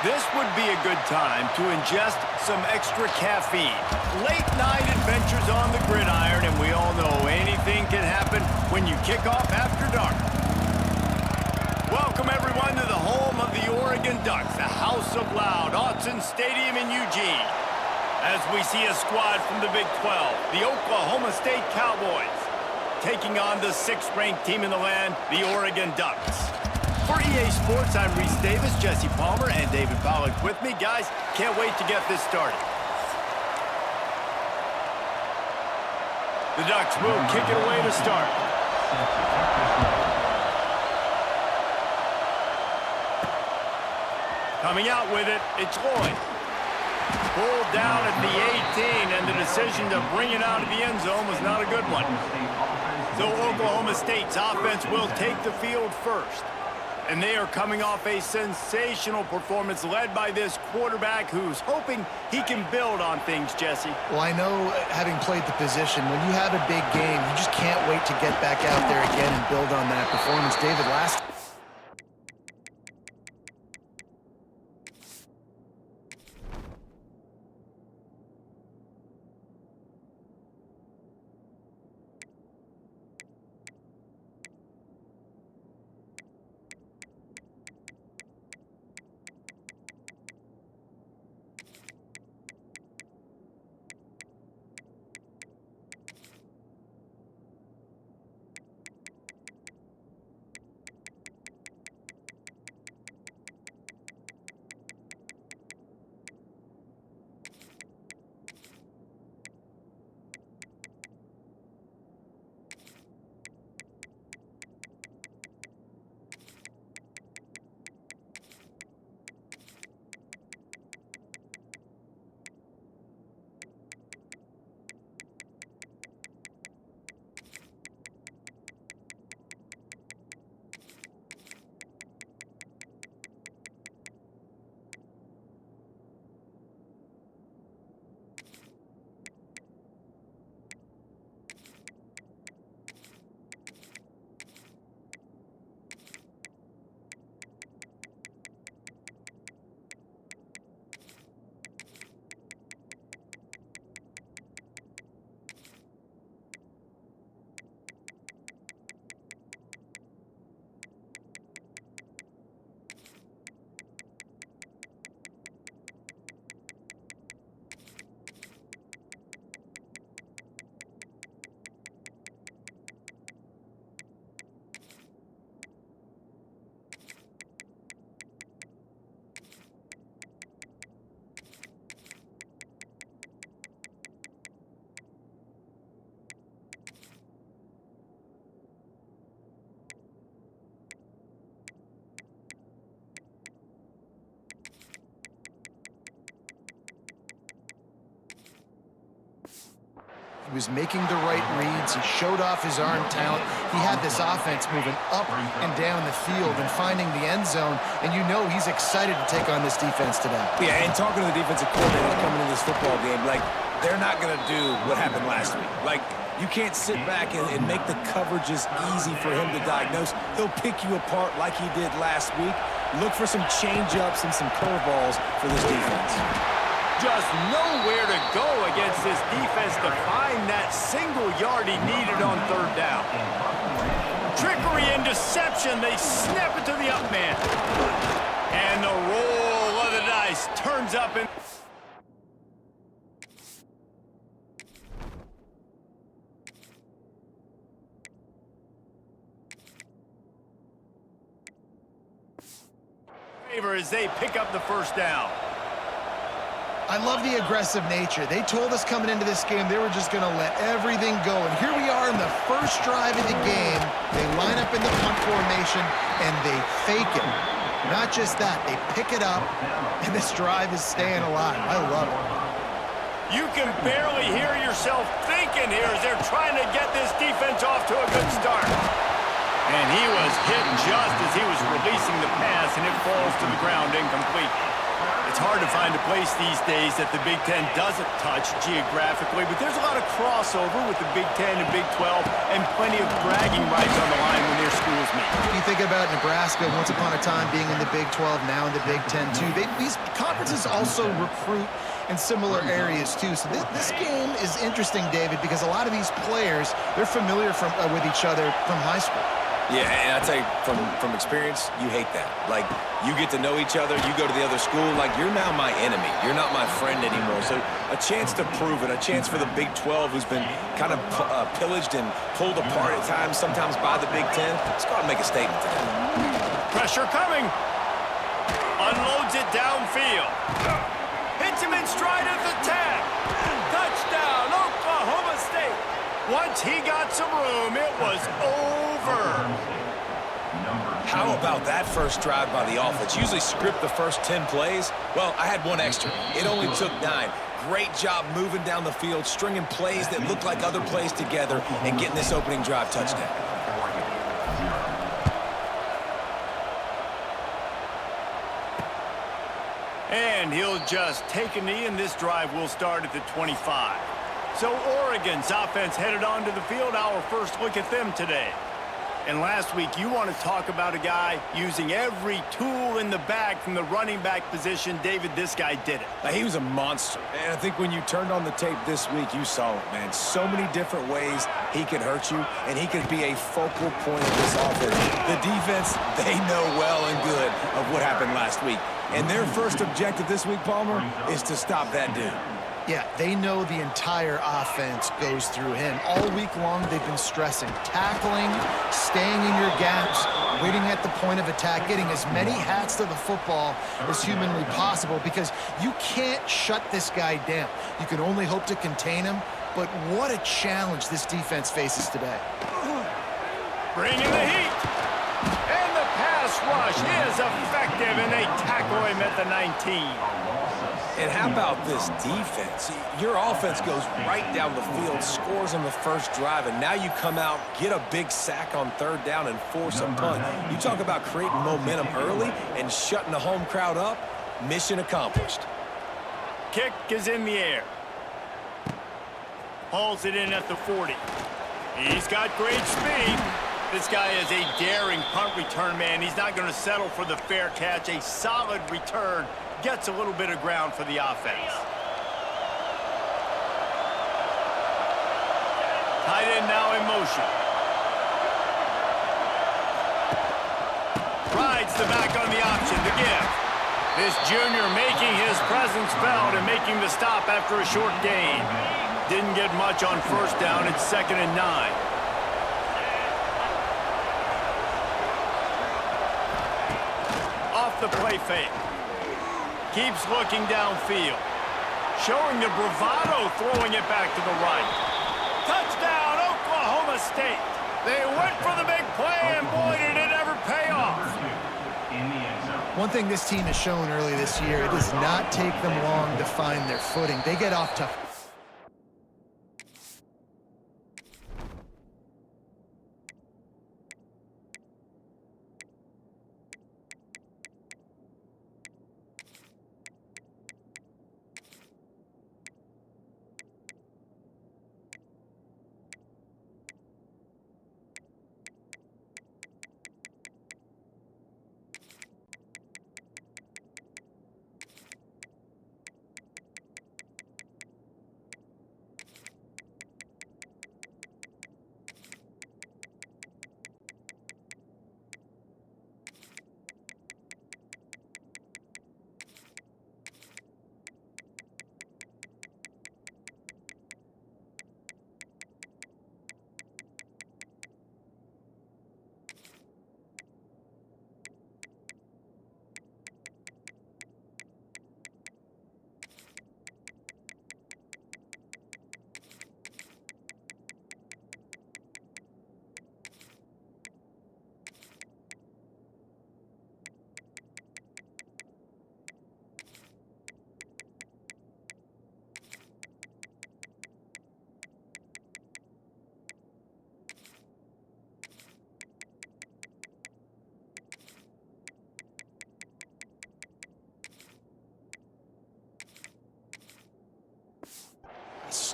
This would be a good time to ingest some extra caffeine. Late night adventures on the gridiron, and we all know anything can happen when you kick off after dark. Welcome everyone to the home of the Oregon Ducks, the House of Loud, Autzen Stadium in Eugene. As we see a squad from the Big 12, the Oklahoma State Cowboys, taking on the 6th-ranked team in the land, the Oregon Ducks. For EA Sports, I'm Reese Davis, Jesse Palmer, and David Pollack with me. Guys, can't wait to get this started. The Ducks will kick it away to start. Coming out with it, it's Lloyd. Pulled down at the 18, and the decision to bring it out of the end zone was not a good one. So Oklahoma State's offense will take the field first. And they are coming off a sensational performance led by this quarterback who's hoping he can build on things, Jesse. Well, I know, having played the position, when you have a big game, you just can't wait to get back out there again and build on that performance. David, last... He was making the right reads. He showed off his arm talent. He had this offense moving up and down the field and finding the end zone. And you know he's excited to take on this defense today. Yeah, and talking to the defensive coordinator coming into this football game, like, they're not going to do what happened last week. Like, you can't sit back and make the coverages easy for him to diagnose. He'll pick you apart like he did last week. Look for some change-ups and some curveballs for this defense. Just nowhere to go against this defense to find that single yard he needed on 3rd down. Trickery and deception. They snap it to the up man. And the roll of the dice turns up in... as they pick up the 1st down. I love the aggressive nature. They told us coming into this game they were just going to let everything go. And here we are in the first drive of the game. They line up in the punt formation, and they fake it. Not just that, they pick it up, and this drive is staying alive. I love it. You can barely hear yourself thinking here as they're trying to get this defense off to a good start. And he was hit just as he was releasing the pass, and it falls to the ground incomplete. It's hard to find a place these days that the Big Ten doesn't touch geographically, but there's a lot of crossover with the Big Ten and Big 12 and plenty of bragging rights on the line when their schools throws me. You think about Nebraska, once upon a time being in the Big 12, now in the Big 10 too. These conferences also recruit in similar areas too. So this game is interesting, David, because a lot of these players, they're familiar with each other from high school. Yeah, and I tell you, from experience, you hate that. Like, you get to know each other, you go to the other school, like, you're now my enemy. You're not my friend anymore. So a chance to prove it, a chance for the Big 12, who's been kind of pillaged and pulled apart at times, sometimes by the Big 10. Let's go out and make a statement today. Pressure coming. Unloads it downfield. Hits him in stride of the 10. Touchdown, Oklahoma State. Once he got some room, it was over. How about that first drive by the offense? Usually script the first 10 plays. Well, I had one extra. It only took 9. Great job moving down the field, stringing plays that look like other plays together, and getting this opening drive touchdown. And he'll just take a knee, and this drive will start at the 25. So Oregon's offense headed onto the field. Our first look at them today. And last week, you want to talk about a guy using every tool in the bag from the running back position. David, this guy did it. He was a monster. And I think when you turned on the tape this week, you saw it, man. So many different ways he could hurt you, and he could be a focal point of this offense. The defense, they know well and good of what happened last week. And their first objective this week, Palmer, is to stop that dude. Yeah, they know the entire offense goes through him. All week long, they've been stressing tackling, staying in your gaps, waiting at the point of attack, getting as many hats to the football as humanly possible, because you can't shut this guy down. You can only hope to contain him, but what a challenge this defense faces today. Bringing the heat. And the pass rush is effective, and they tackle him at the 19. And how about this defense? Your offense goes right down the field, scores on the first drive, and now you come out, get a big sack on third down, and force a punt. You talk about creating momentum early and shutting the home crowd up. Mission accomplished. Kick is in the air. Hauls it in at the 40. He's got great speed. This guy is a daring punt return man. He's not going to settle for the fair catch. A solid return. Gets a little bit of ground for the offense. Tight end now in motion. Rides the back on the option to give. This junior making his presence felt and making the stop after a short gain. Didn't get much on first down. It's 2nd and 9. Off the play fake. Keeps looking downfield. Showing the bravado, throwing it back to the right. Touchdown, Oklahoma State. They went for the big play, and boy, did it ever pay off. One thing this team has shown early this year, it does not take them long to find their footing. They get off to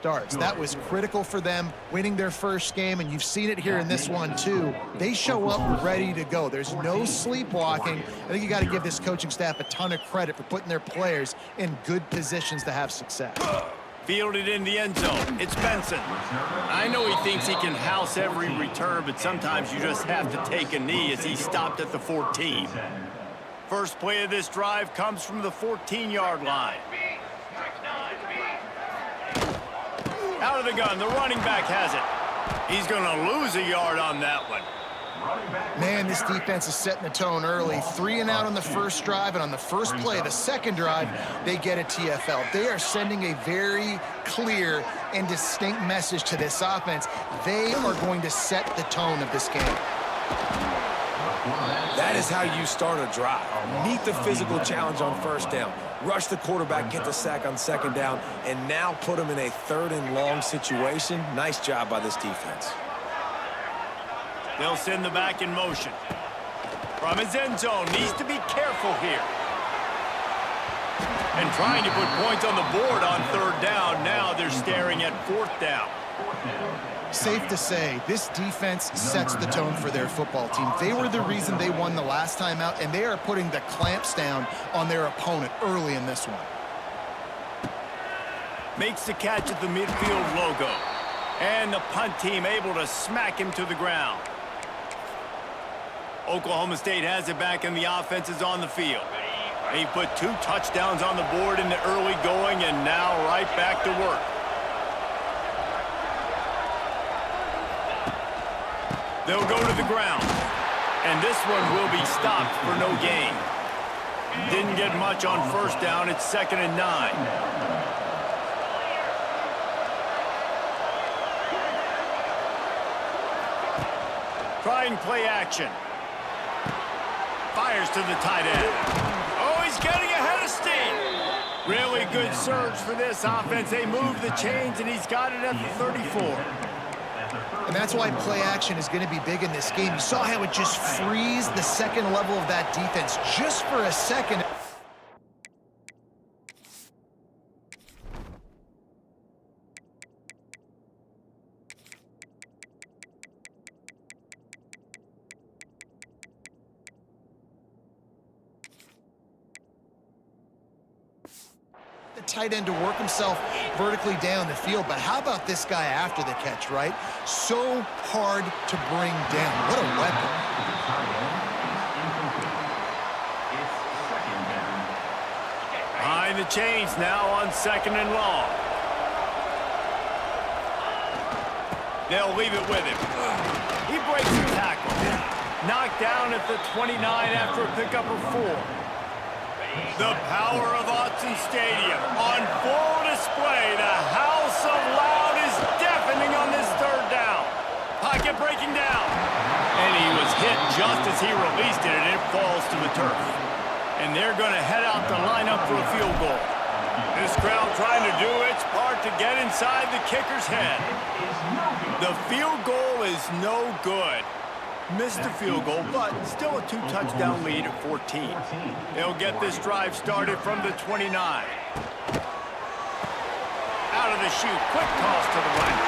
starts. That was critical for them, winning their first game, and you've seen it here in this one too. They show up ready to go. There's no sleepwalking. I think you got to give this coaching staff a ton of credit for putting their players in good positions to have success. Fielded in the end zone. It's Benson. I know he thinks he can house every return, but sometimes you just have to take a knee as he stopped at the 14. First play of this drive comes from the 14-yard line. Out of the gun, the running back has it. He's going to lose a yard on that one. Man, this defense is setting the tone early. 3 and out on the first drive, and on the first play of the second drive, they get a TFL. They are sending a very clear and distinct message to this offense. They are going to set the tone of this game. That is how you start a drive. Meet the physical challenge on first down. Rush the quarterback, get the sack on second down, and now put him in a 3rd and long situation. Nice job by this defense. They'll send the back in motion. From his end zone, needs to be careful here. And trying to put points on the board on 3rd down. Now they're staring at 4th down. Safe to say, this defense sets the tone for their football team. They were the reason they won the last time out, and they are putting the clamps down on their opponent early in this one. Makes the catch at the midfield logo. And the punt team able to smack him to the ground. Oklahoma State has it back, and the offense is on the field. He put 2 touchdowns on the board in the early going, and now right back to work. They'll go to the ground, and this one will be stopped for no gain. Didn't get much on first down. It's 2nd and 9. Trying play action. Fires to the tight end. Oh, he's getting ahead of steam. Really good surge for this offense. They move the chains, and he's got it at the 34. And that's why play action is going to be big in this game. You saw how it just frees the second level of that defense just for a second. The tight end to work himself vertically down the field, but how about this guy after the catch, right? So hard to bring down. What a weapon. Behind the chains now on 2nd and long. They'll leave it with him. He breaks the tackle. Knocked down at the 29 after a pickup of 4. The power of Autzen Stadium on full display. The House of Loud is deafening on this 3rd down. Pocket breaking down. And he was hit just as he released it, and it falls to the turf. And they're going to head out to line up for a field goal. This crowd trying to do its part to get inside the kicker's head. The field goal is no good. Missed the field goal, but still a 2-touchdown lead at 14. They'll get this drive started from the 29. Out of the chute, quick toss to the right.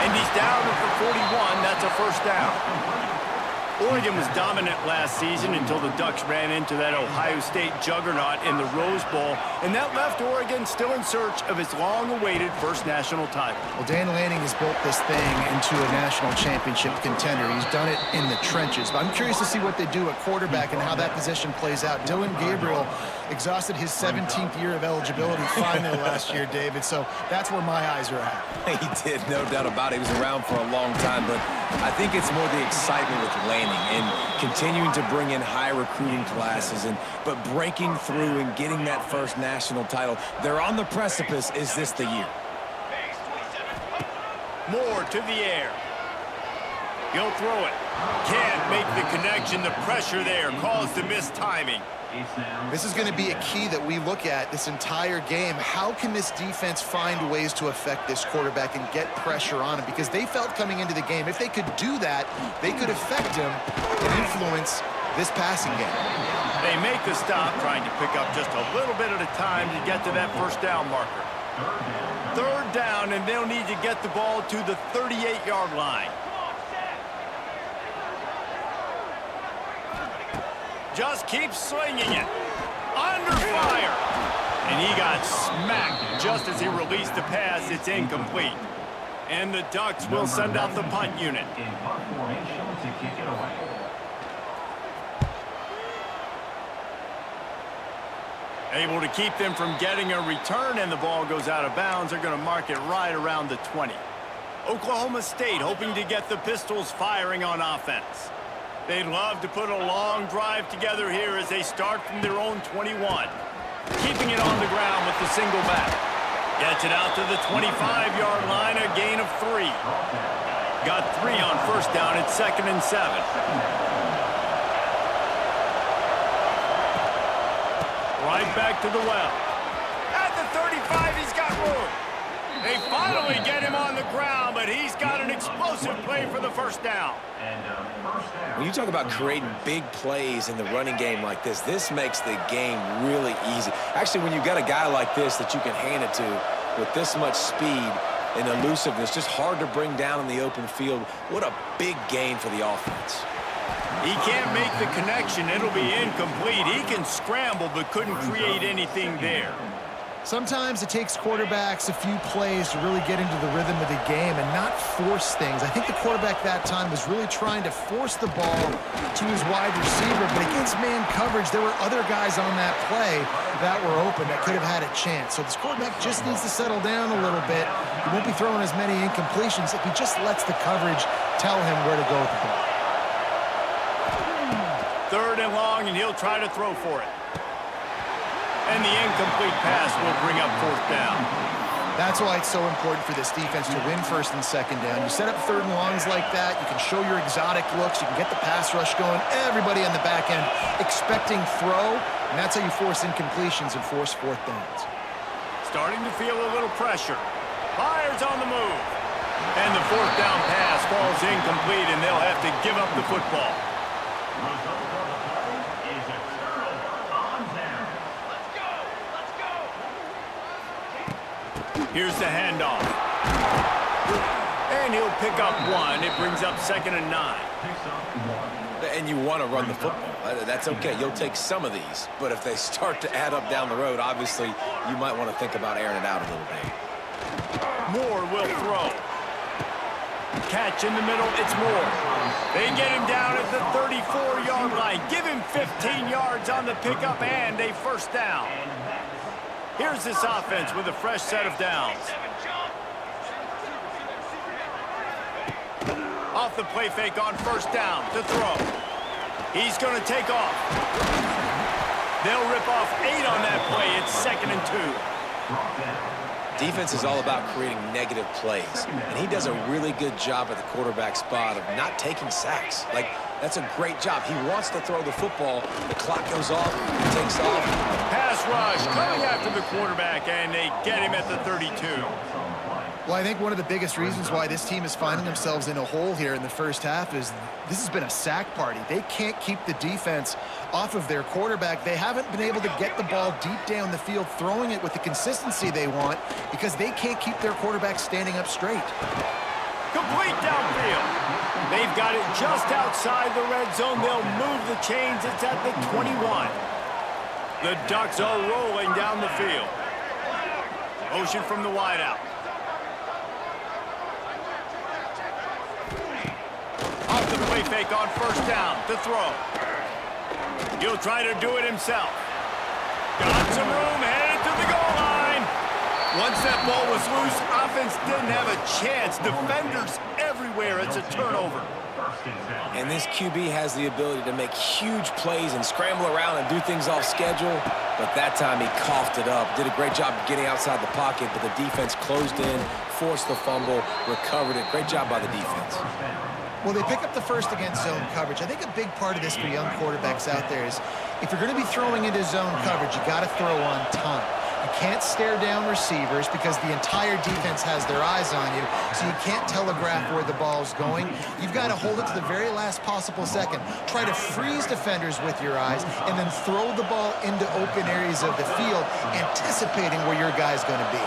And he's down at the 41. That's a first down. Oregon was dominant last season until the Ducks ran into that Ohio State juggernaut in the Rose Bowl, and that left Oregon still in search of its long-awaited first national title. Well, Dan Lanning has built this thing into a national championship contender. He's done it in the trenches. But I'm curious to see what they do at quarterback and how that position plays out. Dylan Gabriel exhausted his 17th year of eligibility finally last year, David, so that's where my eyes are at. He did, no doubt about it. He was around for a long time, but I think it's more the excitement with Lanning and continuing to bring in high recruiting classes, but breaking through and getting that first national title. They're on the precipice. Is this the year? Moore to the air. He'll throw it. Can't make the connection. The pressure there caused the missed timing. This is going to be a key that we look at this entire game. How can this defense find ways to affect this quarterback and get pressure on him? Because they felt coming into the game, if they could do that, they could affect him and influence this passing game. They make the stop, trying to pick up just a little bit at a time to get to that first down marker. third down, and they'll need to get the ball to the 38-yard line. Just keep slinging it. Under fire. And he got smacked just as he released the pass. It's incomplete. And the Ducks will send out the punt unit. In punt formation to kick it away. Able to keep them from getting a return, and the ball goes out of bounds. They're going to mark it right around the 20. Oklahoma State hoping to get the Pistols firing on offense. They'd love to put a long drive together here as they start from their own 21. Keeping it on the ground with the single back. Gets it out to the 25-yard line, a gain of 3. Got 3 on first down. It's 2nd and 7. Right back to the well. At the 35, he's got room. They finally get him on the ground, but he's got an explosive play for the first down. When you talk about creating big plays in the running game like this makes the game really easy. Actually, when you've got a guy like this that you can hand it to with this much speed and elusiveness, just hard to bring down in the open field, what a big gain for the offense. He can't make the connection. It'll be incomplete. He can scramble, but couldn't create anything there. Sometimes it takes quarterbacks a few plays to really get into the rhythm of the game and not force things. I think the quarterback that time was really trying to force the ball to his wide receiver, but against man coverage, there were other guys on that play that were open that could have had a chance. So this quarterback just needs to settle down a little bit. He won't be throwing as many incompletions if he just lets the coverage tell him where to go with the ball. 3rd and long, and he'll try to throw for it. And the incomplete pass will bring up 4th down. That's why it's so important for this defense to win 1st and 2nd down. You set up 3rd and longs like that, you can show your exotic looks, you can get the pass rush going, everybody on the back end expecting throw, and that's how you force incompletions and force 4th downs. Starting to feel a little pressure. Fires on the move. And the 4th down pass falls incomplete, and they'll have to give up the football. Here's the handoff. And he'll pick up 1. It brings up 2nd and 9. And you want to run the football. That's okay. You'll take some of these. But if they start to add up down the road, obviously, you might want to think about airing it out a little bit. Moore will throw. Catch in the middle. It's Moore. They get him down at the 34-yard line. Give him 15 yards on the pickup and a 1st down. Here's this offense with a fresh set of downs. Off the play fake on 1st down to throw. He's going to take off. They'll rip off 8 on that play. It's 2nd and 2. Defense is all about creating negative plays, and he does a really good job at the quarterback spot of not taking sacks. Like, that's a great job. He wants to throw the football. The clock goes off. He takes off. Pass rush coming after the quarterback, and they get him at the 32. Well, I think one of the biggest reasons why this team is finding themselves in a hole here in the first half is this has been a sack party. They can't keep the defense off of their quarterback. They haven't been able to get the ball deep down the field, throwing it with the consistency they want because they can't keep their quarterback standing up straight. Complete downfield. They've got it just outside the red zone. They'll move the chains. It's at the 21. The Ducks are rolling down the field. Motion from the wideout. Off the play fake on 1st down to throw. He'll try to do it himself. Got some room, headed to the goal line. Once that ball was loose, offense didn't have a chance. Defenders everywhere. It's a turnover. And this QB has the ability to make huge plays and scramble around and do things off schedule. But that time he coughed it up. Did a great job of getting outside the pocket, but the defense closed in, forced the fumble, recovered it. Great job by the defense. Well, they pick up the 1st against zone coverage. I think a big part of this for young quarterbacks out there is if you're going to be throwing into zone coverage, you got to throw on time. You can't stare down receivers because the entire defense has their eyes on you, so you can't telegraph where the ball's going. You've got to hold it to the very last possible second. Try to freeze defenders with your eyes, and then throw the ball into open areas of the field, anticipating where your guy's going to be.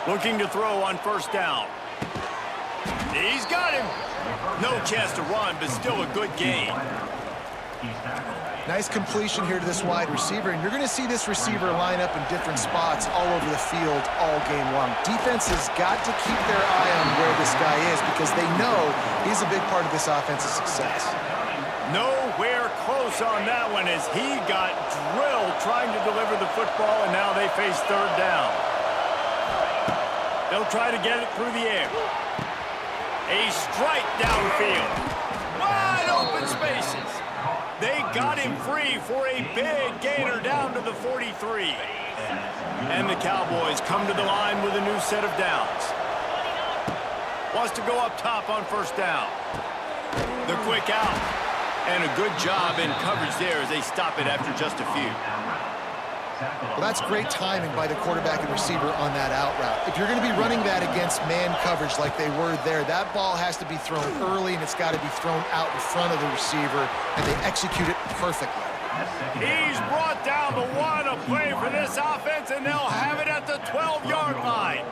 Looking to throw on first down. He's got him. No chance to run, but still a good gain. Nice completion here to this wide receiver, and you're going to see this receiver line up in different spots all over the field all game long. Defense has got to keep their eye on where this guy is because they know he's a big part of this offense's success. Nowhere close on that one as he got drilled trying to deliver the football, and now they face third down. They'll try to get it through the air. A strike downfield. Wide open spaces. They got him free for a big gainer down to the 43. And the Cowboys come to the line with a new set of downs. Wants to go up top on first down. The quick out. And a good job in coverage there as they stop it after just a few. Well, that's great timing by the quarterback and receiver on that out route. If you're going to be running that against man coverage like they were there, that ball has to be thrown early, and it's got to be thrown out in front of the receiver, and they execute it perfectly. He's brought down the one, a play for this offense, and they'll have it at the 12-yard line.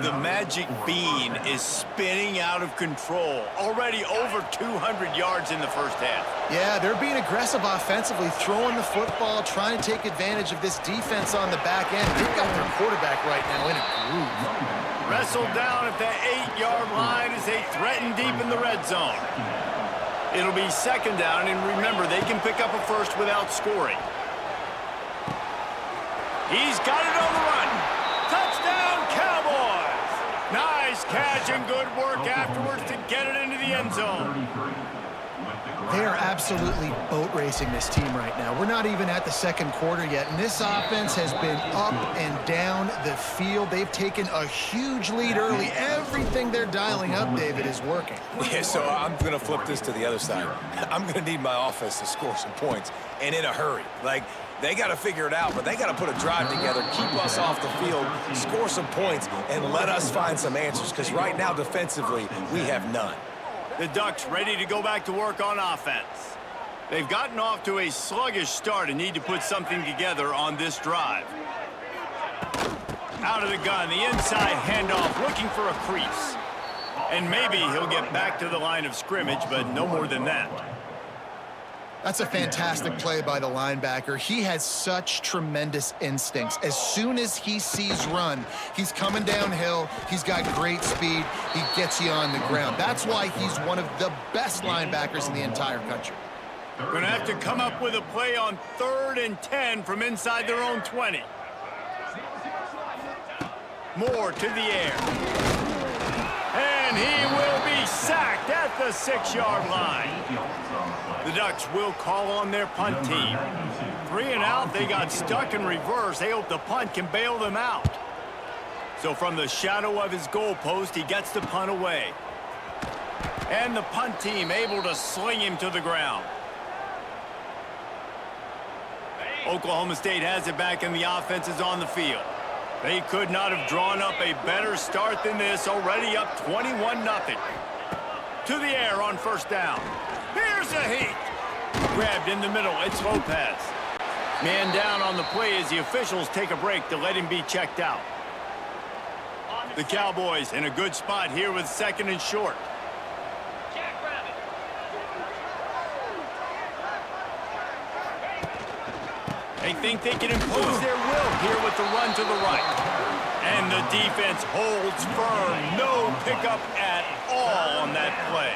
The magic bean is spinning out of control. Already over 200 yards in the first half. Yeah, they're being aggressive offensively, throwing the football, trying to take advantage of this defense on the back end. They've got their quarterback right now in a groove. Wrestled down at the 8-yard line as they threaten deep in the red zone. It'll be second down, and remember, they can pick up a first without scoring. He's got it on the run. Touchdown, Cowboys! Nice catch and good work afterwards to get it into the end zone. They are absolutely boat racing this team right now. We're not even at the second quarter yet, and this offense has been up and down the field. They've taken a huge lead early. Everything they're dialing up, David, is working. Yeah, so I'm going to flip this to the other side. I'm going to need my offense to score some points, and in a hurry. Like, they got to figure it out, but they got to put a drive together, keep us off the field, score some points, and let us find some answers, because right now, defensively, we have none. The Ducks ready to go back to work on offense. They've gotten off to a sluggish start and need to put something together on this drive. Out of the gun, the inside handoff, looking for a crease. And maybe he'll get back to the line of scrimmage, but no more than that. That's a fantastic play by the linebacker. He has such tremendous instincts. As soon as he sees run, he's coming downhill. He's got great speed. He gets you on the ground. That's why he's one of the best linebackers in the entire country. Gonna have to come up with a play on 3rd and 10 from inside their own 20. Moore to the air. And he will be sacked at the 6-yard line. The Ducks will call on their punt team. 3 and out, they got stuck in reverse. They hope the punt can bail them out. So from the shadow of his goalpost, he gets the punt away. And the punt team able to sling him to the ground. Oklahoma State has it back and the offense is on the field. They could not have drawn up a better start than this, already up 21-0. To the air on first down. Here's a heat. Grabbed in the middle, it's Lopez. Man down on the play as the officials take a break to let him be checked out. The Cowboys in a good spot here with 2nd and short. They think they can impose their will here with the run to the right. And the defense holds firm. No pickup at all on that play.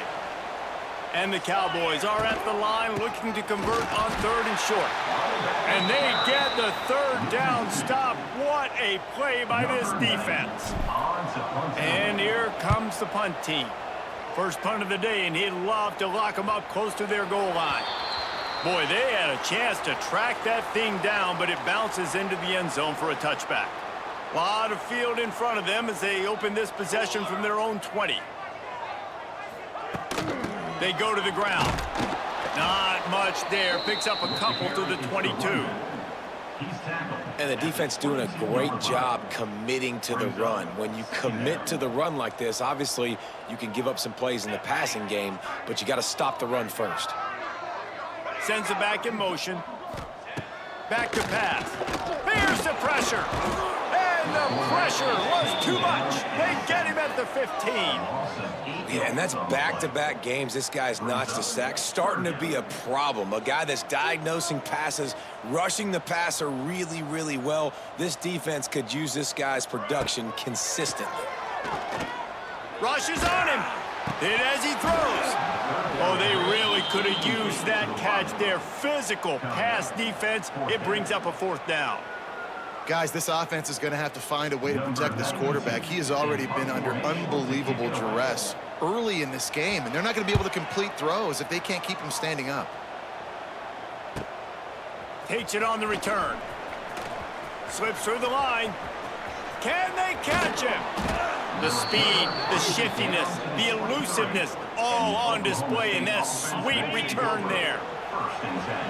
And the Cowboys are at the line looking to convert on 3rd and short. And they get the 3rd down stop. What a play by this defense. And here comes the punt team. First punt of the day, and he'd love to lock them up close to their goal line. Boy, they had a chance to track that thing down, but it bounces into the end zone for a touchback. A lot of field in front of them as they open this possession from their own 20. They go to the ground. Not much there. Picks up a couple to the 22. And the defense doing a great job committing to the run. When you commit to the run like this, obviously you can give up some plays in the passing game, but you got to stop the run first. Sends it back in motion. Back to pass. Here's the pressure. And And the pressure was too much. They get him at the 15. Yeah, and that's back-to-back games. This guy's notched a sack, starting to be a problem. A guy that's diagnosing passes, rushing the passer really, really well. This defense could use this guy's production consistently. Rushes on him. Hit as he throws. Oh, they really could have used that catch there. Physical pass defense. It brings up a 4th down. Guys, this offense is going to have to find a way to protect this quarterback. He has already been under unbelievable duress early in this game, and they're not going to be able to complete throws if they can't keep him standing up. Takes it on the return. Slips through the line. Can they catch him? The speed, the shiftiness, the elusiveness, all on display in that sweet return there.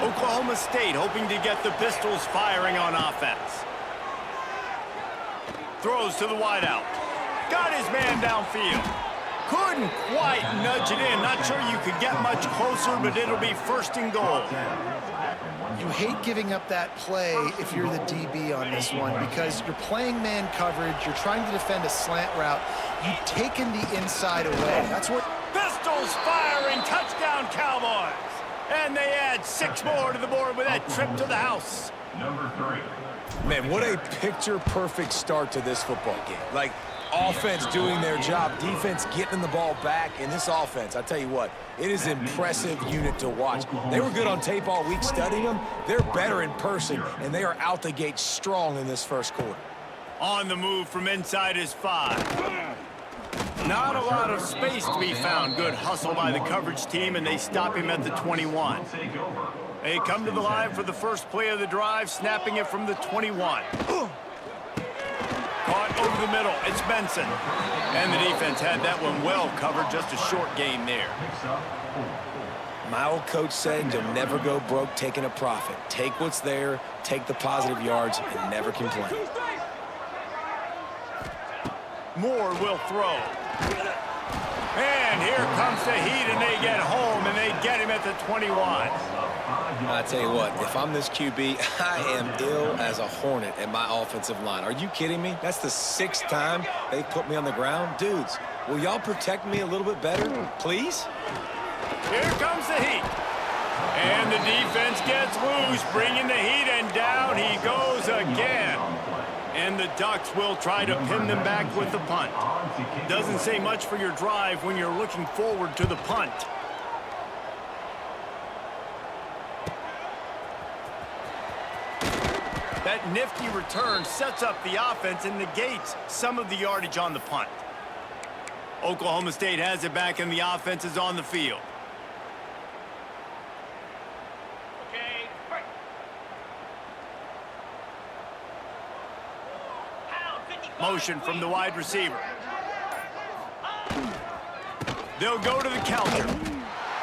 Oklahoma State hoping to get the Pistols firing on offense. Throws to the wideout. Got his man downfield. Couldn't quite nudge it in. Not sure you could get much closer, but it'll be 1st and goal. You hate giving up that play if you're the DB on this one because you're playing man coverage, you're trying to defend a slant route, you've taken the inside away. That's what... Pistols firing, touchdown Cowboys! And they add 6 more to the board with that trip to the house. Number 3. Man, what a picture-perfect start to this football game. Like, offense doing their job, defense getting the ball back, and this offense, I tell you what, it is an impressive unit to watch. They were good on tape all week studying them. They're better in person, and they are out the gate strong in this 1st quarter. On the move from inside his 5. Not a lot of space to be found. Good hustle by the coverage team, and they stop him at the 21. They come to the line for the first play of the drive, snapping it from the 21. Caught over the middle. It's Benson. And the defense had that one well covered. Just a short game there. My old coach said you'll never go broke taking a profit. Take what's there, take the positive yards, and never complain. Moore will throw. And here comes the heat, and they get home, and they get him at the 21. I tell you what, if I'm this QB, I am ill as a hornet at my offensive line. Are you kidding me? That's the 6th time they put me on the ground. Dudes, will y'all protect me a little bit better, please? Here comes the heat. And the defense gets loose, bringing the heat, and down he goes again. And the Ducks will try to pin them back with the punt. Doesn't say much for your drive when you're looking forward to the punt. That nifty return sets up the offense and negates some of the yardage on the punt. Oklahoma State has it back, and the offense is on the field. Motion from the wide receiver. They'll go to the counter.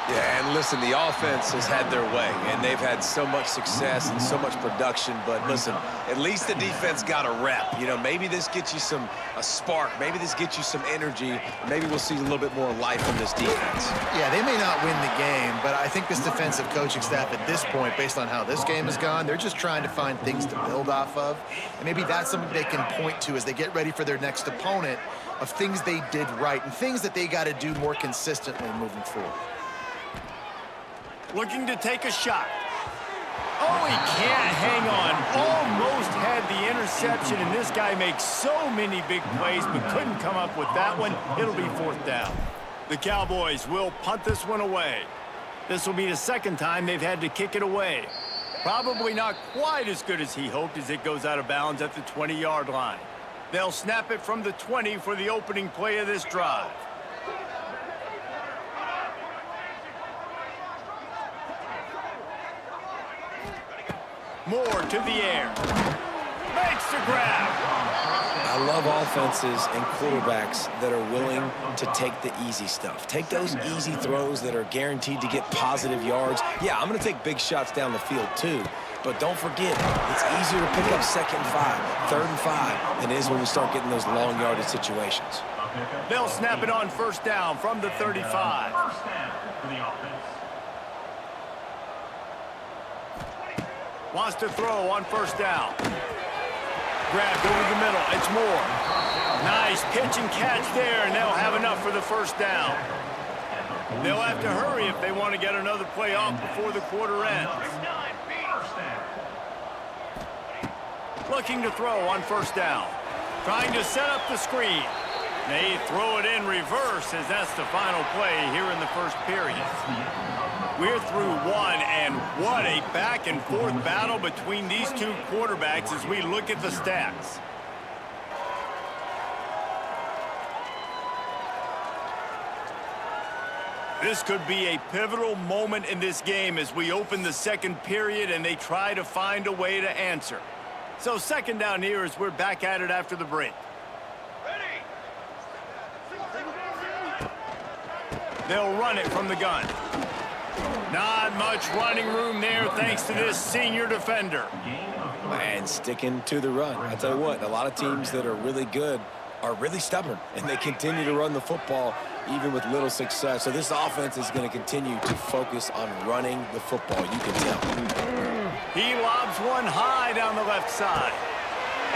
Yeah, and listen, the offense has had their way, and they've had so much success and so much production, but listen, at least the defense got a rep. You know, maybe this gets you a spark. Maybe this gets you some energy. Maybe we'll see a little bit more life from this defense. Yeah, they may not win the game, but I think this defensive coaching staff at this point, based on how this game has gone, they're just trying to find things to build off of. And maybe that's something they can point to as they get ready for their next opponent of things they did right and things that they got to do more consistently moving forward. Looking to take a shot. Oh, he can't hang on. Almost had the interception, and this guy makes so many big plays, but couldn't come up with that one. It'll be 4th down. The Cowboys will punt this one away. This will be the 2nd time they've had to kick it away. Probably not quite as good as he hoped as it goes out of bounds at the 20-yard line. They'll snap it from the 20 for the opening play of this drive. Moore to the air. Makes the grab. I love offenses and quarterbacks that are willing to take the easy stuff. Take those easy throws that are guaranteed to get positive yards. Yeah, I'm going to take big shots down the field too. But don't forget, it's easier to pick up 2nd and 5, 3rd and 5 than it is when we start getting those long yardage situations. They'll snap it on 1st down from the 35. Wants to throw on 1st down. Grabbed over the middle. It's Moore. Nice pitch and catch there, and they'll have enough for the first down. They'll have to hurry if they want to get another play off before the quarter ends. Looking to throw on first down. Trying to set up the screen. They throw it in reverse as that's the final play here in the first period. We're through one, and what a back-and-forth battle between these two quarterbacks as we look at the stats. This could be a pivotal moment in this game as we open the second period and they try to find a way to answer. So second down here as we're back at it after the break. They'll run it from the gun. Not much running room there thanks to this senior defender. And sticking to the run. I tell you what, a lot of teams that are really good are really stubborn, and they continue to run the football even with little success. So this offense is going to continue to focus on running the football, you can tell. He lobs one high down the left side.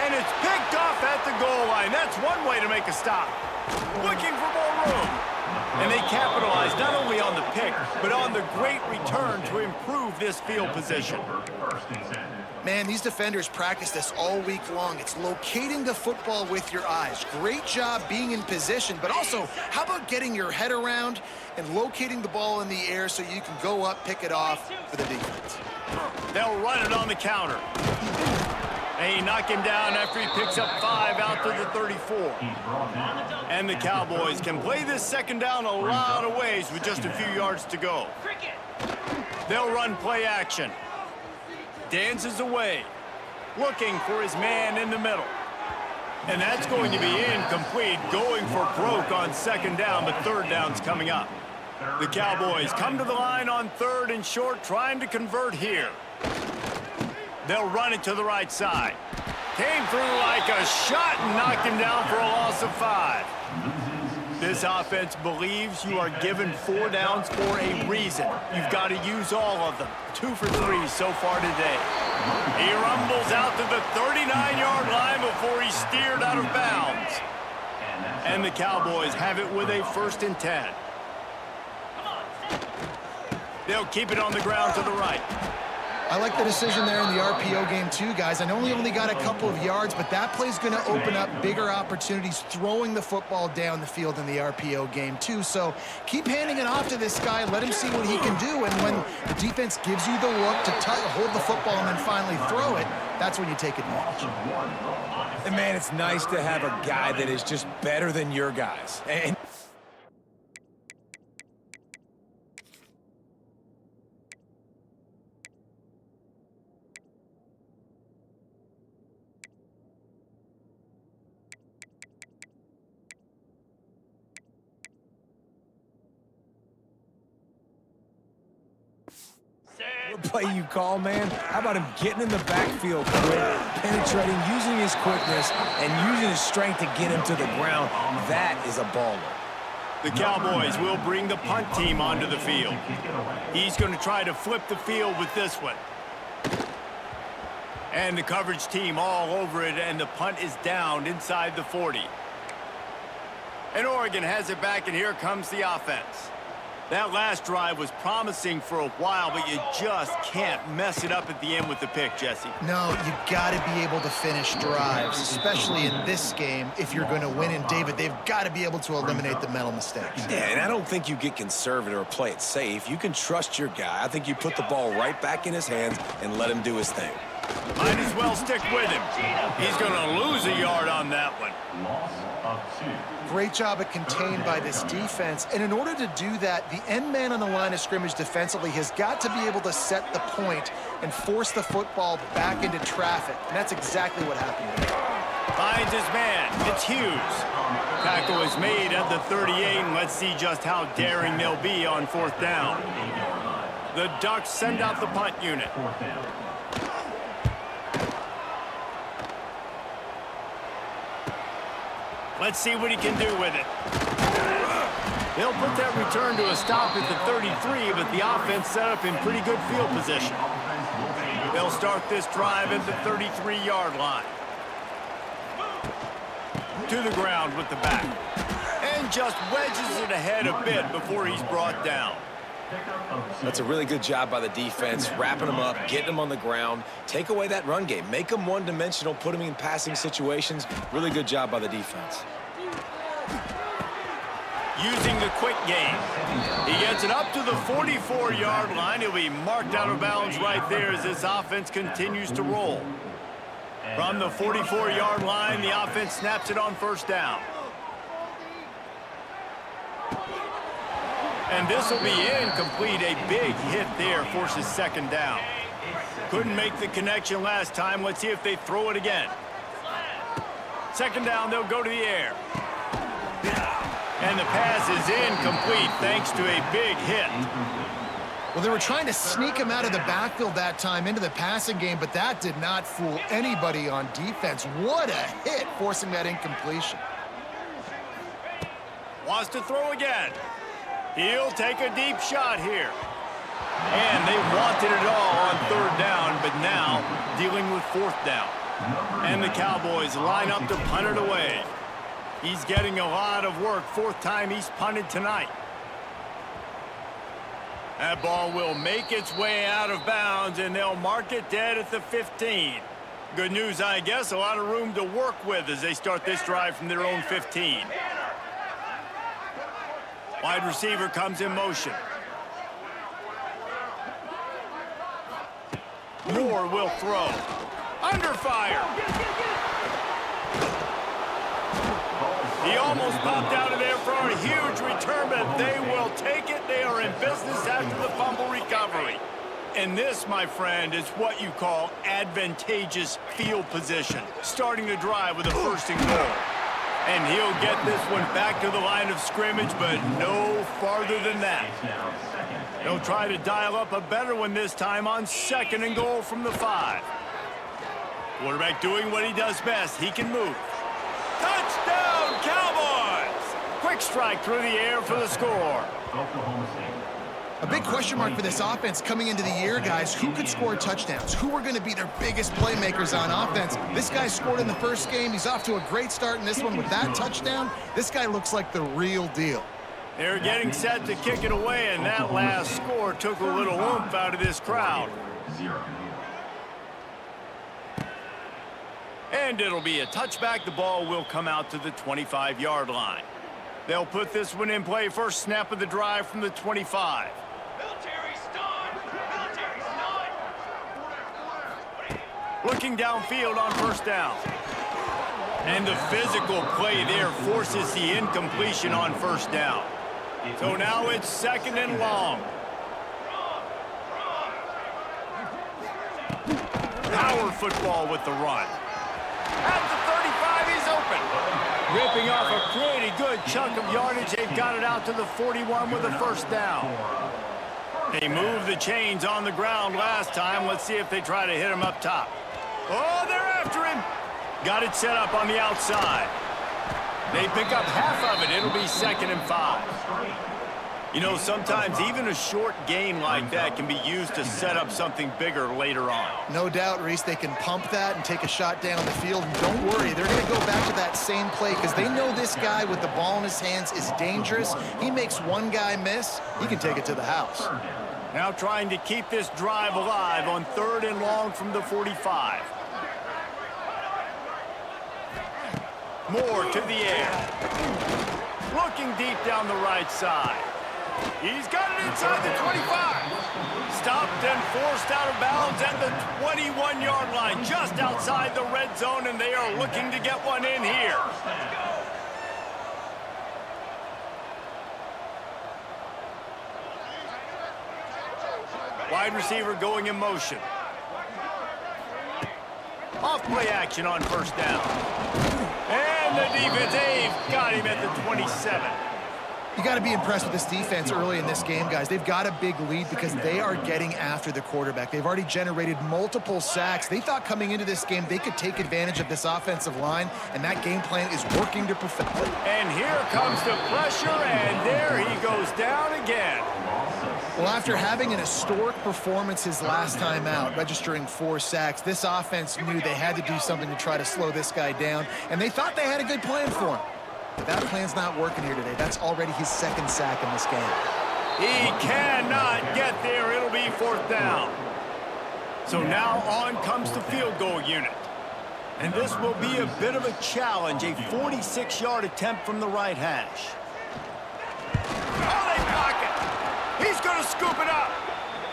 And it's picked off at the goal line. That's one way to make a stop. Looking for more room. And they capitalize not only on the pick, but on the great return to improve this field position. Man, these defenders practice this all week long. It's locating the football with your eyes. Great job being in position, but also, how about getting your head around and locating the ball in the air so you can go up, pick it off for the defense. They'll run it on the counter. They knock him down after he picks up 5 out to the 34. And the Cowboys can play this second down a lot of ways with just a few yards to go. They'll run play action. Dances away, looking for his man in the middle. And that's going to be incomplete, going for broke on second down, but third down's coming up. The Cowboys come to the line on third and short, trying to convert here. They'll run it to the right side. Came through like a shot and knocked him down for a loss of 5. This offense believes you are given 4 downs for a reason. You've got to use all of them. 2 for 3 so far today. He rumbles out to the 39-yard line before he's steered out of bounds. And the Cowboys have it with a 1st and 10. They'll keep it on the ground to the right. I like the decision there in the RPO game too, guys. I know he only got a couple of yards, but that play's going to open up bigger opportunities throwing the football down the field in the RPO game too. So keep handing it off to this guy. Let him see what he can do. And when the defense gives you the look to hold the football and then finally throw it, that's when you take advantage. And man, it's nice to have a guy that is just better than your guys. And what play you call, man? How about him getting in the backfield quick, penetrating, using his quickness, and using his strength to get him to the ground? That is a baller. The Cowboys will bring the punt team onto the field. He's going to try to flip the field with this one. And the coverage team all over it, and the punt is down inside the 40. And Oregon has it back, and here comes the offense. That last drive was promising for a while, but you just can't mess it up at the end with the pick, Jesse. No, you got to be able to finish drives, especially in this game if you're going to win. And, David, they've got to be able to eliminate the mental mistakes. Yeah, and I don't think you get conservative or play it safe. You can trust your guy. I think you put the ball right back in his hands and let him do his thing. Might as well stick with him. He's going to lose a yard on that one. Loss of 2. Great job at contained by this defense. And in order to do that, the end man on the line of scrimmage defensively has got to be able to set the point and force the football back into traffic. And that's exactly what happened there. Finds his man. It's Hughes. Tackle is made at the 38, and let's see just how daring they'll be on 4th down. The Ducks send out the punt unit. 4th down. Let's see what he can do with it. They'll put that return to a stop at the 33, but the offense set up in pretty good field position. They'll start this drive at the 33-yard line. to the ground with the back. And just wedges it ahead a bit before he's brought down. That's a really good job by the defense, wrapping them up, getting them on the ground. Take away that run game. Make them one-dimensional, put them in passing situations. Really good job by the defense. Using the quick game. He gets it up to the 44-yard line. He'll be marked out of bounds right there as this offense continues to roll. From the 44-yard line, the offense snaps it on first down. And this will be incomplete. A big hit there forces second down. Couldn't make the connection last time. Let's see if they throw it again. Second down, they'll go to the air. And the pass is incomplete thanks to a big hit. Well, they were trying to sneak him out of the backfield that time into the passing game, but that did not fool anybody on defense. What a hit, forcing that incompletion. Wants to throw again. He'll take a deep shot here. And they wanted it all on third down, but now dealing with fourth down. And the Cowboys line up to punt it away. He's getting a lot of work. Fourth time he's punted tonight. That ball will make its way out of bounds, and they'll mark it dead at the 15. Good news, I guess, a lot of room to work with as they start this drive from their own 15. Wide receiver comes in motion. Moore will throw. Under fire. He almost popped out of there for a huge return, but they will take it. They are in business after the fumble recovery. And this, my friend, is what you call advantageous field position. Starting the drive with a first and goal. And he'll get this one back to the line of scrimmage, but no farther than that. He'll try to dial up a better one this time on second and goal from the 5. Quarterback doing what he does best. He can move. Touchdown, Cowboys! Quick strike through the air for the score. A big question mark for this offense coming into the year, guys. Who could score touchdowns? Who are going to be their biggest playmakers on offense? This guy scored in the first game. He's off to a great start in this one with that touchdown. This guy looks like the real deal. They're getting set to kick it away, and that last score took a little oomph out of this crowd. And it'll be a touchback. The ball will come out to the 25-yard line. They'll put this one in play. First snap of the drive from the 25. Looking downfield on first down. And the physical play there forces the incompletion on first down. So now it's second and long. Power football with the run. At the 35, he's open. Ripping off a pretty good chunk of yardage. They've got it out to the 41 with a first down. They moved the chains on the ground last time. Let's see if they try to hit him up top. Oh, they're after him. Got it set up on the outside. They pick up half of it. It'll be second and 5. You know, sometimes even a short gain like that can be used to set up something bigger later on. No doubt, Reese, they can pump that and take a shot down the field. And don't worry, they're going to go back to that same play because they know this guy with the ball in his hands is dangerous. He makes one guy miss, he can take it to the house. Now trying to keep this drive alive on third and long from the 45. Moore to the air. Looking deep down the right side. He's got it inside the 25. Stopped and forced out of bounds at the 21-yard line, just outside the red zone, and they are looking to get one in here. Wide receiver going in motion. Off play action on first down. And the defense, they've got him at the 27. You got to be impressed with this defense early in this game, guys. They've got a big lead because they are getting after the quarterback. They've already generated multiple sacks. They thought coming into this game they could take advantage of this offensive line, and that game plan is working to perfection. And here comes the pressure, and there he goes down again. Well, after having an historic performance his last time out, registering 4 sacks, this offense knew they had to do something to try to slow this guy down, and they thought they had a good plan for him. But that plan's not working here today. That's already his 2nd sack in this game. He cannot get there. It'll be 4th down. So now on comes the field goal unit. And this will be a bit of a challenge, a 46-yard attempt from the right hash. Oh, they block it. He's going to scoop it up.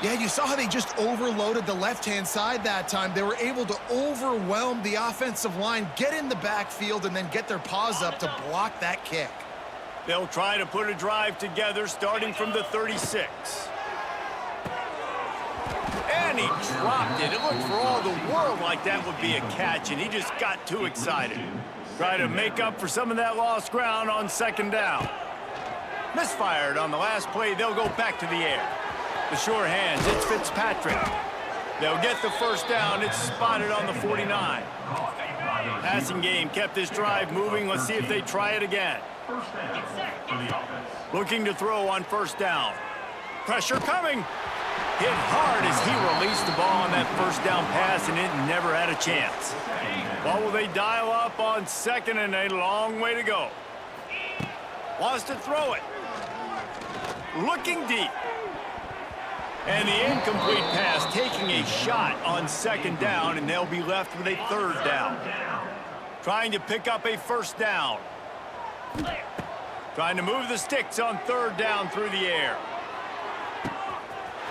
Yeah, you saw how they just overloaded the left-hand side that time. They were able to overwhelm the offensive line, get in the backfield, and then get their paws up to block that kick. They'll try to put a drive together starting from the 36. And he dropped it. It looked for all the world like that would be a catch, and he just got too excited. Try to make up for some of that lost ground on 2nd down. Misfired on the last play. They'll go back to the air. The sure hands, it's Fitzpatrick. They'll get the 1st down. It's spotted on the 49. Passing game kept this drive moving. Let's see if they try it again. Looking to throw on 1st down. Pressure coming. Hit hard as he released the ball on that 1st down pass, and it never had a chance. What will they dial up on 2nd and a long way to go? Wants to throw it. Looking deep. And the incomplete pass taking a shot on 2nd down, and they'll be left with a 3rd down. Trying to pick up a 1st down. Trying to move the sticks on 3rd down through the air.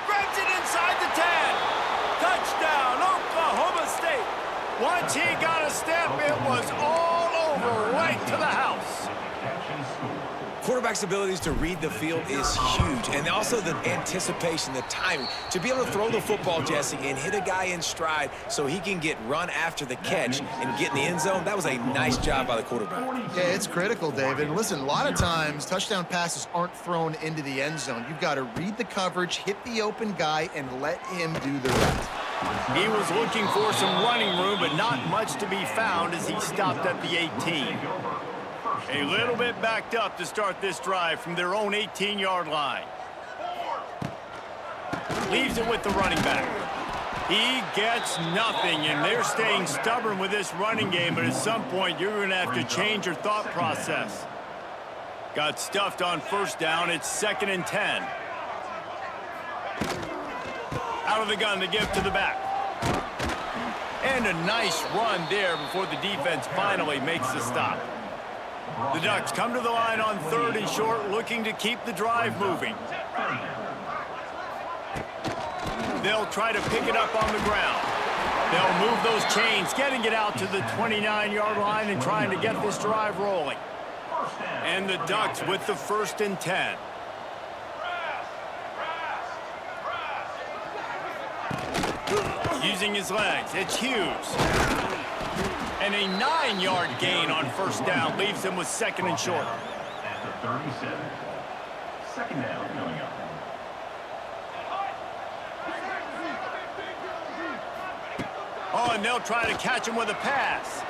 Grabs it inside the 10. Touchdown, Oklahoma State. Once he got a step, it was all over right to the house. Quarterback's abilities to read the field is huge, and also the anticipation, the timing. To be able to throw the football, Jesse, and hit a guy in stride so he can get run after the catch and get in the end zone, that was a nice job by the quarterback. Yeah, it's critical, David. Listen, a lot of times, touchdown passes aren't thrown into the end zone. You've got to read the coverage, hit the open guy, and let him do the rest. He was looking for some running room, but not much to be found as he stopped at the 18. A little bit backed up to start this drive from their own 18-yard line. Leaves it with the running back. He gets nothing, and they're staying stubborn with this running game, but at some point, you're going to have to change your thought process. Got stuffed on 1st down. It's 2nd and 10. Out of the gun to give to the back. And a nice run there before the defense finally makes the stop. The Ducks come to the line on 3rd and short, looking to keep the drive moving. They'll try to pick it up on the ground. They'll move those chains, getting it out to the 29-yard line and trying to get this drive rolling. And the Ducks with the 1st and 10. Using his legs, it's Hughes. And a 9-yard gain on 1st down leaves him with 2nd and short. At the 37. 2nd down coming up. Oh, and they'll try to catch him with a pass.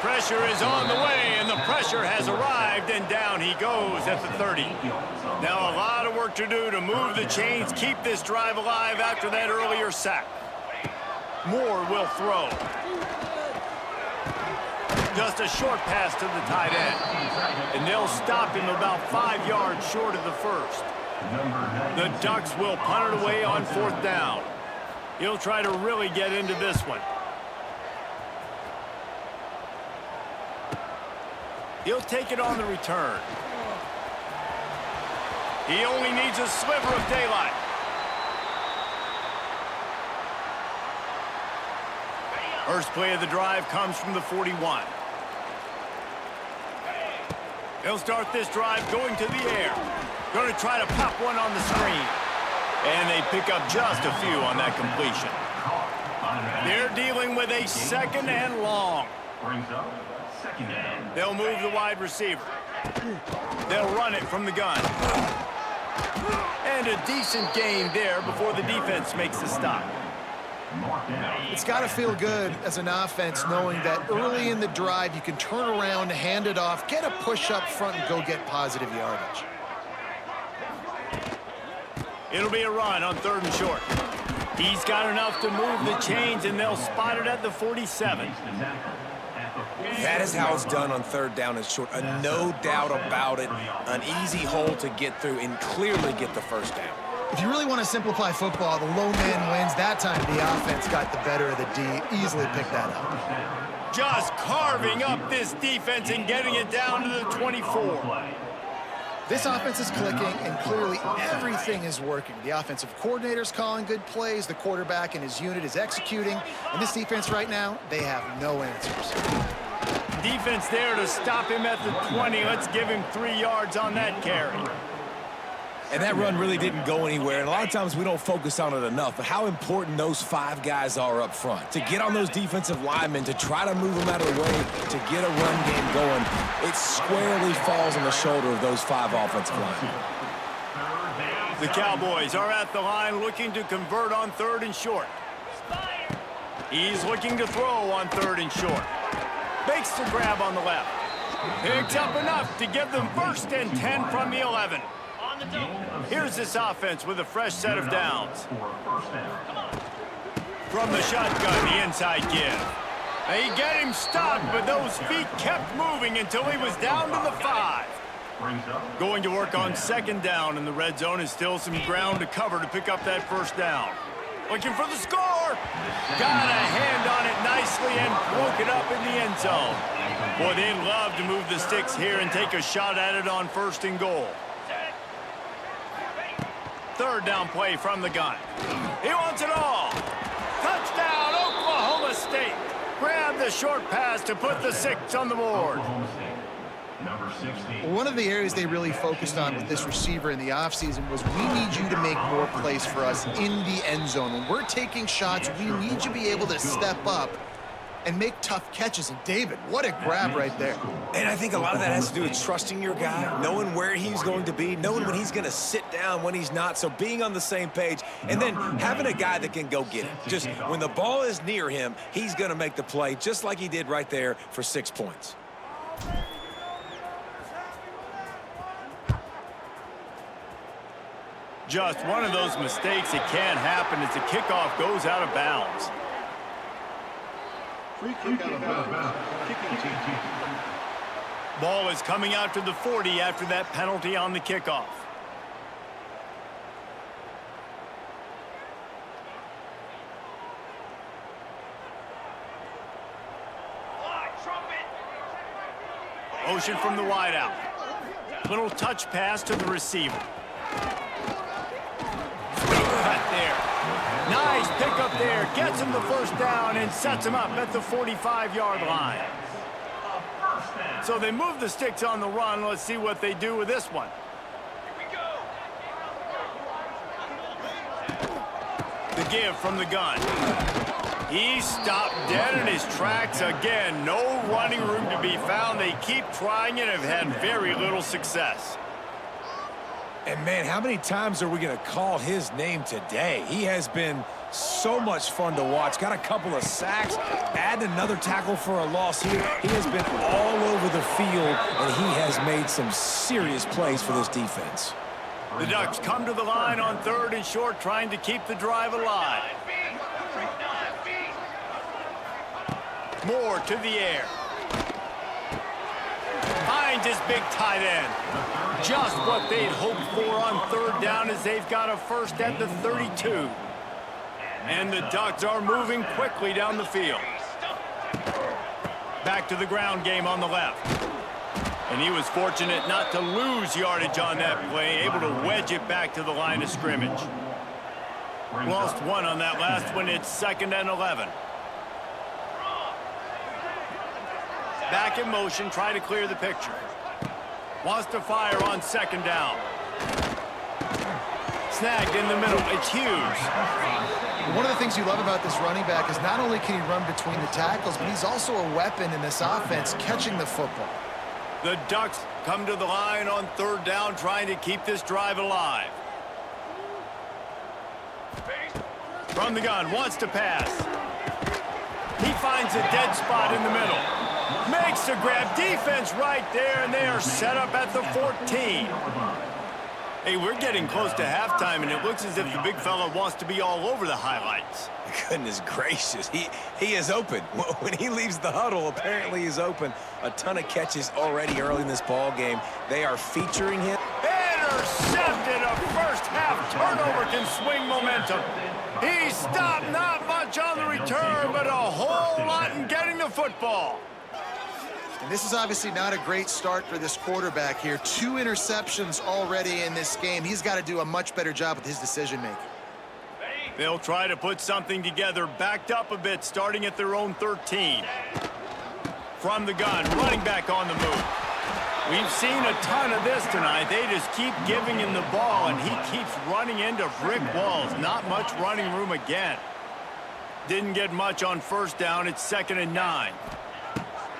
Pressure is on the way, and the pressure has arrived, and down he goes at the 30. Now a lot of work to do to move the chains, keep this drive alive after that earlier sack. Moore will throw. Just a short pass to the tight end. And they'll stop him about 5 yards short of the 1st. The Ducks will punt it away on 4th down. He'll try to really get into this one. He'll take it on the return. He only needs a sliver of daylight. First play of the drive comes from the 41. They'll start this drive going to the air. Going to try to pop one on the screen. And they pick up just a few on that completion. They're dealing with a 2nd and long. Brings up 2nd down. They'll move the wide receiver. They'll run it from the gun. And a decent gain there before the defense makes the stop. It's got to feel good as an offense knowing that early in the drive you can turn around, hand it off, get a push up front, and go get positive yardage. It'll be a run on 3rd and short. He's got enough to move the chains, and they'll spot it at the 47. That is how it's done on 3rd down and short. No doubt about it. An easy hole to get through and clearly get the 1st down. If you really want to simplify football, the low man wins. That time the offense got the better of the D. Easily picked that up. Just carving up this defense and getting it down to the 24. This offense is clicking, and clearly everything is working. The offensive coordinator's calling good plays. The quarterback and his unit is executing. And this defense right now, they have no answers. Defense there to stop him at the 20. Let's give him 3 yards on that carry. And that run really didn't go anywhere, and a lot of times we don't focus on it enough, but how important those 5 guys are up front. To get on those defensive linemen, to try to move them out of the way, to get a run game going, it squarely falls on the shoulder of those 5 offensive linemen. The Cowboys are at the line looking to convert on 3rd and short. He's looking to throw on 3rd and short. Makes the grab on the left. Picks up enough to give them 1st and 10 from the 11. Here's this offense with a fresh set of downs. From the shotgun, the inside give. They get him stopped, but those feet kept moving until he was down to the 5. Going to work on 2nd down, and the red zone is still some ground to cover to pick up that 1st down. Looking for the score. Got a hand on it nicely and broke it up in the end zone. Boy, they'd love to move the sticks here and take a shot at it on 1st and goal. 3rd down play from the gun. He wants it all. Touchdown, Oklahoma State. Grab the short pass to put the 6 on the board. One of the areas they really focused on with this receiver in the offseason was we need you to make more plays for us in the end zone. When we're taking shots, we need you to be able to step up and make tough catches. And David, what a grab right there. And I think a lot of that has to do with trusting your guy, knowing where he's going to be, knowing when he's going to sit down, when he's not, so being on the same page, and then having a guy that can go get it. Just when the ball is near him, he's going to make the play, just like he did right there for 6 points. Just one of those mistakes that can happen as the kickoff goes out of bounds. Ball is coming out to the 40 after that penalty on the kickoff. Motion from the wideout. Little touch pass to the receiver. Cut there. Nice pickup there. Gets him the 1st down and sets him up at the 45-yard line. So they move the sticks on the run. Let's see what they do with this one. The give from the gun. He stopped dead in his tracks again. No running room to be found. They keep trying and have had very little success. And, man, how many times are we going to call his name today? He has been so much fun to watch. Got a couple of sacks, add another tackle for a loss here. He has been all over the field, and he has made some serious plays for this defense. The Ducks come to the line on 3rd and short, trying to keep the drive alive. Moore to the air. Finds his big tight end. Just what they'd hoped for on 3rd down as they've got a 1st at the 32. And the Ducks are moving quickly down the field. Back to the ground game on the left. And he was fortunate not to lose yardage on that play, able to wedge it back to the line of scrimmage. Lost 1 on that last one. It's 2nd and 11. Back in motion, try to clear the picture. Wants to fire on 2nd down. Snagged in the middle. It's Hughes. One of the things you love about this running back is not only can he run between the tackles, but he's also a weapon in this offense, catching the football. The Ducks come to the line on 3rd down, trying to keep this drive alive. From the gun, wants to pass. He finds a dead spot in the middle. Makes the grab. Defense right there, and they are set up at the 14. Hey, we're getting close to halftime, and it looks as if the big fella wants to be all over the highlights. Goodness gracious, he is open. When he leaves the huddle, apparently he's open. A ton of catches already early in this ball game. They are featuring him. Intercepted. A first-half turnover can swing momentum. He stopped, not much on the return, but a whole lot in getting the football. And this is obviously not a great start for this quarterback here. 2 interceptions already in this game. He's got to do a much better job with his decision-making. They'll try to put something together, backed up a bit, starting at their own 13. From the gun, running back on the move. We've seen a ton of this tonight. They just keep giving him the ball, and he keeps running into brick walls. Not much running room again. Didn't get much on first down. It's 2nd and 9.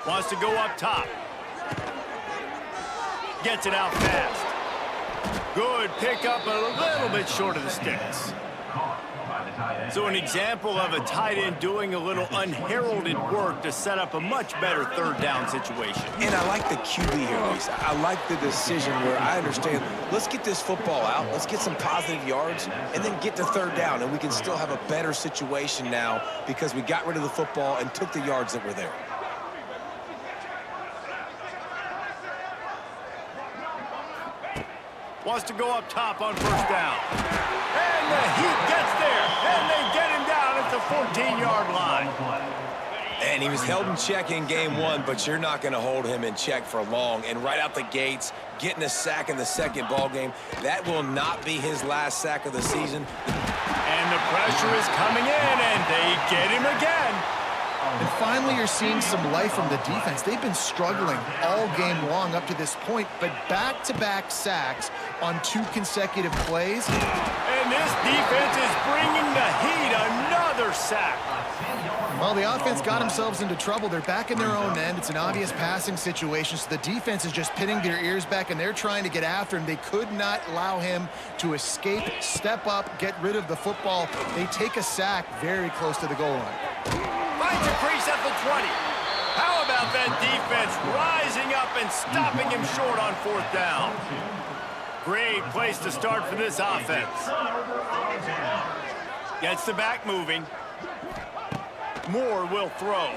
Wants to go up top. Gets it out fast. Good pickup, a little bit short of the sticks. So an example of a tight end doing a little unheralded work to set up a much better 3rd down situation. And I like the QB here, Reese. I like the decision where I understand, let's get this football out, let's get some positive yards, and then get to 3rd down, and we can still have a better situation now because we got rid of the football and took the yards that were there. Wants to go up top on first down. And the Heat gets there. And they get him down at the 14-yard line. And he was held in check in game 1, but you're not going to hold him in check for long. And right out the gates, getting a sack in the 2nd ball game, that will not be his last sack of the season. And the pressure is coming in, and they get him again. And finally, you're seeing some life from the defense. They've been struggling all game long up to this point, but back-to-back sacks on 2 consecutive plays. And this defense is bringing the Heat another sack. Well, the offense got themselves into trouble. They're back in their own end. It's an obvious passing situation, so the defense is just pinning their ears back, and they're trying to get after him. They could not allow him to escape, step up, get rid of the football. They take a sack very close to the goal line. Finds a crease at the 20. How about that defense rising up and stopping him short on 4th down? Great place to start for this offense. Gets the back moving. Moore will throw.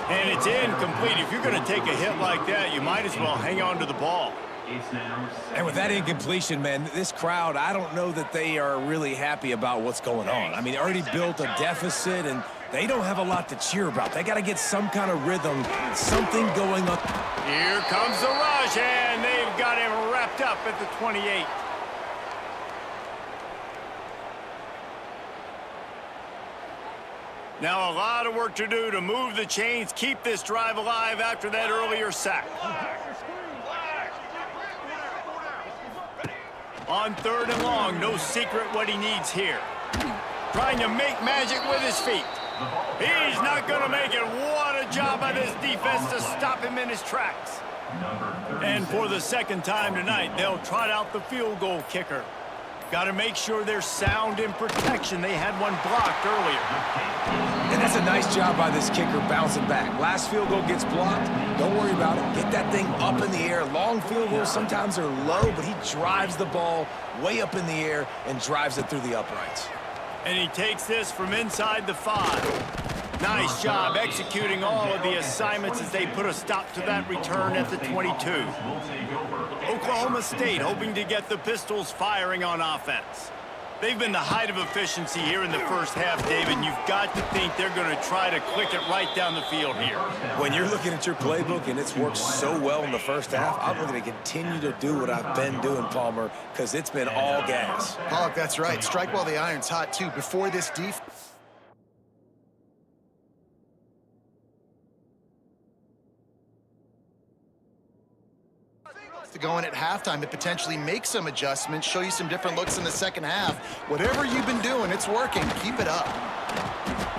And it's incomplete. If you're going to take a hit like that, you might as well hang on to the ball. And with that incompletion, man, this crowd, I don't know that they are really happy about what's going on. I mean, already built a deficit, and they don't have a lot to cheer about. They got to get some kind of rhythm, something going on. Here comes the rush, and they've got him wrapped up at the 28. Now a lot of work to do to move the chains, keep this drive alive after that earlier sack. On 3rd and long, no secret what he needs here. Trying to make magic with his feet. He's not going to make it. What a job by this defense to stop him in his tracks. And for the 2nd time tonight, they'll trot out the field goal kicker. Got to make sure they're sound in protection. They had one blocked earlier. And that's a nice job by this kicker bouncing back. Last field goal gets blocked. Don't worry about it. Get that thing up in the air. Long field goals sometimes are low, but he drives the ball way up in the air and drives it through the uprights. And he takes this from inside the 5. Nice job executing all of the assignments as they put a stop to that return at the 22. Oklahoma State hoping to get the Pistols firing on offense. They've been the height of efficiency here in the first half, David, and you've got to think they're going to try to click it right down the field here. When you're looking at your playbook and it's worked so well in the first half, I'm going to continue to do what I've been doing, Palmer, because it's been all gas. Pollock, that's right. Strike while the iron's hot, too. Before this defense. To go in at halftime to potentially make some adjustments, show you some different looks in the second half. Whatever you've been doing, it's working. Keep it up.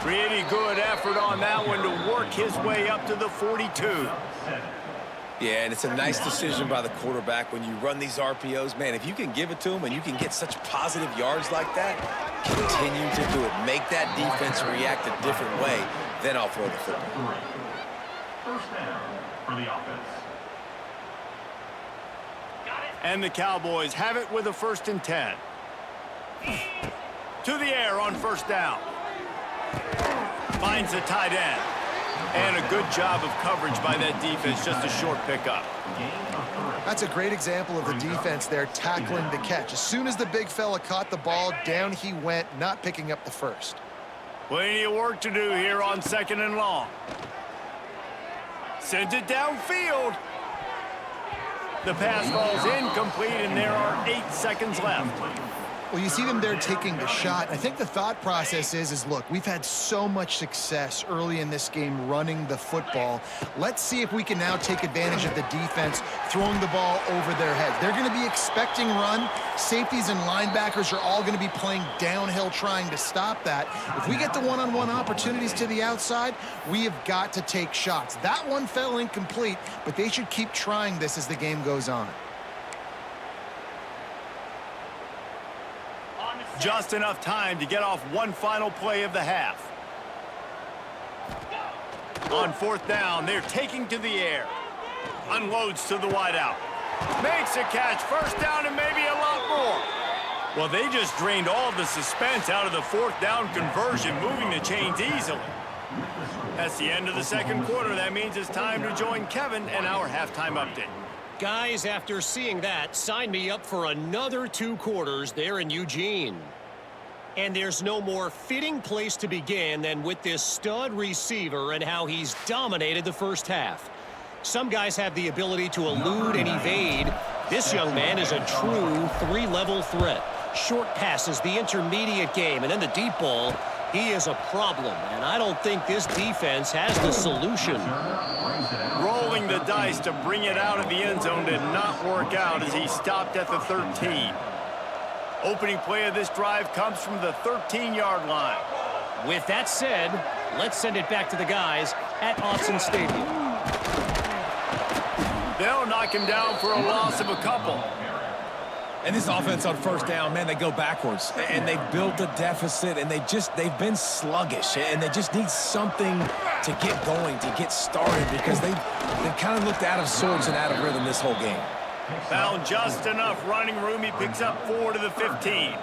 Pretty good effort on that one to work his way up to the 42. Yeah, and it's a nice decision by the quarterback when you run these RPOs. Man, if you can give it to him and you can get such positive yards like that, continue to do it. Make that defense react a different way, then I'll throw the football. First down for the offense. And the Cowboys have it with a 1st and 10. To the air on 1st down. Finds the tight end. And a good job of coverage by that defense, just a short pickup. That's a great example of the defense there tackling the catch. As soon as the big fella caught the ball, down he went, not picking up the first. Plenty of work to do here on 2nd and long. Sends it downfield. The pass falls incomplete, and there are 8 seconds left. Well, you see them there taking the shot. I think the thought process is look, we've had so much success early in this game running the football. Let's see if we can now take advantage of the defense throwing the ball over their heads. They're going to be expecting run. Safeties and linebackers are all going to be playing downhill trying to stop that. If we get the one-on-one opportunities to the outside, we have got to take shots. That one fell incomplete, but they should keep trying this as the game goes on. Just enough time to get off one final play of the half. On 4th down, they're taking to the air. Unloads to the wideout. Makes a catch. 1st down and maybe a lot more. Well, they just drained all the suspense out of the 4th down conversion, moving the chains easily. That's the end of the 2nd quarter. That means it's time to join Kevin and our halftime update. Guys, after seeing that, sign me up for another 2 quarters there in Eugene. And there's no more fitting place to begin than with this stud receiver and how he's dominated the first half. Some guys have the ability to elude and evade. This young man is a true 3-level threat. Short passes, the intermediate game, and then the deep ball. He is a problem, and I don't think this defense has the solution. Rolling the dice to bring it out of the end zone did not work out as he stopped at the 13. Opening play of this drive comes from the 13-yard line. With that said, let's send it back to the guys at Autzen Stadium. They'll knock him down for a loss of a couple. And this offense on 1st down, man, they go backwards. And they've built a deficit, and they've been sluggish. And they just need something to get going, to get started, because they've kind of looked out of sorts and out of rhythm this whole game. Found just enough running room. He picks up 4 to the 15.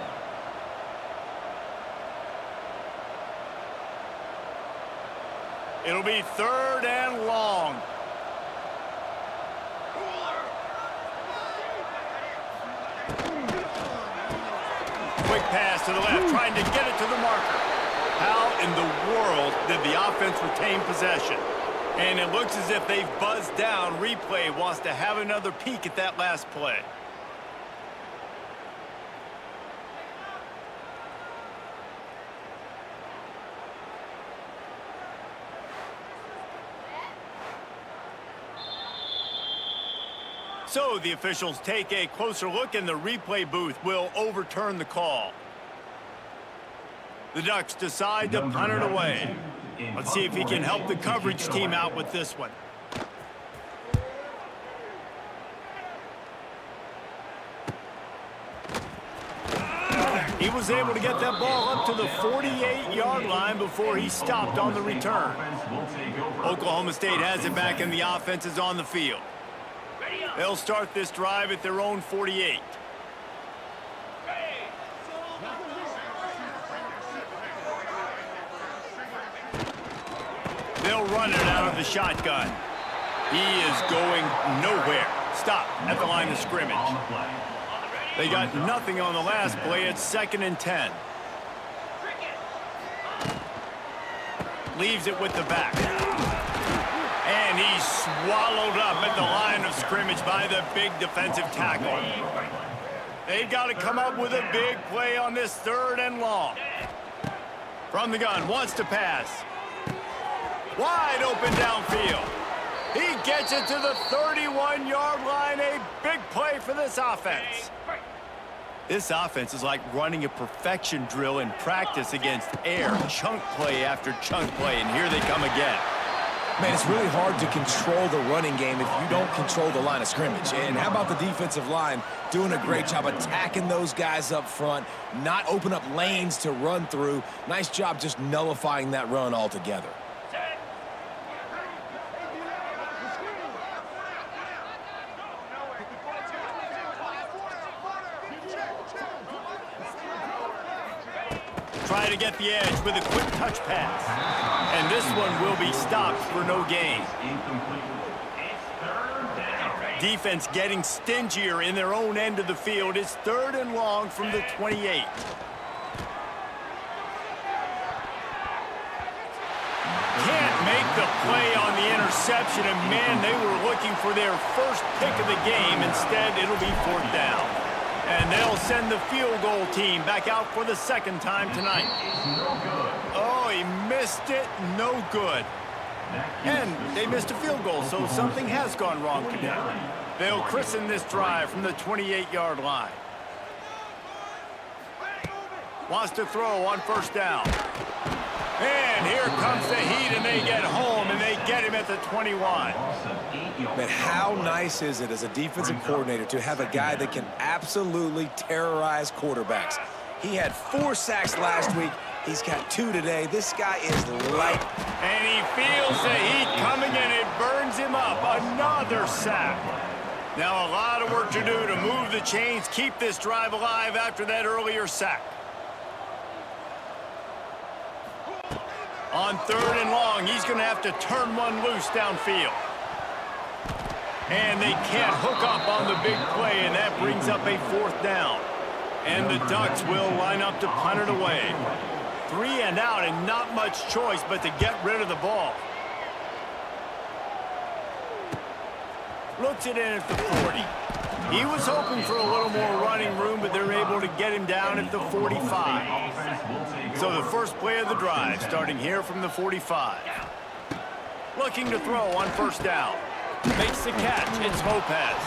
It'll be 3rd and long. Quick pass to the left, trying to get it to the marker. How in the world did the offense retain possession? And it looks as if they've buzzed down. Replay wants to have another peek at that last play. So the officials take a closer look, and the replay booth will overturn the call. The Ducks decide to punt it away. Let's see if he can help the coverage team out with this one. He was able to get that ball up to the 48-yard line before he stopped on the return. Oklahoma State has it back, and the offense is on the field. They'll start this drive at their own 48. They'll run it out of the shotgun. He is going nowhere. Stop at the line of scrimmage. They got nothing on the last play. It's 2nd and 10. Leaves it with the back. And he's swallowed up at the line of scrimmage by the big defensive tackle. They've got to come up with a big play on this 3rd and long. From the gun, wants to pass. Wide open downfield. He gets it to the 31-yard line. A big play for this offense. This offense is like running a perfection drill in practice against air. Chunk play after chunk play, and here they come again. Man, it's really hard to control the running game if you don't control the line of scrimmage. And how about the defensive line doing a great job attacking those guys up front, not open up lanes to run through. Nice job just nullifying that run altogether. try to get the edge with a quick touch pass. And this one will be stopped for no gain. Incomplete. It's third down. Defense getting stingier in their own end of the field. It's 3rd and long from the 28. Can't make the play on the interception, and man, they were looking for their first pick of the game. Instead, it'll be 4th down. And they'll send the field goal team back out for the 2nd time tonight. Oh, he missed it. No good. And they missed a field goal, so something has gone wrong today. They'll christen this drive from the 28-yard line. Wants to throw on 1st down. And here comes the heat, and they get home, and they get him at the 21. But how nice is it as a defensive coordinator to have a guy that can absolutely terrorize quarterbacks? He had 4 sacks last week. He's got 2 today. This guy is light. And he feels the heat coming, and it burns him up. Another sack. Now a lot of work to do to move the chains, keep this drive alive after that earlier sack. On 3rd and long, he's going to have to turn one loose downfield. And they can't hook up on the big play, and that brings up a 4th down. And the Ducks will line up to punt it away. 3 and out, and not much choice but to get rid of the ball. Looks it in at the 40. He was hoping for a little more running room, but they're able to get him down at the 45. So the first play of the drive, starting here from the 45. Looking to throw on 1st down. Makes the catch. It's Lopez.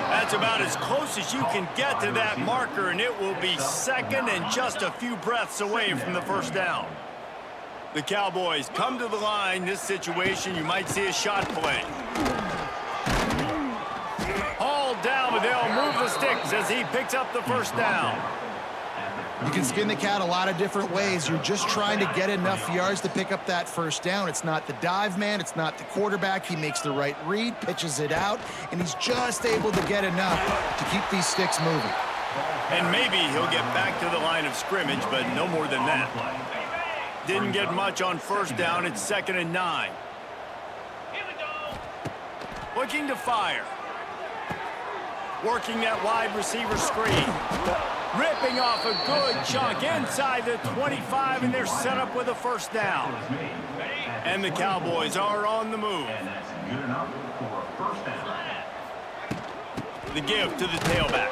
That's about as close as you can get to that marker, and it will be 2nd and just a few breaths away from the 1st down. The Cowboys come to the line. This situation, you might see a shot play. Hauled down, but they'll move the sticks as he picks up the 1st down. You can skin the cat a lot of different ways. You're just trying to get enough yards to pick up that 1st down. It's not the dive man. It's not the quarterback. He makes the right read, pitches it out, and he's just able to get enough to keep these sticks moving. And maybe he'll get back to the line of scrimmage, but no more than that. Didn't get much on 1st down. It's 2nd and 9. Looking to fire. Working that wide receiver screen. Ripping off a good chunk inside the 25, and they're set up with a 1st down. And the Cowboys are on the move. The give to the tailback.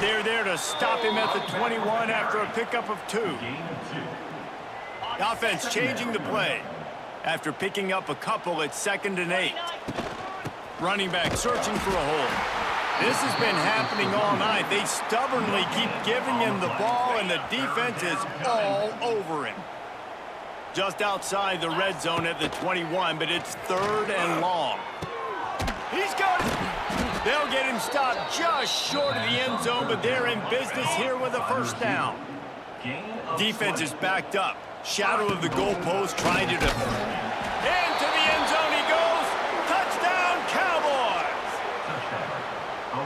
They're there to stop him at the 21 after a pickup of 2. The offense changing the play. After picking up a couple at 2nd and 8. Running back searching for a hole. This has been happening all night. They stubbornly keep giving him the ball, and the defense is all over him. Just outside the red zone at the 21, but it's 3rd and long. He's got it. They'll get him stopped just short of the end zone, but they're in business here with a 1st down. Defense is backed up. Shadow of the goalpost trying to defend. Into the end zone he goes. Touchdown, Cowboys!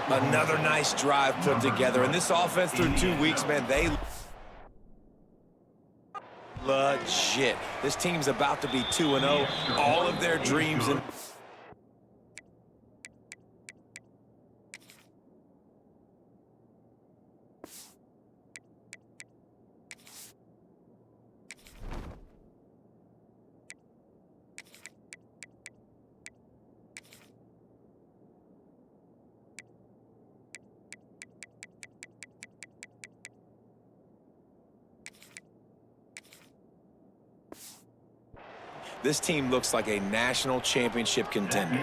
Another nice drive put together. And this offense through 2 weeks, man, they legit. This team's about to be 2-0. All of their dreams and this team looks like a national championship contender.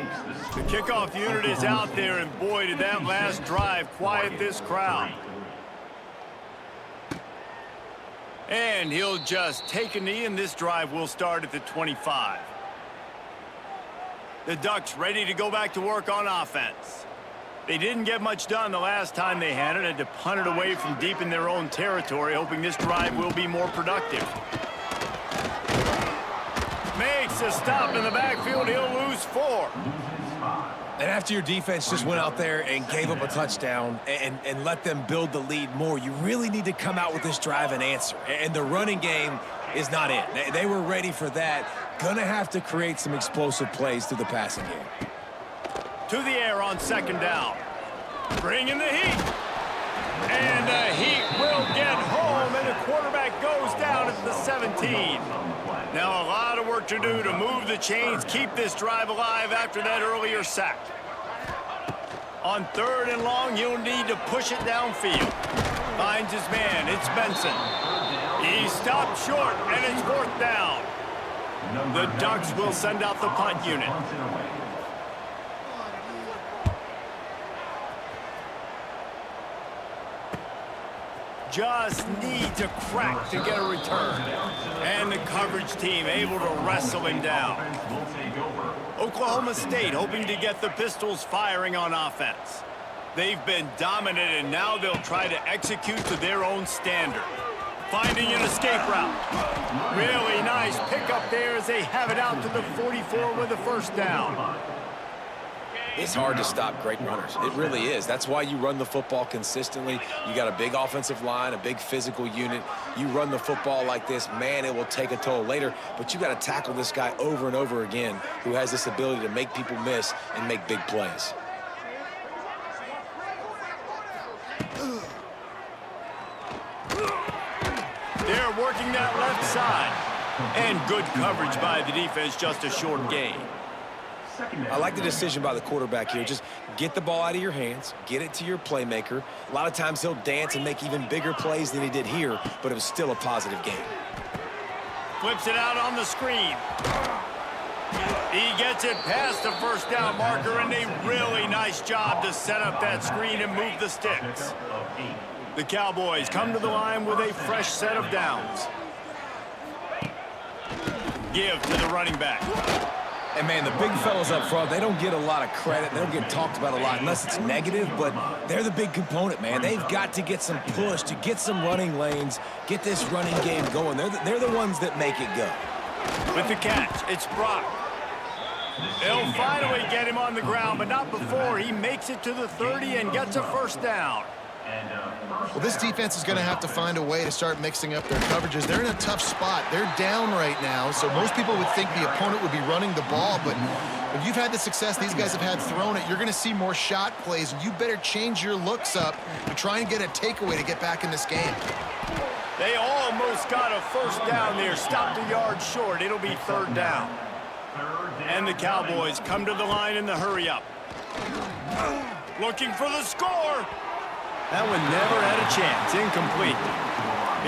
The kickoff unit is out there, and boy, did that last drive quiet this crowd. And he'll just take a knee, and this drive will start at the 25. The Ducks ready to go back to work on offense. They didn't get much done the last time they had it, had to punt it away from deep in their own territory, hoping this drive will be more productive. Makes a stop in the backfield. He'll lose 4. And after your defense just went out there and gave up a touchdown and let them build the lead more, you really need to come out with this drive and answer. And the running game is not it. They were ready for that. Gonna have to create some explosive plays through the passing game. To the air on second down. Bringing the heat. And the heat will get home, and the quarterback goes down at the 17. Now a lot of work to do to move the chains, keep this drive alive after that earlier sack. On third and long, he'll need to push it downfield. Finds his man, it's Benson. He stopped short, and it's fourth down. The Ducks will send out the punt unit. Just needs a crack to get a return. And the coverage team able to wrestle him down. Oklahoma State hoping to get the Pistols firing on offense. They've been dominant, and now they'll try to execute to their own standard. Finding an escape route. Really nice pickup there as they have it out to the 44 with a first down. It's hard to stop great runners. It really is. That's why you run the football consistently. You got a big offensive line, a big physical unit. You run the football like this, man, it will take a toll later. But you got to tackle this guy over and over again who has this ability to make people miss and make big plays. They're working that left side. And good coverage by the defense, just a short gain. I like the decision by the quarterback here. Just get the ball out of your hands, get it to your playmaker. A lot of times he'll dance and make even bigger plays than he did here, but it was still a positive game. Flips it out on the screen. He gets it past the first down marker, and a really nice job to set up that screen and move the sticks. The Cowboys come to the line with a fresh set of downs. Give to the running back. And, man, the big fellas up front, they don't get a lot of credit. They don't get talked about a lot unless it's negative, but they're the big component, man. They've got to get some push, to get some running lanes, get this running game going. They're the ones that make it go. With the catch, it's Brock. They'll finally get him on the ground, but not before he makes it to the 30 and gets a first down. Well, this defense is going to have to find a way to start mixing up their coverages. They're in a tough spot. They're down right now, so most people would think the opponent would be running the ball, but when you've had the success these guys have had throwing it, you're going to see more shot plays, and you better change your looks up to try and get a takeaway to get back in this game. They almost got a first down there, stopped a yard short. It'll be third down. And the Cowboys come to the line in the hurry-up. Looking for the score. That one never had a chance. Incomplete.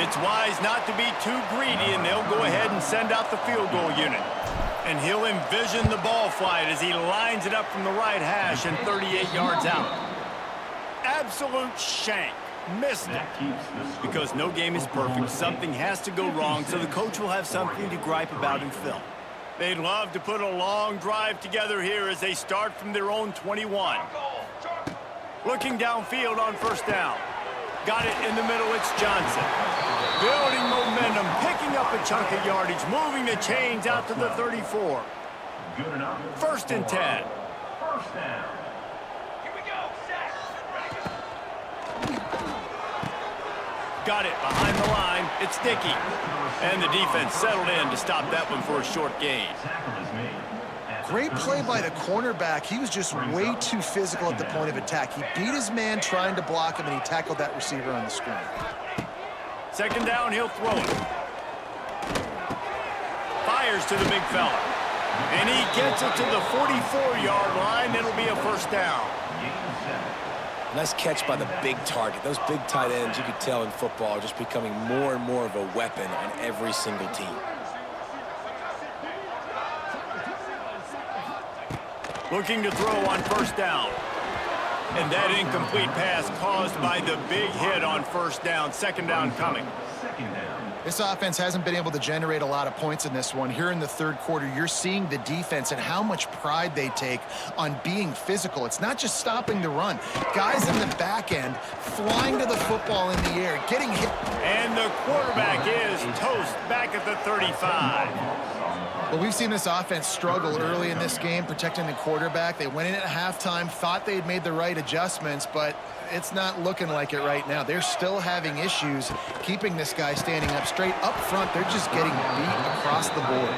It's wise not to be too greedy, and they'll go ahead and send out the field goal unit. And he'll envision the ball flight as he lines it up from the right hash and 38 yards out. Absolute shank. Missed it. Because no game is perfect. Something has to go wrong, so the coach will have something to gripe about in film. They'd love to put a long drive together here as they start from their own 21. Looking downfield on first down. Got it in the middle, it's Johnson. Building momentum, picking up a chunk of yardage, moving the chains out to the 34. Good enough. First and 10. First down. Got it behind the line, it's Dickey. And the defense settled in to stop that one for a short gain. Tackle is made. Great play by the cornerback. He was just way too physical at the point of attack. He beat his man trying to block him, and he tackled that receiver on the screen. Second down, he'll throw it. Fires to the big fella. And he gets it to the 44-yard line. It'll be a first down. Nice catch by the big target. Those big tight ends, you could tell in football, are just becoming more and more of a weapon on every single team. Looking to throw on first down. And that incomplete pass caused by the big hit on first down. Second down coming. Second down. This offense hasn't been able to generate a lot of points in this one. Here in the third quarter, you're seeing the defense and how much pride they take on being physical. It's not just stopping the run. Guys in the back end flying to the football in the air, getting hit. And the quarterback is toast back at the 35. Well, we've seen this offense struggle early in this game, protecting the quarterback. They went in at halftime, thought they'd made the right adjustments, but it's not looking like it right now. They're still having issues keeping this guy standing up straight. Up front, they're just getting beat across the board.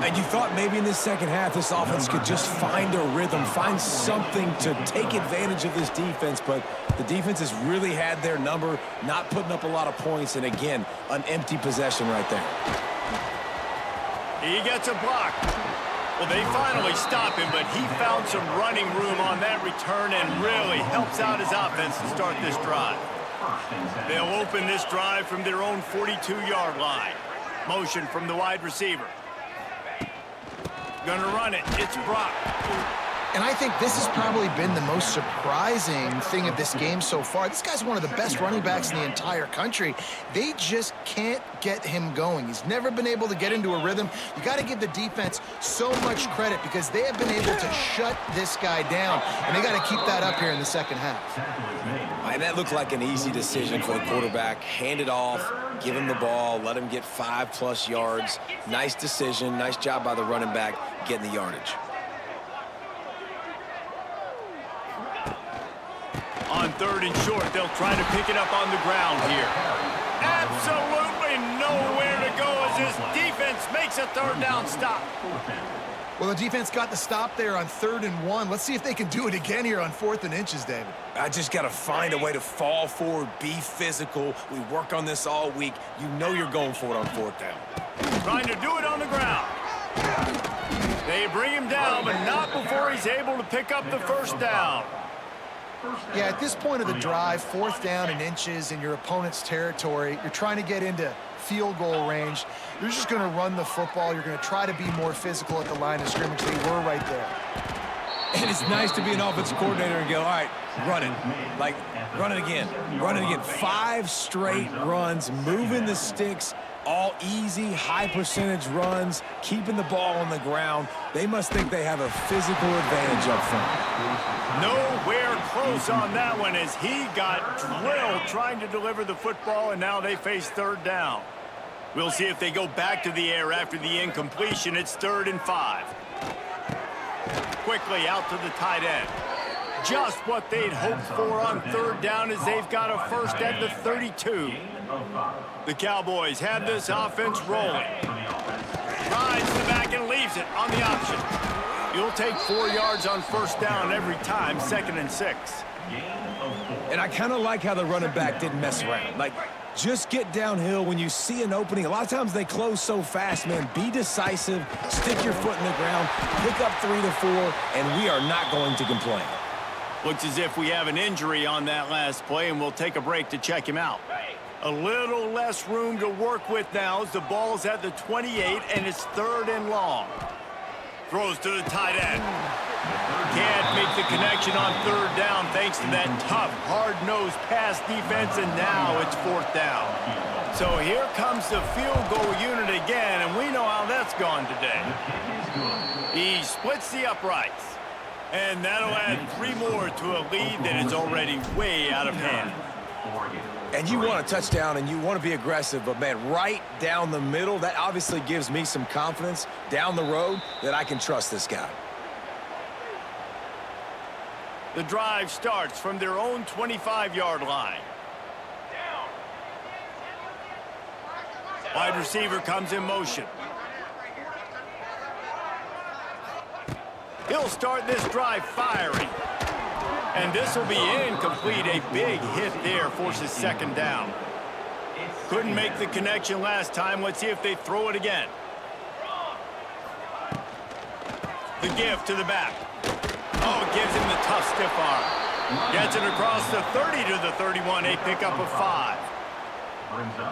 And you thought maybe in this second half this offense could just find a rhythm, find something to take advantage of this defense, but the defense has really had their number, not putting up a lot of points, and again, an empty possession right there. He gets a block. Well, they finally stop him, but he found some running room on that return and really helps out his offense to start this drive. They'll open this drive from their own 42-yard line. Motion from the wide receiver. Gonna run it. It's Brock. And I think this has probably been the most surprising thing of this game so far. This guy's one of the best running backs in the entire country. They just can't get him going. He's never been able to get into a rhythm. You got to give the defense so much credit because they have been able to shut this guy down, and they got to keep that up here in the second half. And that looked like an easy decision for the quarterback. Hand it off, give him the ball, let him get 5+ yards. Nice decision, nice job by the running back getting the yardage. On 3rd and short, they'll try to pick it up on the ground here. Absolutely nowhere to go as this defense makes a 3rd down stop. Well, the defense got the stop there on 3rd and 1. Let's see if they can do it again here on 4th and inches, David. I just got to find a way to fall forward, be physical. We work on this all week. You know you're going for it on 4th down. Trying to do it on the ground. They bring him down, but not before he's able to pick up the 1st down. Yeah, at this point of the drive, 4th down and inches in your opponent's territory, you're trying to get into field goal range. You're just going to run the football. You're going to try to be more physical at the line of scrimmage. They were right there. And it's nice to be an offensive coordinator and go, all right, run it. Like, run it again. Run it again. 5 straight runs, moving the sticks, all easy, high-percentage runs, keeping the ball on the ground. They must think they have a physical advantage up front. Nowhere close on that one as he got drilled trying to deliver the football, and now they face 3rd down. We'll see if they go back to the air after the incompletion. It's 3rd and 5. Quickly out to the tight end. Just what they'd hoped for on 3rd down as they've got a 1st at the 32. The Cowboys have this offense rolling. Rides the back and leaves it on the option. You'll take 4 yards on 1st down every time, 2nd and 6. And I kind of like how the running back didn't mess around. Like, just get downhill when you see an opening. A lot of times they close so fast, man. Be decisive, stick your foot in the ground, pick up 3 to 4, and we are not going to complain. Looks as if we have an injury on that last play, and we'll take a break to check him out. A little less room to work with now as the ball's at the 28, and it's 3rd and long. Throws to the tight end. Can't make the connection on 3rd down thanks to that tough, hard-nosed pass defense, and now it's 4th down. So here comes the field goal unit again, and we know how that's gone today. He splits the uprights, and that'll add 3 more to a lead that is already way out of hand. And you want a touchdown and you want to be aggressive, but, man, right down the middle, that obviously gives me some confidence down the road that I can trust this guy. The drive starts from their own 25-yard line. Wide receiver comes in motion. He'll start this drive firing. And this will be incomplete. A big hit there forces 2nd down. Couldn't make the connection last time. Let's see if they throw it again. The give to the back. Oh, gives him the tough stiff arm. Gets it across the 30 to the 31. A pickup of 5.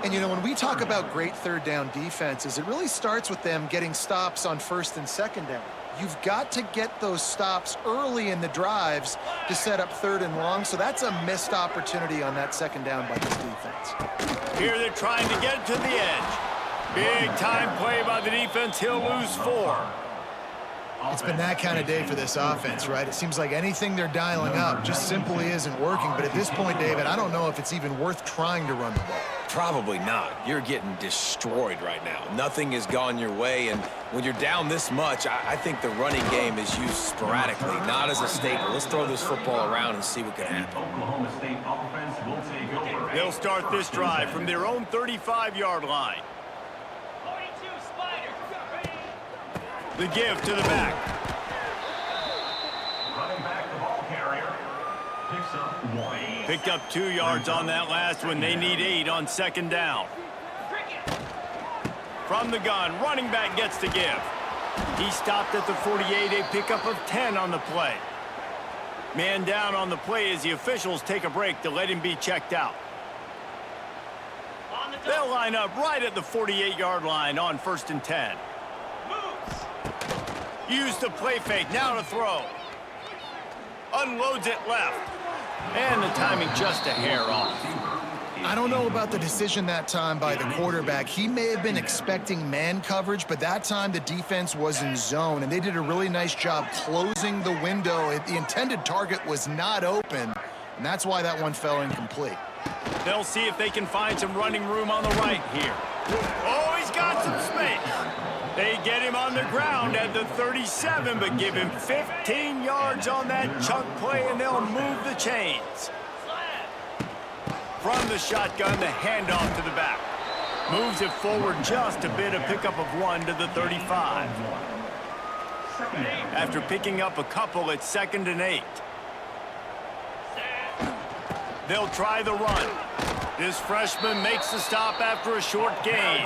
And, you know, when we talk about great 3rd down defenses, it really starts with them getting stops on 1st and 2nd down. You've got to get those stops early in the drives to set up 3rd and long, so that's a missed opportunity on that 2nd down by this defense. Here they're trying to get it to the edge. Big time play by the defense. He'll lose 4. It's been that kind of day for this offense, right? It seems like anything they're dialing up just simply isn't working. But at this point, David, I don't know if it's even worth trying to run the ball. Probably not. You're getting destroyed right now. Nothing has gone your way, and when you're down this much, I think the running game is used sporadically, not as a staple. Let's throw this football around and see what can happen. Oklahoma State offense will take over. They'll start this drive from their own 35-yard line. The give to the back. Running back, the ball carrier picks up 1. Picked up 2 yards on that last one. They need 8 on second down. From the gun, running back gets the give. He stopped at the 48, a pickup of 10 on the play. Man down on the play as the officials take a break to let him be checked out. They'll line up right at the 48-yard line on 1st and 10. Use the play fake, now to throw. Unloads it left. And the timing just a hair off. I don't know about the decision that time by the quarterback. He may have been expecting man coverage, but that time the defense was in zone, and they did a really nice job closing the window. The intended target was not open, and that's why that one fell incomplete. They'll see if they can find some running room on the right here. Oh, he's got some space. They get him on the ground at the 37, but give him 15 yards on that chunk play, and they'll move the chains. From the shotgun, the handoff to the back. Moves it forward just a bit, a pickup of 1 to the 35. After picking up a couple, it's 2nd and 8. They'll try the run. This freshman makes the stop after a short gain.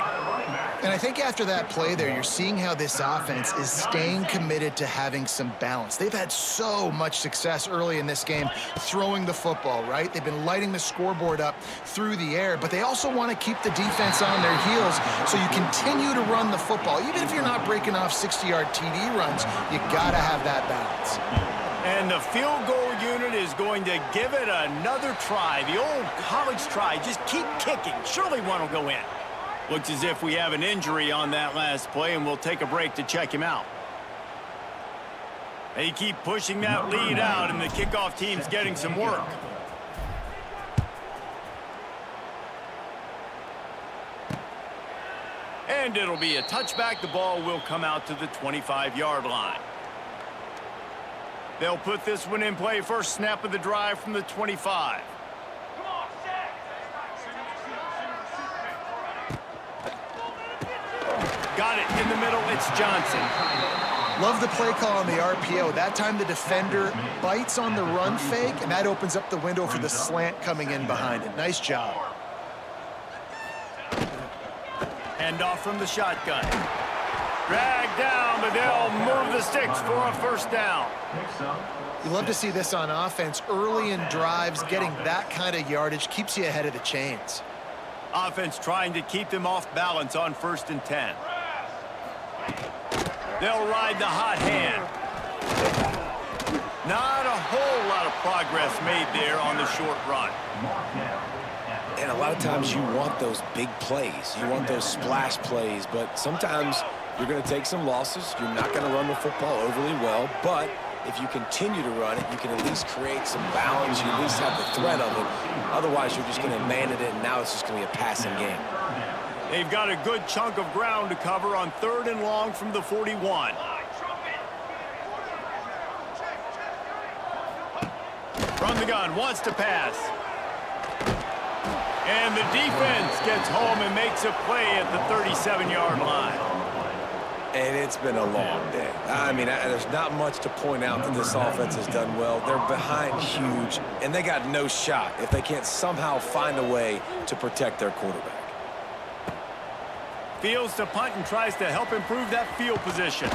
And I think after that play there, you're seeing how this offense is staying committed to having some balance. They've had so much success early in this game throwing the football, right? They've been lighting the scoreboard up through the air, but they also want to keep the defense on their heels, so you continue to run the football. Even if you're not breaking off 60-yard TD runs, you got to have that balance. And the field goal unit is going to give it another try. The old college try. Just keep kicking. Surely one will go in. Looks as if we have an injury on that last play, and we'll take a break to check him out. They keep pushing that lead out, and the kickoff team's getting some work. And it'll be a touchback. The ball will come out to the 25-yard line. They'll put this one in play. First snap of the drive from the 25. Got it in the middle. It's Johnson. Love the play call on the RPO. That time the defender bites on the run fake, and that opens up the window for the slant coming in behind it. Nice job. Handoff from the shotgun. Dragged down, but they'll move the sticks for a first down. You love to see this on offense. Early in drives, getting that kind of yardage keeps you ahead of the chains. Offense trying to keep them off balance on 1st and 10. They'll ride the hot hand. Not a whole lot of progress made there on the short run. And a lot of times you want those big plays. You want those splash plays, but sometimes you're going to take some losses. You're not going to run the football overly well, but if you continue to run it, you can at least create some balance. You at least have the threat of it. Otherwise, you're just going to abandon it, and now it's just going to be a passing game. They've got a good chunk of ground to cover on 3rd and long from the 41. From the gun, wants to pass. And the defense gets home and makes a play at the 37-yard line. And it's been a long day. I mean, there's not much to point out that this offense has done well. They're behind huge, and they got no shot if they can't somehow find a way to protect their quarterback. Fields to punt and tries to help improve that field position.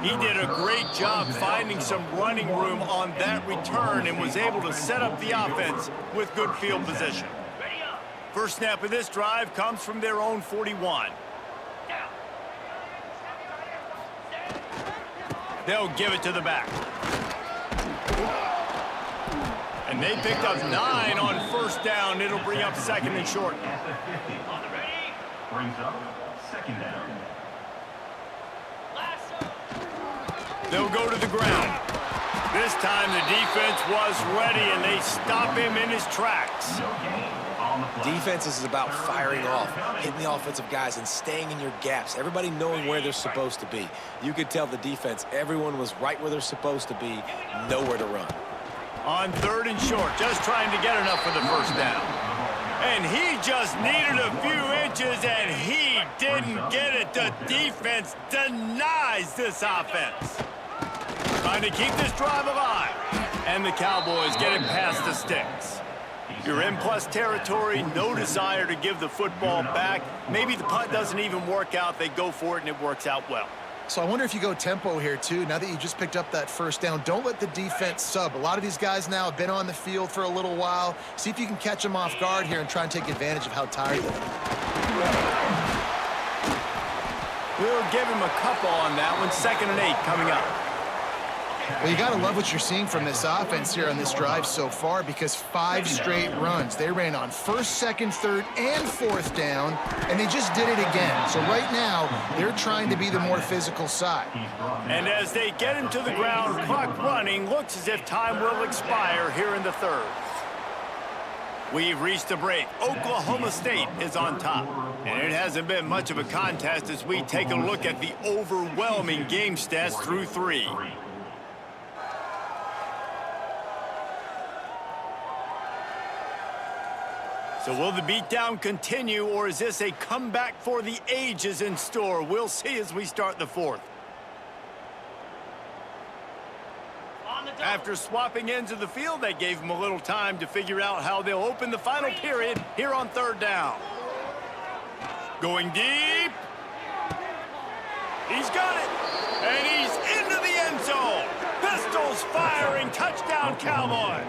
He did a great job finding some running room on that return and was able to set up the offense with good field position. First snap of this drive comes from their own 41. They'll give it to the back. And they picked up 9 on 1st down. It'll bring up 2nd and short. Brings up 2nd down. They'll go to the ground. This time the defense was ready, and they stop him in his tracks. Defense is about firing off, hitting the offensive guys, and staying in your gaps. Everybody knowing where they're supposed to be. You could tell the defense, everyone was right where they're supposed to be, nowhere to run. On 3rd and short, just trying to get enough for the first down. And he just needed a few inches, and he didn't get it. The defense denies this offense. Trying to keep this drive alive. And the Cowboys get it past the sticks. You're in plus territory, no desire to give the football back. Maybe the punt doesn't even work out. They go for it, and it works out well. So I wonder if you go tempo here, too, now that you just picked up that first down. Don't let the defense sub. A lot of these guys now have been on the field for a little while. See if you can catch them off guard here and try and take advantage of how tired they are. We'll give him a couple on that one. 2nd and 8 coming up. Well, you got to love what you're seeing from this offense here on this drive so far, because 5 straight runs. They ran on 1st, 2nd, 3rd, and 4th down, and they just did it again. So right now, they're trying to be the more physical side. And as they get him to the ground, clock running, looks as if time will expire here in the 3rd. We've reached a break. Oklahoma State is on top. And it hasn't been much of a contest as we take a look at the overwhelming game stats through 3. So will the beatdown continue, or is this a comeback for the ages in store? We'll see as we start the 4th. After swapping ends of the field, they gave him a little time to figure out how they'll open the final period here on 3rd down. Going deep. He's got it. And he's into the end zone. Pistols firing. Touchdown, Cowboys.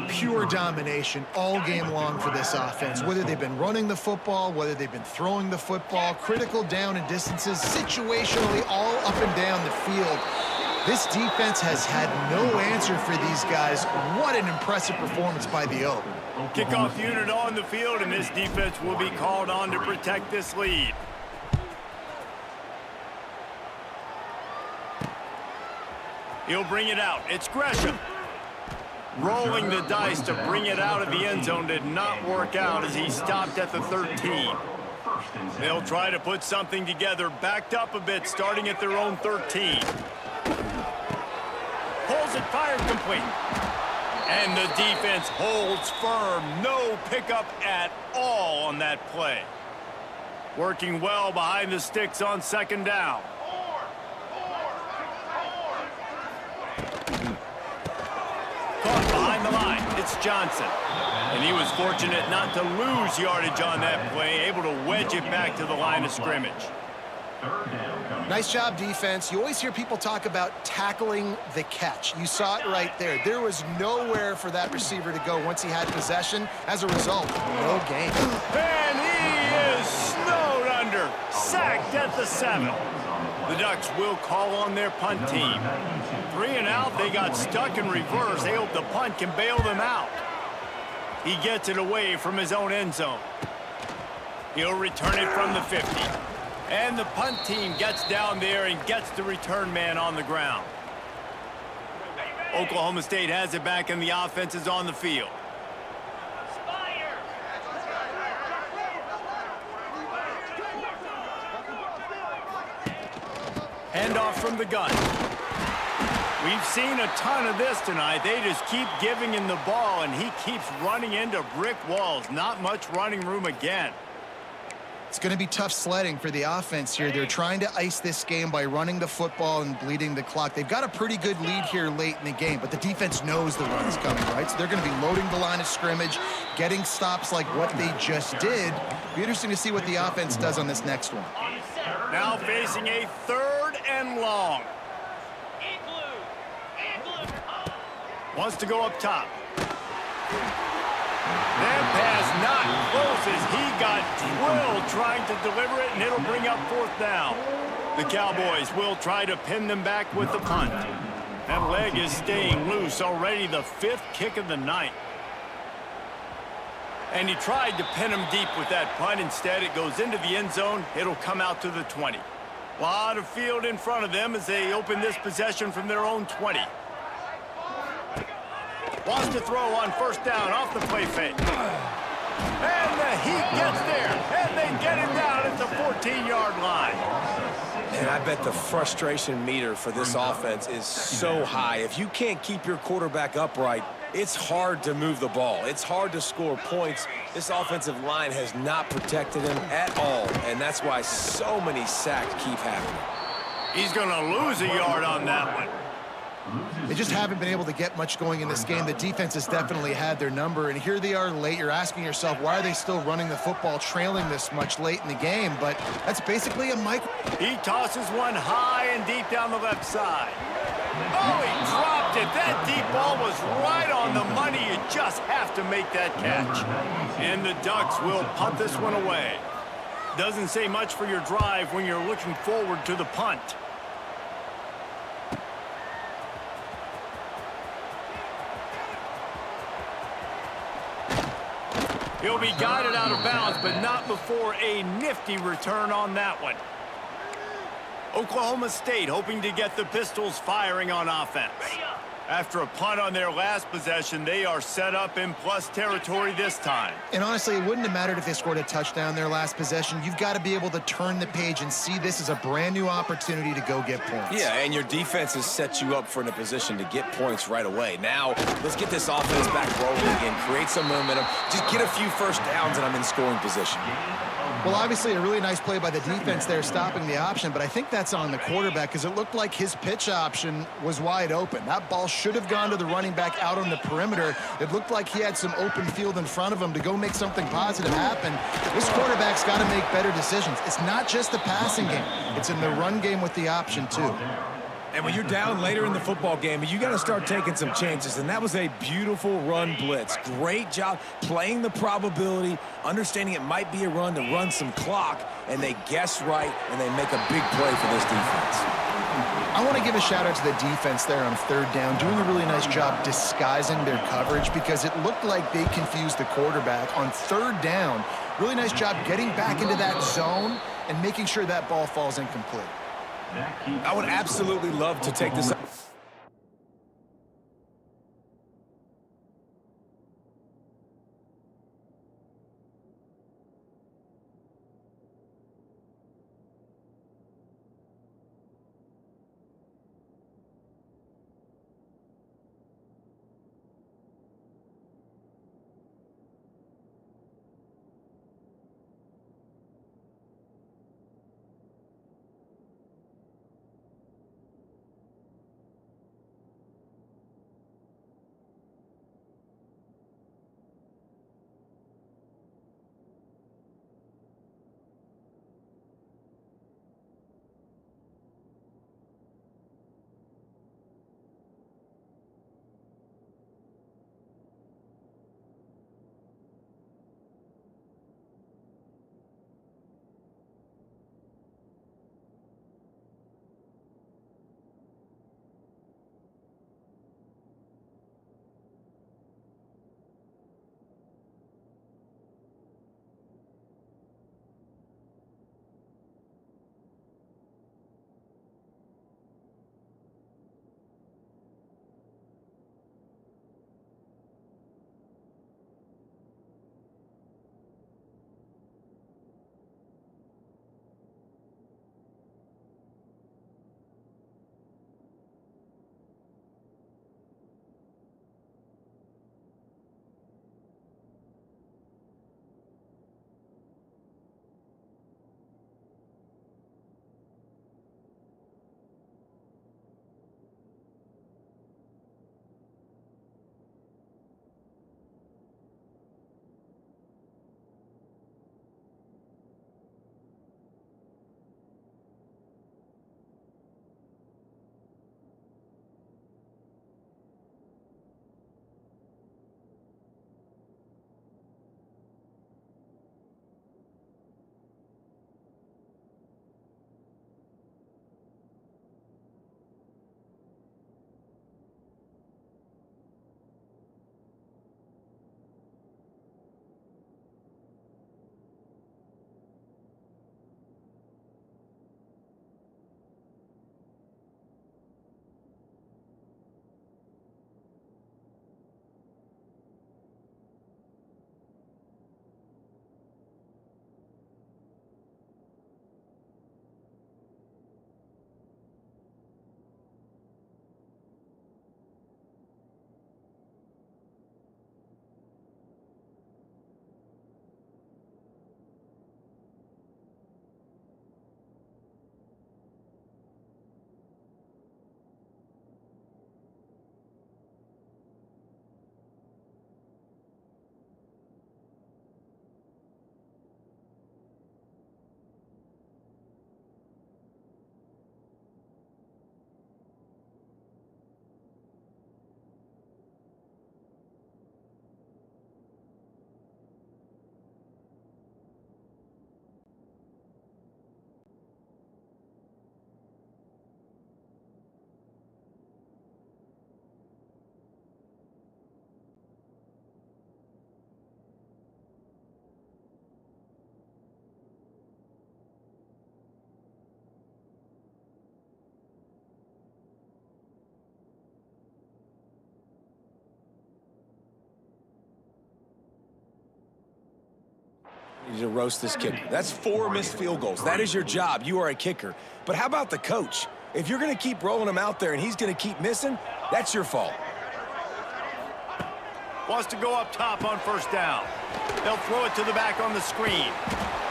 Pure domination all game long for this offense. Whether they've been running the football, whether they've been throwing the football, critical down and distances, situationally all up and down the field. This defense has had no answer for these guys. What an impressive performance by the O. Kickoff unit on the field, and this defense will be called on to protect this lead. He'll bring it out. It's Gresham. Rolling the dice to bring it out of the end zone did not work out as he stopped at the 13. They'll try to put something together, backed up a bit, starting at their own 13. Pulls it, fired complete. And the defense holds firm. No pickup at all on that play. Working well behind the sticks on 2nd down. Caught behind the line. It's Johnson. And he was fortunate not to lose yardage on that play, able to wedge it back to the line of scrimmage. Nice job, defense. You always hear people talk about tackling the catch. You saw it right there. There was nowhere for that receiver to go once he had possession. As a result, no gain. And he is snowed under. Sacked at the 7. The Ducks will call on their punt team. 3 and out, they got stuck in reverse. They hope the punt can bail them out. He gets it away from his own end zone. He'll return it from the 50. And the punt team gets down there and gets the return man on the ground. Oklahoma State has it back, and the offense is on the field. Handoff from the gun. We've seen a ton of this tonight. They just keep giving him the ball, and he keeps running into brick walls. Not much running room again. It's going to be tough sledding for the offense here. They're trying to ice this game by running the football and bleeding the clock. They've got a pretty good lead here late in the game, but the defense knows the run's coming, right? So they're going to be loading the line of scrimmage, getting stops like what they just did. Be interesting to see what the offense does on this next one. Now facing a 3rd and long. Wants to go up top. That pass not close as he got drilled trying to deliver it, and it'll bring up 4th down. The Cowboys will try to pin them back with the punt. That leg is staying loose, already the 5th kick of the night. And he tried to pin him deep with that punt. Instead, it goes into the end zone. It'll come out to the 20. Lot of field in front of them as they open this possession from their own 20. Wants to throw on first down off the play fake. And the Heat gets there, and they get it down at the 14-yard line. And I bet the frustration meter for this offense is so high. If you can't keep your quarterback upright, it's hard to move the ball. It's hard to score points. This offensive line has not protected him at all, and that's why so many sacks keep happening. He's going to lose a yard on that one. They just haven't been able to get much going in this game. The defense has definitely had their number, and here they are late. You're asking yourself, why are they still running the football, trailing this much late in the game? But that's basically a micro. He tosses one high and deep down the left side. Oh, he dropped it. That deep ball was right on the money. You just have to make that catch. And the Ducks will punt this one away. Doesn't say much for your drive when you're looking forward to the punt. He'll be guided out of bounds, but not before a nifty return on that one. Oklahoma State hoping to get the Pistols firing on offense. After a punt on their last possession, they are set up in plus territory this time. And honestly, it wouldn't have mattered if they scored a touchdown their last possession. You've got to be able to turn the page and see this as a brand new opportunity to go get points. Yeah, and your defense has set you up for in a position to get points right away. Now, let's get this offense back rolling again, create some momentum, just get a few first downs, and I'm in scoring position. Well, obviously, a really nice play by the defense there, stopping the option, but I think that's on the quarterback because it looked like his pitch option was wide open. That ball should have gone to the running back out on the perimeter. It looked like he had some open field in front of him to go make something positive happen. This quarterback's got to make better decisions. It's not just the passing game. It's in the run game with the option, too. And when you're down later in the football game, you got to start taking some chances, and that was a beautiful run blitz. Great job playing the probability, understanding it might be a run to run some clock, and they guess right, and they make a big play for this defense. I want to give a shout-out to the defense there on third down, doing a really nice job disguising their coverage because it looked like they confused the quarterback on third down. Really nice job getting back into that zone and making sure that ball falls incomplete. I would absolutely love to take this opportunity to roast this kicker. That's 4 missed field goals. That is your job. You are a kicker. But how about the coach? If you're going to keep rolling him out there and he's going to keep missing, that's your fault. Wants to go up top on first down. They'll throw it to the back on the screen.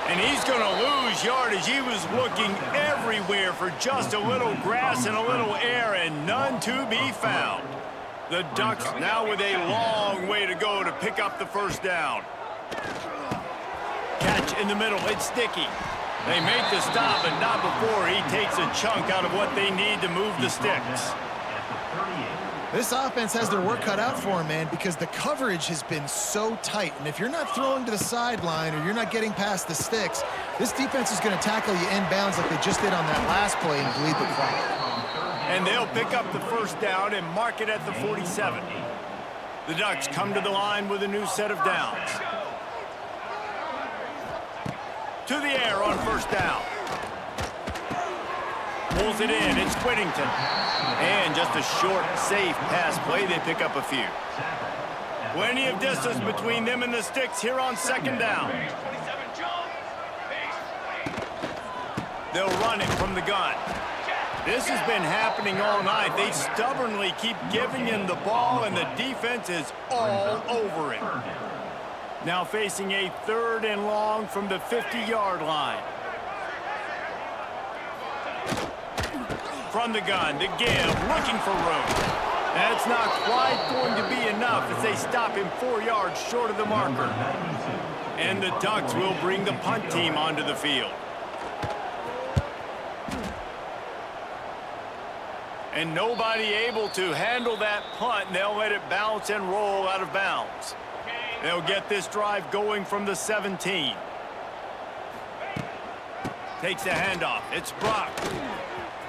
And he's going to lose yardage. He was looking everywhere for just a little grass and a little air, and none to be found. The Ducks now with a long way to go to pick up the first down. Catch in the middle. It's Sticky. They make the stop, but not before he takes a chunk out of what they need to move the sticks. This offense has their work cut out for them, man, because the coverage has been so tight. And if you're not throwing to the sideline or you're not getting past the sticks, this defense is going to tackle you inbounds like they just did on that last play and bleed the clock. And they'll pick up the first down and mark it at the 47. The Ducks come to the line with a new set of downs. To the air on first down. Pulls it in. It's Whittington. And just a short, safe pass play. They pick up a few. Plenty of distance between them and the sticks here on second down. They'll run it from the gun. This has been happening all night. They stubbornly keep giving him the ball, and the defense is all over it. Now facing a 3rd and long from the 50-yard line. From the gun, the give, looking for room. That's not quite going to be enough as they stop him 4 yards short of the marker. And the Ducks will bring the punt team onto the field. And nobody able to handle that punt, and they'll let it bounce and roll out of bounds. They'll get this drive going from the 17. Takes the handoff. It's Brock.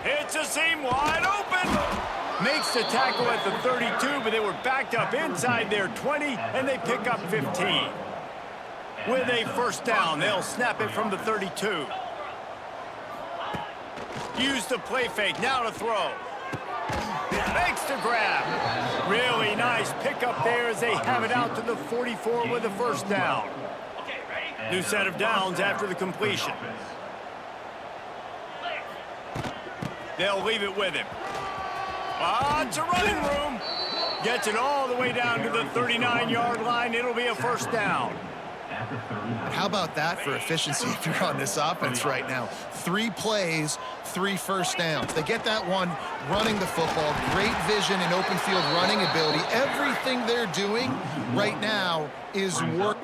Hits a seam wide open. Makes the tackle at the 32, but they were backed up inside their 20, and they pick up 15. With a first down, they'll snap it from the 32. Use the play fake. Now to throw. Makes the grab. Really nice pickup there as they have it out to the 44 with a first down. New set of downs after the completion. They'll leave it with him. It's a running room. Gets it all the way down to the 39-yard line. It'll be a first down. How about that for efficiency if you're on this offense right now? 3 plays, 3 first downs. They get that one running the football. Great vision and open field running ability. Everything they're doing right now is work.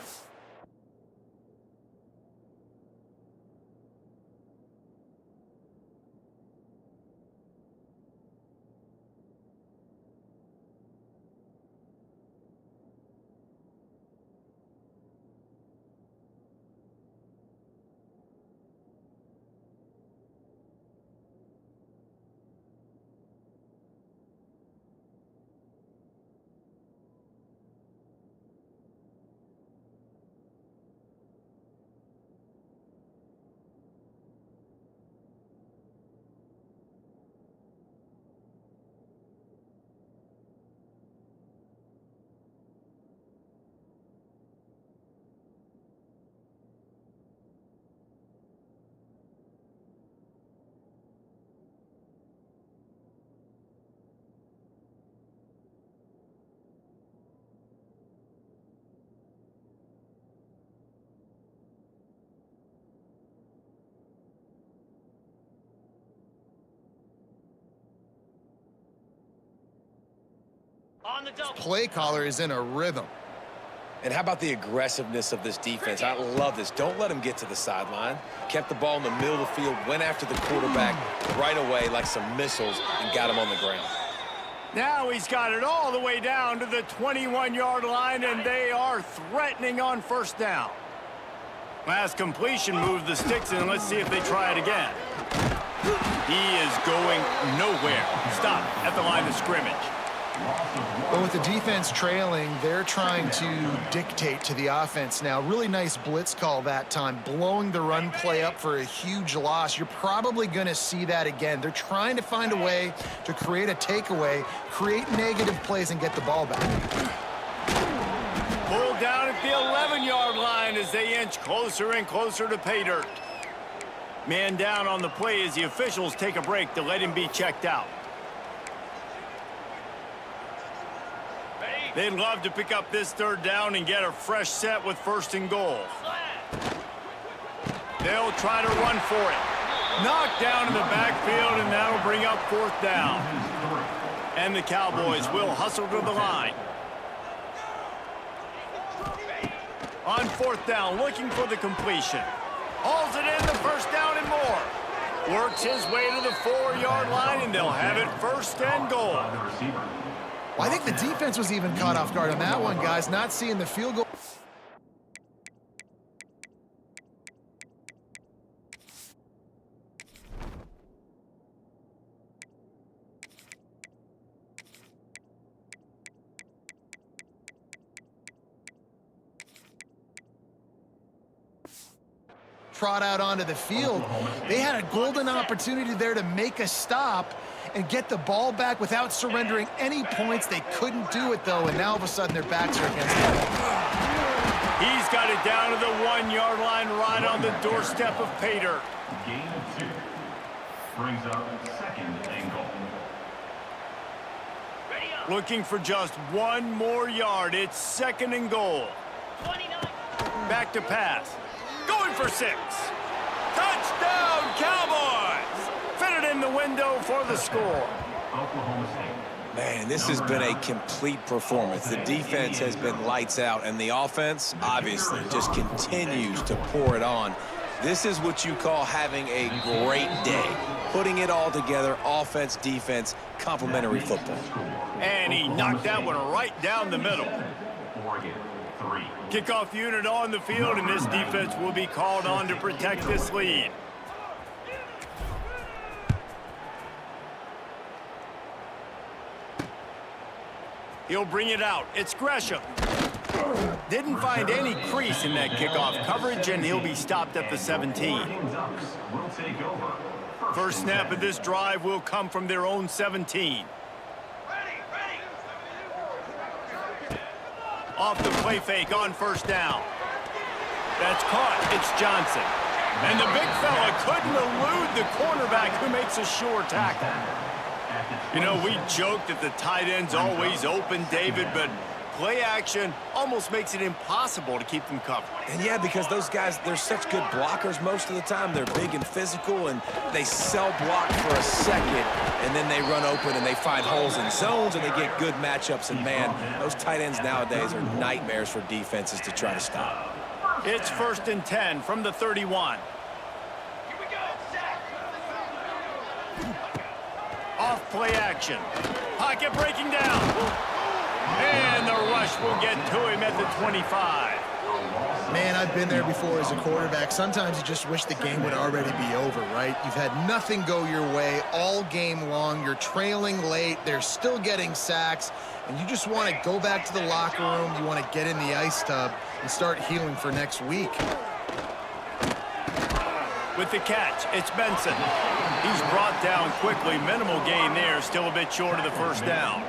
Play caller is in a rhythm. And how about the aggressiveness of this defense? I love this. Don't let them get to the sideline. Kept the ball in the middle of the field, went after the quarterback right away like some missiles and got him on the ground. Now he's got it all the way down to the 21-yard line, and they are threatening on first down. Last completion moved the sticks, and let's see if they try it again. He is going nowhere. Stop at the line of scrimmage. But with the defense trailing, they're trying to dictate to the offense now. Really nice blitz call that time, blowing the run play up for a huge loss. You're probably going to see that again. They're trying to find a way to create a takeaway, create negative plays, and get the ball back. Pulled down at the 11-yard line as they inch closer and closer to pay dirt. Man down on the play as the officials take a break to let him be checked out. They'd love to pick up this third down and get a fresh set with 1st and goal. They'll try to run for it. Knocked down in the backfield, and that'll bring up 4th down. And the Cowboys will hustle to the line. On 4th down, looking for the completion. Hauls it in, the 1st down and more. Works his way to the 4-yard line, and they'll have it 1st and goal. Well, I think the defense was even caught off guard on that one, guys, not seeing the field goal. Trot out onto the field. They had a golden opportunity there to make a stop and get the ball back without surrendering any points. They couldn't do it, though, and now all of a sudden their backs are against it. He's got it down to the 1-yard line right on the doorstep of pay dirt. Gain of 2. Brings up 2nd and goal. Looking for just 1 more yard. It's 2nd and goal. Back to pass. Going for 6. Touchdown, Cowboys! Fitted in the window for the score. Oklahoma State. Man, this has been a complete performance. The defense has been lights out, and the offense, obviously, just continues to pour it on. This is what you call having a great day. Putting it all together, offense, defense, complementary football. And he knocked that one right down the middle. Oregon 3. Kickoff unit on the field, and this defense will be called on to protect this lead. He'll bring it out. It's Gresham. Didn't find any crease in that kickoff coverage, and he'll be stopped at the 17. Ducks will take over. First snap of this drive will come from their own 17. Off the play fake on 1st down. That's caught. It's Johnson. And the big fella couldn't elude the cornerback who makes a sure tackle. You know, we joked that the tight end's always open, David, but play action almost makes it impossible to keep them covered. And yeah, because those guys, they're such good blockers most of the time. They're big and physical, and they cell block for a second, and then they run open and they find holes in zones, and they get good matchups. And man, those tight ends nowadays are nightmares for defenses to try to stop. It's 1st and 10 from the 31. Off play action. Pocket breaking down. And the rush will get to him at the 25. Man, I've been there before as a quarterback. Sometimes you just wish the game would already be over, right? You've had nothing go your way all game long. You're trailing late. They're still getting sacks. And you just want to go back to the locker room. You want to get in the ice tub and start healing for next week. With the catch, it's Benson. He's brought down quickly. Minimal gain there. Still a bit short of the 1st down.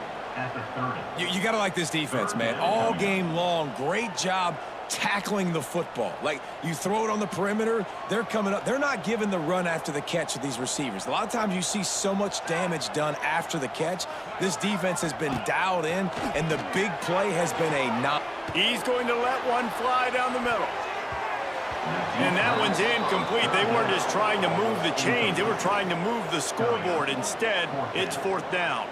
You got to like this defense, man. All game long, great job tackling the football. Like, you throw it on the perimeter, they're coming up. They're not giving the run after the catch to these receivers. A lot of times you see so much damage done after the catch. This defense has been dialed in, and the big play has been a not. He's going to let one fly down the middle. And that one's incomplete. They weren't just trying to move the chains. They were trying to move the scoreboard. Instead, it's 4th down.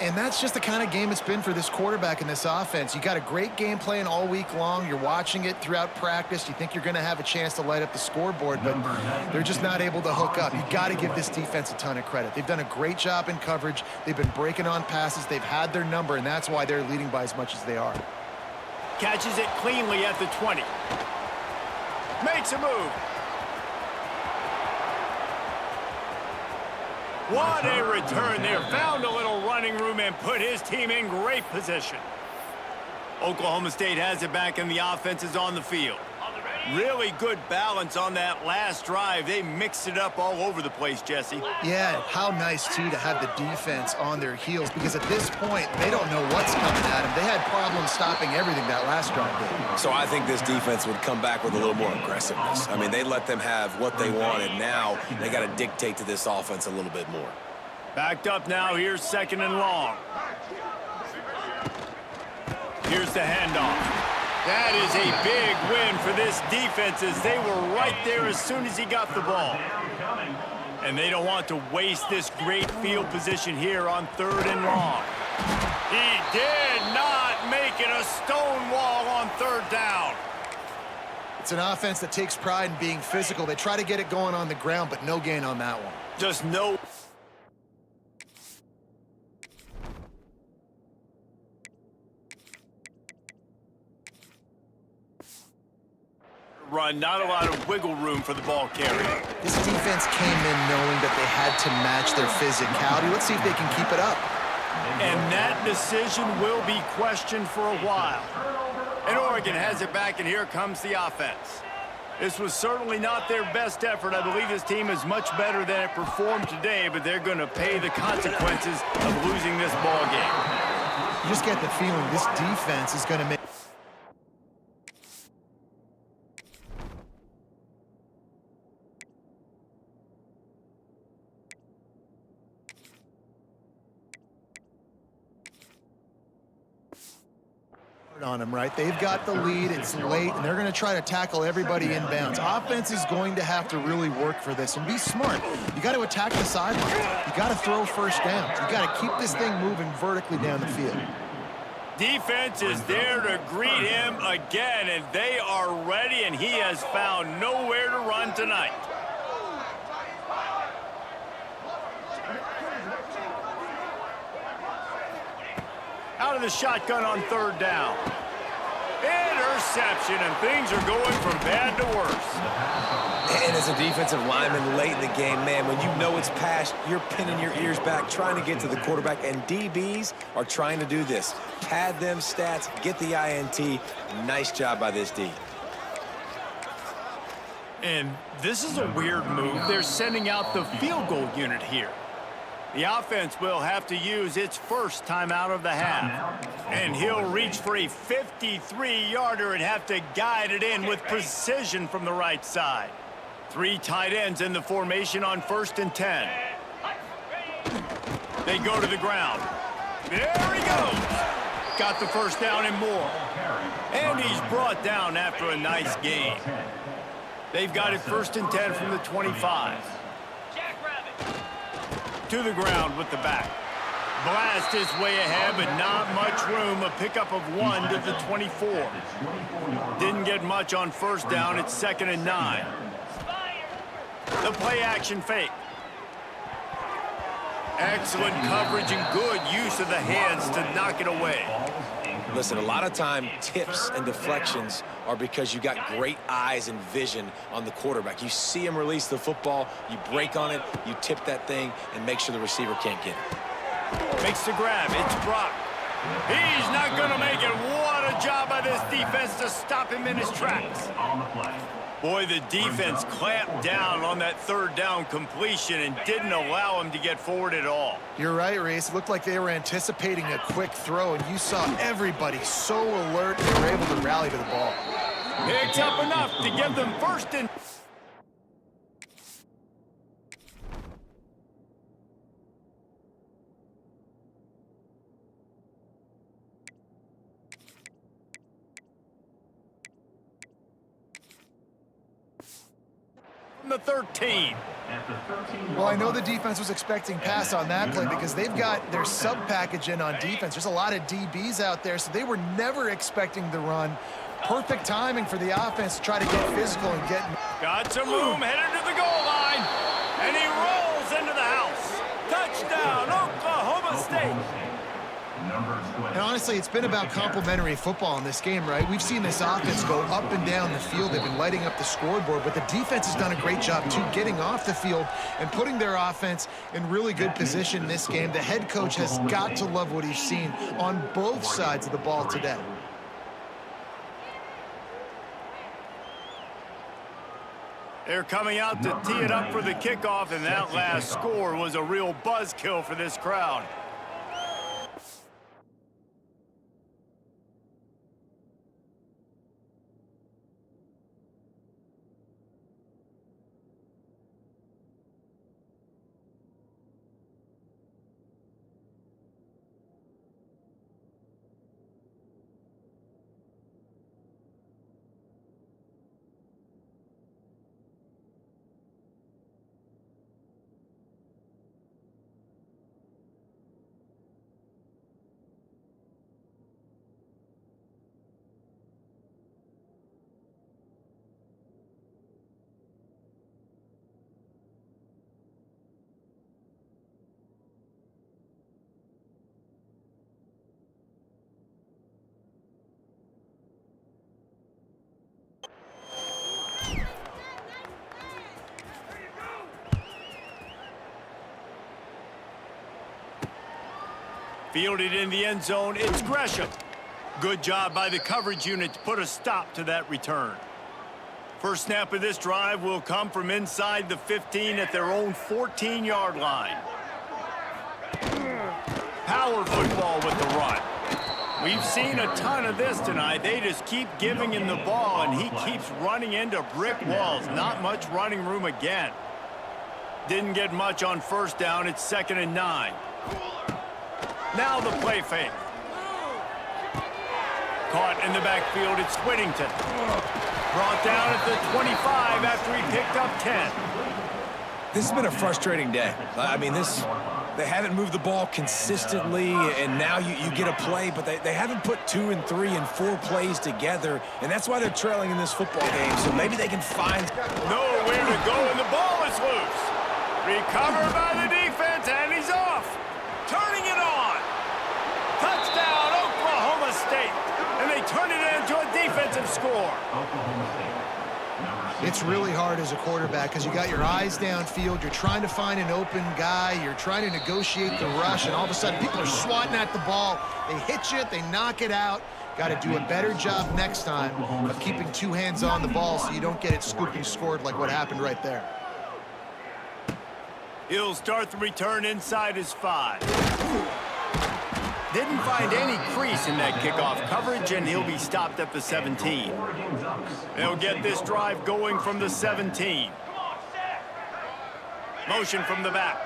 And that's just the kind of game it's been for this quarterback in this offense. You got a great game plan all week long. You're watching it throughout practice. You think you're going to have a chance to light up the scoreboard, but they're just not able to hook up. You got to give this defense a ton of credit. They've done a great job in coverage. They've been breaking on passes. They've had their number, and that's why they're leading by as much as they are. Catches it cleanly at the 20. Makes a move. What a return there. Found a little running room and put his team in great position. Oklahoma State has it back and the offense is on the field. Really good balance on that last drive. They mixed it up all over the place, Jesse. Yeah, how nice, too, to have the defense on their heels, because at this point, they don't know what's coming at them. They had problems stopping everything that last drive did. So I think this defense would come back with a little more aggressiveness. I mean, they let them have what they wanted. Now they got to dictate to this offense a little bit more. Backed up now. Here's 2nd and long. Here's the handoff. That is a big win for this defense, as they were right there as soon as he got the ball. And they don't want to waste this great field position here on 3rd and long. He did not make it a stone wall on 3rd down. It's an offense that takes pride in being physical. They try to get it going on the ground, but no gain on that one. Just no... run, not a lot of wiggle room for the ball carrier. This defense came in knowing that they had to match their physicality. Let's see if they can keep it up. And that decision will be questioned for a while. And Oregon has it back, and here comes the offense. This was certainly not their best effort. I believe this team is much better than it performed today, but they're going to pay the consequences of losing this ball game. You just get the feeling this defense is going to make... on them, right? They've got the lead, it's late, and they're going to try to tackle everybody inbounds. Offense is going to have to really work for this and be smart. You got to attack the sidelines. You got to throw first down. You got to keep this thing moving vertically down the field. Defense is there to greet him again, and they are ready, and he has found nowhere to run tonight. Out of the shotgun on 3rd down. Interception, and things are going from bad to worse. And as a defensive lineman late in the game, man, when you know it's past, you're pinning your ears back, trying to get to the quarterback, and DBs are trying to do this. Pad them stats, get the INT. Nice job by this D. And this is a weird move. They're sending out the field goal unit here. The offense will have to use its first timeout of the half. And he'll reach for a 53-yarder and have to guide it in with precision from the right side. 3 tight ends in the formation on 1st and 10. They go to the ground. There he goes. Got the first down and more. And he's brought down after a nice gain. They've got it 1st and 10 from the 25. To the ground with the back. Blast his way ahead, but not much room. A pickup of 1 to the 24. Didn't get much on 1st down. It's 2nd and 9. The play action fake. Excellent coverage and good use of the hands to knock it away. Listen, a lot of time tips and deflections are because you got great eyes and vision on the quarterback. You see him release the football, you break on it, you tip that thing, and make sure the receiver can't get it. Makes the grab. It's Brock. He's not going to make it. What a job by this defense to stop him in his tracks. Boy, the defense clamped down on that 3rd down completion and didn't allow him to get forward at all. You're right, Reese. It looked like they were anticipating a quick throw, and you saw everybody so alert they were able to rally to the ball. Picked up enough to give them 1st and... the 13. Well, I know the defense was expecting pass on that play because they've got their sub package in on defense. There's a lot of DBs out there, so they were never expecting the run. Perfect timing for the offense to try to get physical and get... Got some room, headed to the goal line, and he rolls into the house. Touchdown, Oklahoma State. And honestly, it's been about complementary football in this game, right? We've seen this offense go up and down the field. They've been lighting up the scoreboard, but the defense has done a great job, too, getting off the field and putting their offense in really good position in this game. The head coach has got to love what he's seen on both sides of the ball today. They're coming out to tee it up for the kickoff, and that last score was a real buzzkill for this crowd. Fielded in the end zone, it's Gresham. Good job by the coverage unit to put a stop to that return. First snap of this drive will come from inside the 15 at their own 14-yard line. Power football with the run. We've seen a ton of this tonight. They just keep giving him the ball, and he keeps running into brick walls. Not much running room again. Didn't get much on first down. It's 2nd and 9. Now the play fake. Caught in the backfield, it's Whittington. Brought down at the 25 after he picked up 10. This has been a frustrating day. I mean, they haven't moved the ball consistently, and now you get a play, but they haven't put 2 and 3 and 4 plays together, and that's why they're trailing in this football game. So maybe they can find nowhere to go, and the ball is loose. Recovered by the defense, and he's off. Turning it on. Touchdown, Oklahoma State. And they turn it into a defensive score. It's really hard as a quarterback because you got your eyes downfield. You're trying to find an open guy. You're trying to negotiate the rush, and all of a sudden people are swatting at the ball. They hit you, they knock it out. Got to do a better job next time of keeping 2 hands on the ball so you don't get it scooped and scored like what happened right there. He'll start the return inside his 5. Didn't find any crease in that kickoff coverage, and he'll be stopped at the 17. They'll get this drive going from the 17. Motion from the back.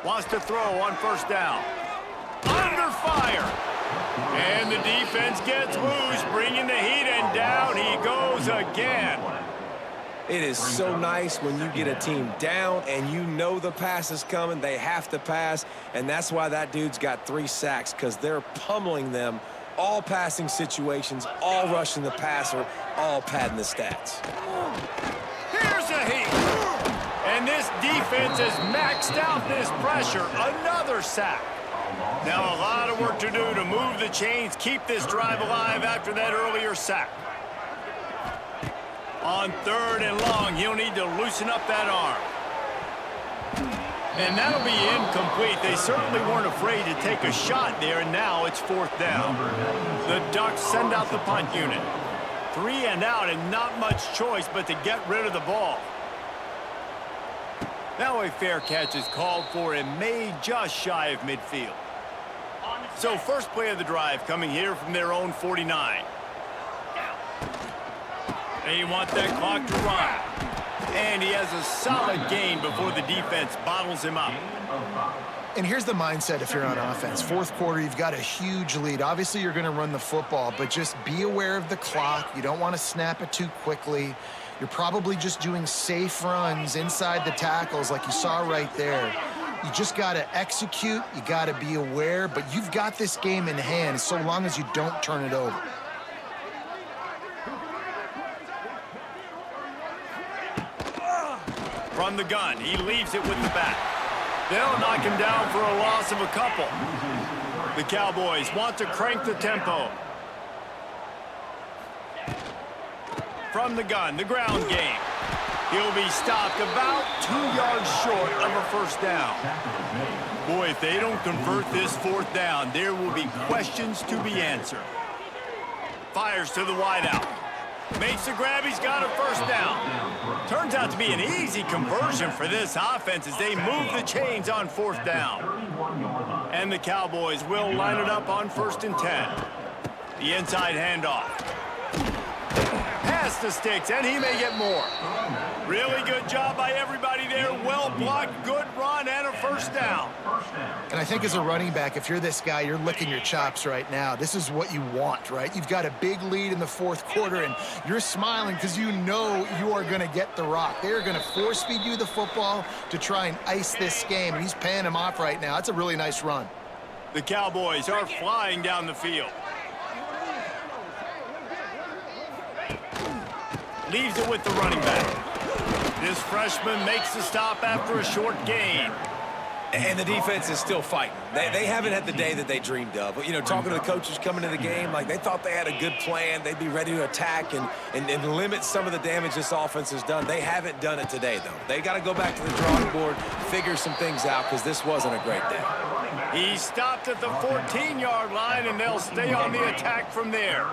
Wants to throw on first down. Under fire. And the defense gets loose, bringing the heat, and down he goes again. It is so nice when you get a team down and you know the pass is coming. They have to pass, and that's why that dude's got 3 sacks, because they're pummeling them. All passing situations, all rushing the passer, all padding the stats. Here's a heat. And this defense has maxed out this pressure. Another sack. Now a lot of work to do to move the chains, keep this drive alive after that earlier sack. On 3rd and long, he'll need to loosen up that arm. And that'll be incomplete. They certainly weren't afraid to take a shot there, and now it's 4th down. The Ducks send out the punt unit. 3 and out, and not much choice but to get rid of the ball. Now a fair catch is called for and made just shy of midfield. So first play of the drive coming here from their own 49. They want that clock to run. And he has a solid gain before the defense bottles him up. And here's the mindset if you're on offense. 4th quarter, you've got a huge lead. Obviously, you're going to run the football, but just be aware of the clock. You don't want to snap it too quickly. You're probably just doing safe runs inside the tackles like you saw right there. You just got to execute. You got to be aware, but you've got this game in hand so long as you don't turn it over. From the gun, he leaves it with the back. They'll knock him down for a loss of a couple. The Cowboys want to crank the tempo. From the gun, the ground game. He'll be stopped about 2 yards short of a first down. Boy, if they don't convert this 4th down, there will be questions to be answered. Fires to the wideout. Makes the grab, he's got a first down. Turns out to be an easy conversion for this offense as they move the chains on 4th down. And the Cowboys will line it up on 1st and 10. The inside handoff. Pass the sticks, and he may get more. Really good job by everybody there. Well blocked, good run, and a first down. And I think as a running back, if you're this guy, you're licking your chops right now. This is what you want, right? You've got a big lead in the 4th quarter, and you're smiling because you know you are going to get the rock. They're going to force feed you the football to try and ice this game, and he's paying him off right now. That's a really nice run. The Cowboys are flying down the field. Leaves it with the running back. This freshman makes the stop after a short gain. And the defense is still fighting. They haven't had the day that they dreamed of. You know, talking to the coaches coming into the game, like they thought they had a good plan. They'd be ready to attack and limit some of the damage this offense has done. They haven't done it today, though. They got to go back to the drawing board, figure some things out, because this wasn't a great day. He stopped at the 14-yard line, and they'll stay on the attack from there.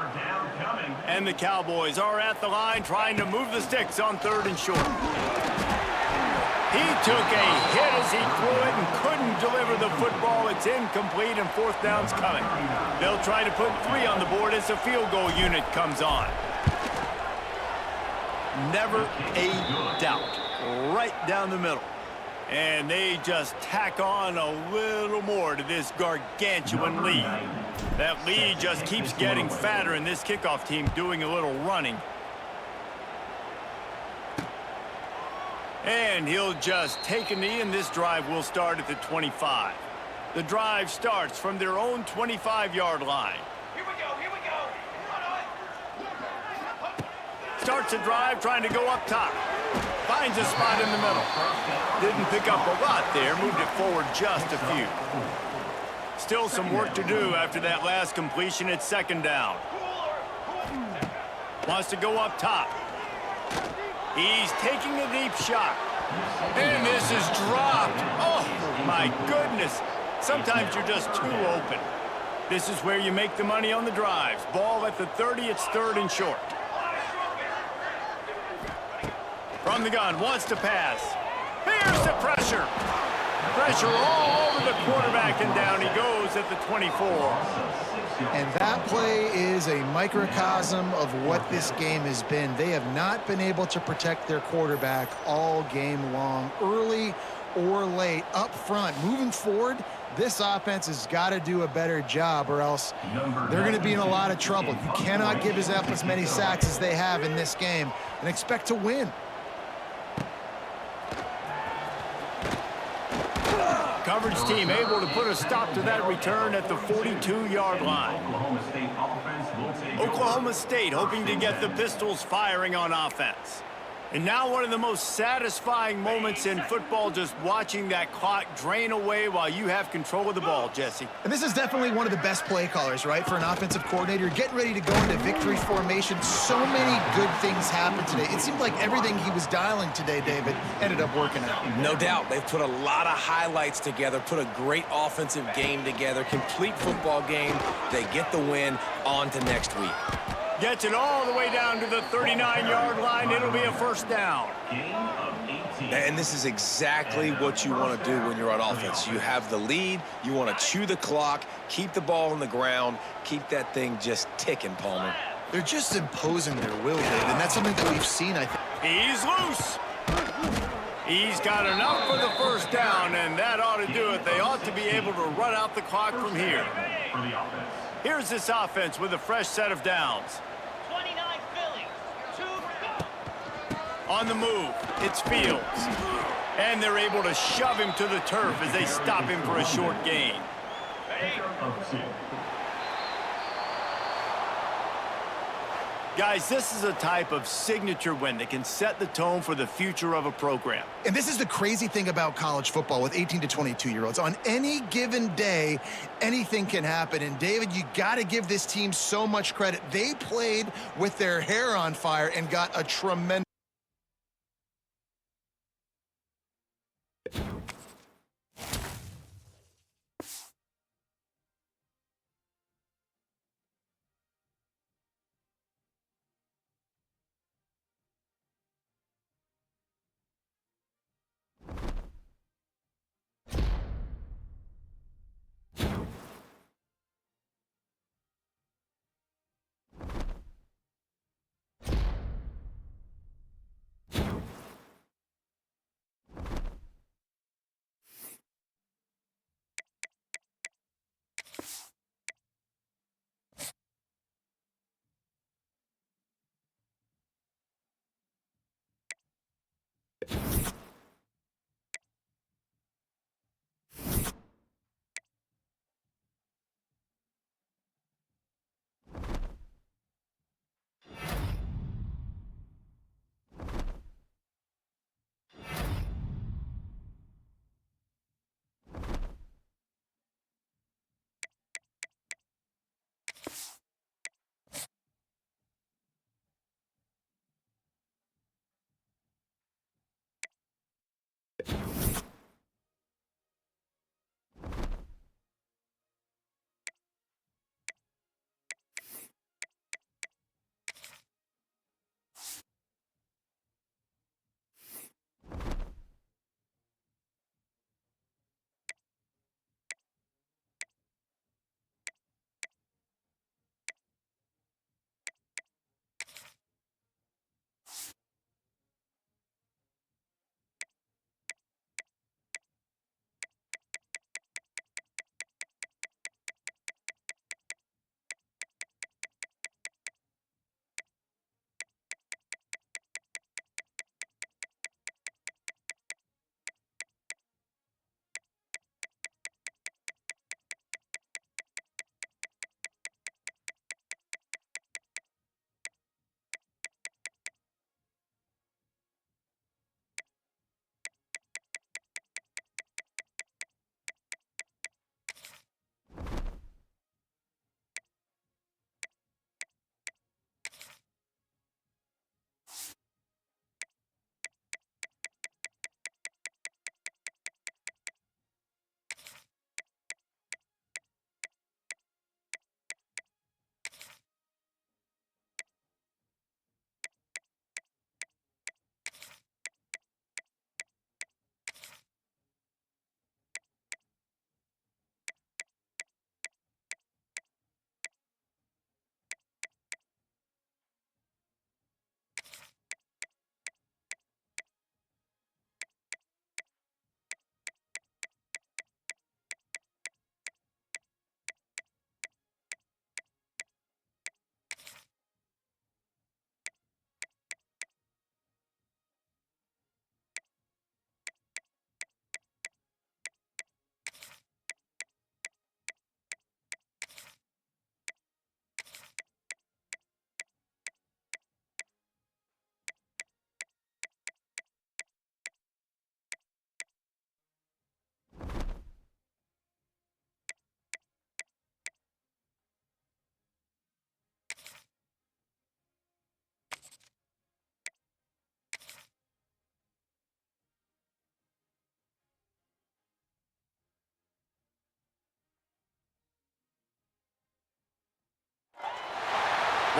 And the Cowboys are at the line trying to move the sticks on 3rd and short. He took a hit as he threw it and couldn't deliver the football. It's incomplete, and 4th down's coming. They'll try to put 3 on the board as the field goal unit comes on. Never a doubt. Right down the middle. And they just tack on a little more to this gargantuan lead. That lead just keeps getting fatter, and this kickoff team doing a little running. And he'll just take a knee, and this drive will start at the 25. The drive starts from their own 25-yard line. Here we go, here we go. Run on. Starts a drive trying to go up top. Finds a spot in the middle. Didn't pick up a lot there, moved it forward just a few. Still some work to do after that last completion at 2nd down. Wants to go up top. He's taking a deep shot. And this is dropped. Oh, my goodness. Sometimes you're just too open. This is where you make the money on the drives. Ball at the 30, it's 3rd and short. From the gun, wants to pass. Here's the pressure. Pressure all over the quarterback, and down he goes at the 24. And that play is a microcosm of what this game has been. They have not been able to protect their quarterback all game long, early or late, up front. Moving forward, this offense has got to do a better job, or else they're going to be in a lot of trouble. You cannot give up as many sacks as they have in this game and expect to win. Coverage team able to put a stop to that return at the 42-yard line. Oklahoma State hoping to get the Pistols firing on offense. And now one of the most satisfying moments in football, just watching that clock drain away while you have control of the ball, Jesse. And this is definitely one of the best play callers, right, for an offensive coordinator. Getting ready to go into victory formation. So many good things happened today. It seemed like everything he was dialing today, David, ended up working out. No doubt. They've put a lot of highlights together, put a great offensive game together, complete football game. They get the win. On to next week. Gets it all the way down to the 39-yard line. It'll be a first down. And this is exactly what you want to do when you're on offense. You have the lead. You want to chew the clock, keep the ball on the ground, keep that thing just ticking, Palmer. They're just imposing their will, David, and that's something that we've seen, I think. He's loose. He's got enough for the first down, and that ought to do it. They ought to be able to run out the clock from here. Here's this offense with a fresh set of downs. 29 Philly. 2 On the move, it's Fields. And they're able to shove him to the turf as they stop him for a short gain. Guys, this is a type of signature win that can set the tone for the future of a program. And this is the crazy thing about college football with 18 to 22-year-olds. On any given day, anything can happen. And, David, you got to give this team so much credit. They played with their hair on fire and got a tremendous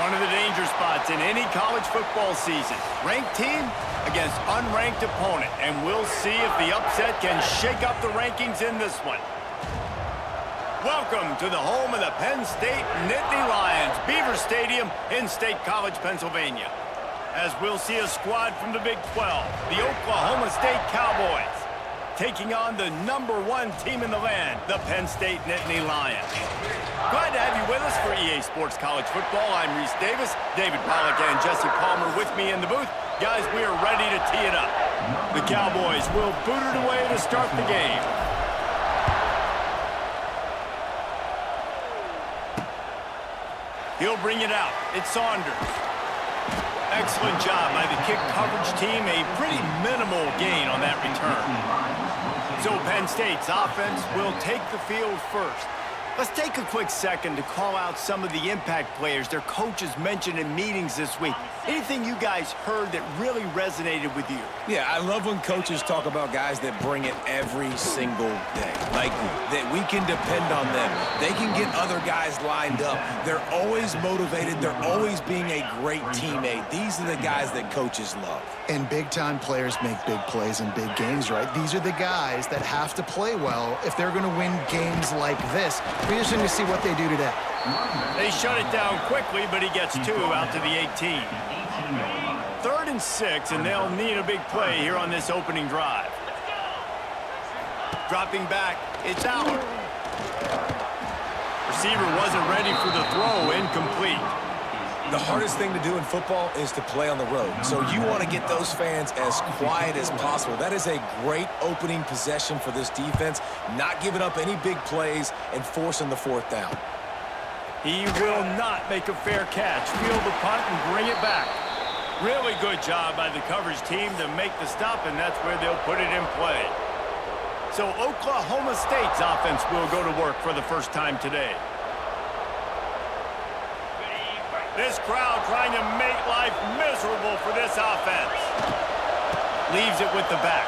One of the danger spots in any college football season. Ranked team against unranked opponent. And we'll see if the upset can shake up the rankings in this one. Welcome to the home of the Penn State Nittany Lions, Beaver Stadium in State College, Pennsylvania. As we'll see a squad from the Big 12, the Oklahoma State Cowboys, taking on the #1 team in the land, the Penn State Nittany Lions. Glad to have you with us for EA Sports College Football. I'm Reese Davis, David Pollack and Jesse Palmer with me in the booth. Guys, we are ready to tee it up. The Cowboys will boot it away to start the game. He'll bring it out. It's Saunders. Excellent job by the kick coverage team. A pretty minimal gain on that return. So Penn State's offense will take the field first. Let's take a quick second to call out some of the impact players their coaches mentioned in meetings this week. Anything you guys heard that really resonated with you? Yeah, I love when coaches talk about guys that bring it every single day. Like, that we can depend on them. They can get other guys lined up. They're always motivated. They're always being a great teammate. These are the guys that coaches love. And big-time players make big plays in big games, right? These are the guys that have to play well if they're going to win games like this. We're just going to see what they do today. They shut it down quickly, but he gets 2 out to the 18. 3rd and 6, and they'll need a big play here on this opening drive. Dropping back, it's out. Receiver wasn't ready for the throw, incomplete. The hardest thing to do in football is to play on the road. So you want to get those fans as quiet as possible. That is a great opening possession for this defense, not giving up any big plays and forcing the fourth down. He will not make a fair catch. Field the punt and bring it back. Really good job by the coverage team to make the stop, and that's where they'll put it in play. So Oklahoma State's offense will go to work for the first time today. This crowd trying to make life miserable for this offense. Leaves it with the back.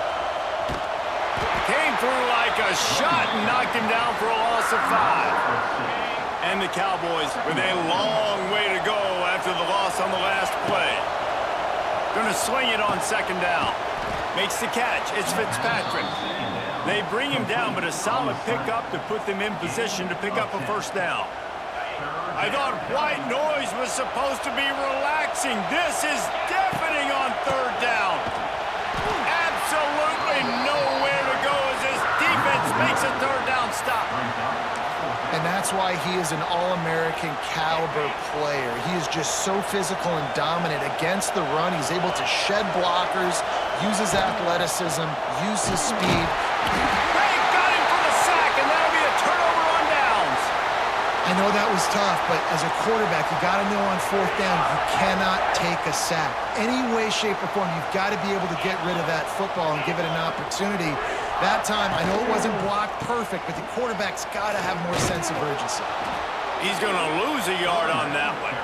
Came through like a shot and knocked him down for a loss of 5. And the Cowboys with a long way to go after the loss on the last play. Gonna swing it on second down. Makes the catch. It's Fitzpatrick. They bring him down, but a solid pickup to put them in position to pick up a first down. I thought white noise was supposed to be relaxing. This is deafening on third down. Absolutely nowhere to go as this defense makes a third down stop. And that's why he is an All-American caliber player. He is just so physical and dominant against the run. He's able to shed blockers, use his athleticism, use his speed. They got him for the sack, and that'll be a turnover on downs. I know that was tough, but as a quarterback, you got to know on fourth down, you cannot take a sack. Any way, shape, or form, you've got to be able to get rid of that football and give it an opportunity. That time, I know it wasn't blocked perfect, but the quarterback's got to have more sense of urgency. He's going to lose a yard on that one.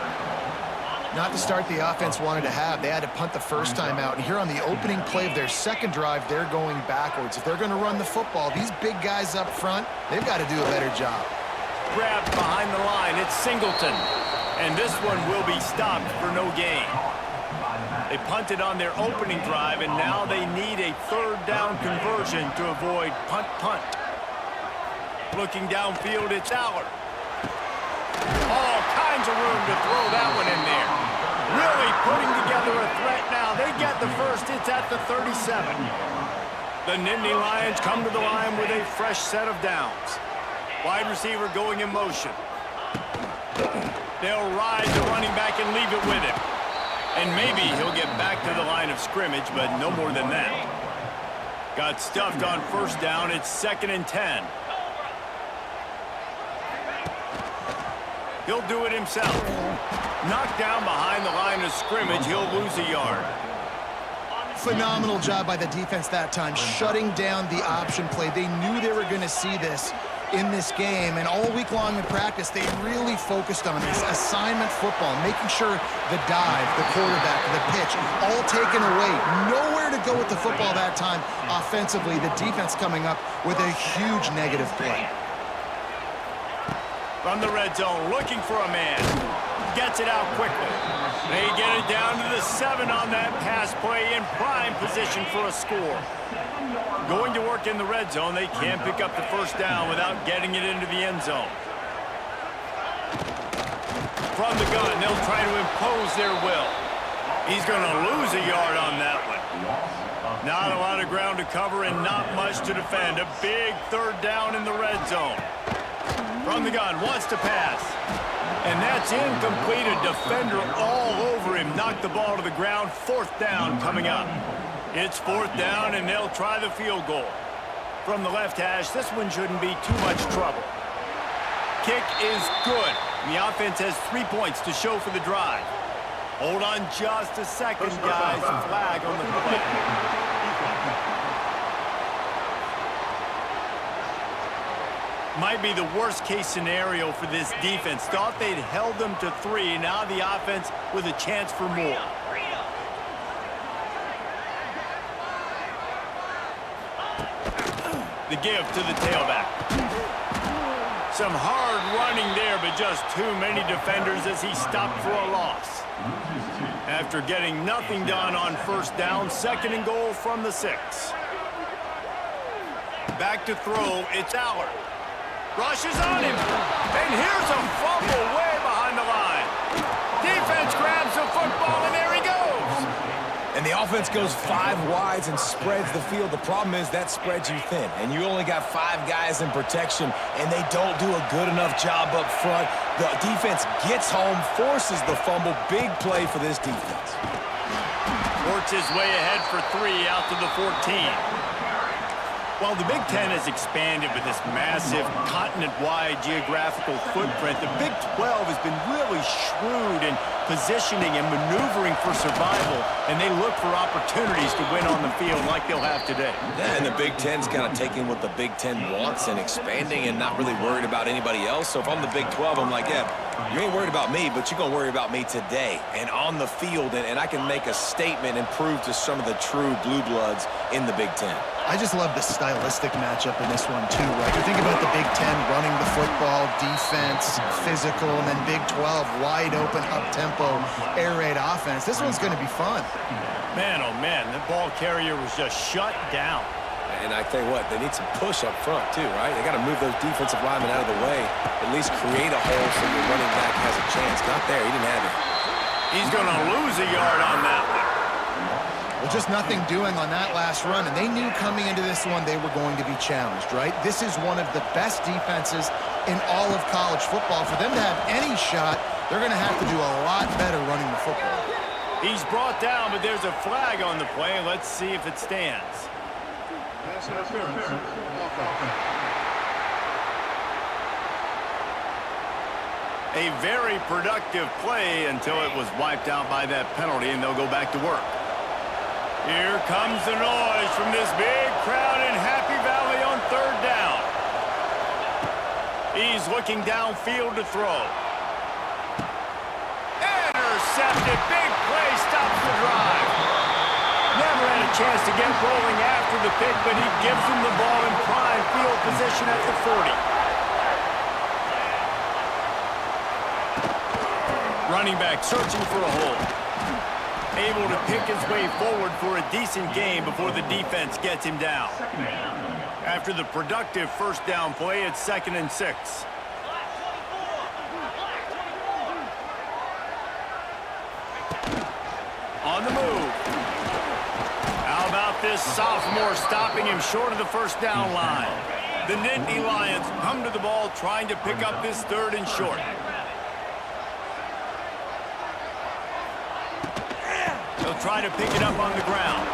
Not the start the offense wanted to have. They had to punt the first time out. And here on the opening play of their second drive, they're going backwards. If they're going to run the football, these big guys up front, they've got to do a better job. Grabbed behind the line. It's Singleton. And this one will be stopped for no gain. They punted on their opening drive, and now they need a third down conversion to avoid punt. Looking downfield, it's Allard. All kinds of room to throw that one in there. Really putting together a threat now. They get the first. It's at the 37. The Nittany Lions come to the line with a fresh set of downs. Wide receiver going in motion. They'll ride the running back and leave it with him. And maybe he'll get back to the line of scrimmage, but no more than that. Got stuffed on first down. It's 2nd and 10. He'll do it himself. Knocked down behind the line of scrimmage. He'll lose a yard. Phenomenal job by the defense that time, shutting down the option play. They knew they were going to see this in this game, and all week long in practice, they really focused on this assignment football, making sure the dive, the quarterback, the pitch, all taken away. Nowhere to go with the football that time offensively. The defense coming up with a huge negative play. From the red zone, looking for a man. Gets it out quickly. They get it down to the 7 on that pass play in prime position for a score. Going to work in the red zone, they can't pick up the first down without getting it into the end zone. From the gun, they'll try to impose their will. He's going to lose a yard on that one. Not a lot of ground to cover and not much to defend. A big third down in the red zone. From the gun, wants to pass. And that's incomplete. A defender all over him. Knocked the ball to the ground. 4th down coming up. It's 4th down, and they'll try the field goal. From the left hash, this one shouldn't be too much trouble. Kick is good. The offense has 3 points to show for the drive. Hold on just a second, guys. Flag on the play. Might be the worst-case scenario for this defense. Thought they'd held them to 3. Now the offense with a chance for more. The give to the tailback. Some hard running there, but just too many defenders as he stopped for a loss. After getting nothing done on first down, 2nd and goal from the 6. Back to throw, it's Allard. Rushes on him, and here's a fumble way behind the line. Defense grabs the football, and there he goes. And the offense goes 5 wides and spreads the field. The problem is that spreads you thin, and you only got 5 guys in protection, and they don't do a good enough job up front The defense gets home, forces the fumble. Big play for this defense. Works his way ahead for 3 out to the 14. While the Big Ten has expanded with this massive continent-wide geographical footprint, the Big 12 has been really shrewd in positioning and maneuvering for survival, and they look for opportunities to win on the field like they'll have today. Yeah, and the Big Ten's kind of taking what the Big Ten wants and expanding and not really worried about anybody else. So if I'm the Big 12, I'm like, yeah, you ain't worried about me, but you're going to worry about me today and on the field, and I can make a statement and prove to some of the true blue bloods in the Big Ten. I just love the stylistic matchup in this one, too, right? You think about the Big Ten running the football, defense, physical, and then Big 12, wide open, up-tempo, air raid offense. This one's going to be fun. Man, oh man, the ball carrier was just shut down. And I tell you what, they need some push up front, too, right? They got to move those defensive linemen out of the way, at least create a hole so your running back has a chance. Not there. He didn't have it. He's going to lose a yard on that one. Well, just nothing doing on that last run, and they knew coming into this one they were going to be challenged, right? This is one of the best defenses in all of college football. For them to have any shot, they're going to have to do a lot better running the football. He's brought down, but there's a flag on the play. Let's see if it stands. A very productive play until it was wiped out by that penalty, and they'll go back to work. Here comes the noise from this big crowd in Happy Valley on 3rd down. He's looking downfield to throw. Intercepted. Big play stops the drive. Never had a chance to get rolling after the pick, but he gives him the ball in prime field position at the 40. Running back searching for a hole. Able to pick his way forward for a decent game before the defense gets him down. After the productive 1st down play, it's 2nd and 6. On the move. How about this sophomore stopping him short of the 1st down line? The Nittany Lions come to the ball trying to pick up this 3rd and short. They'll try to pick it up on the ground.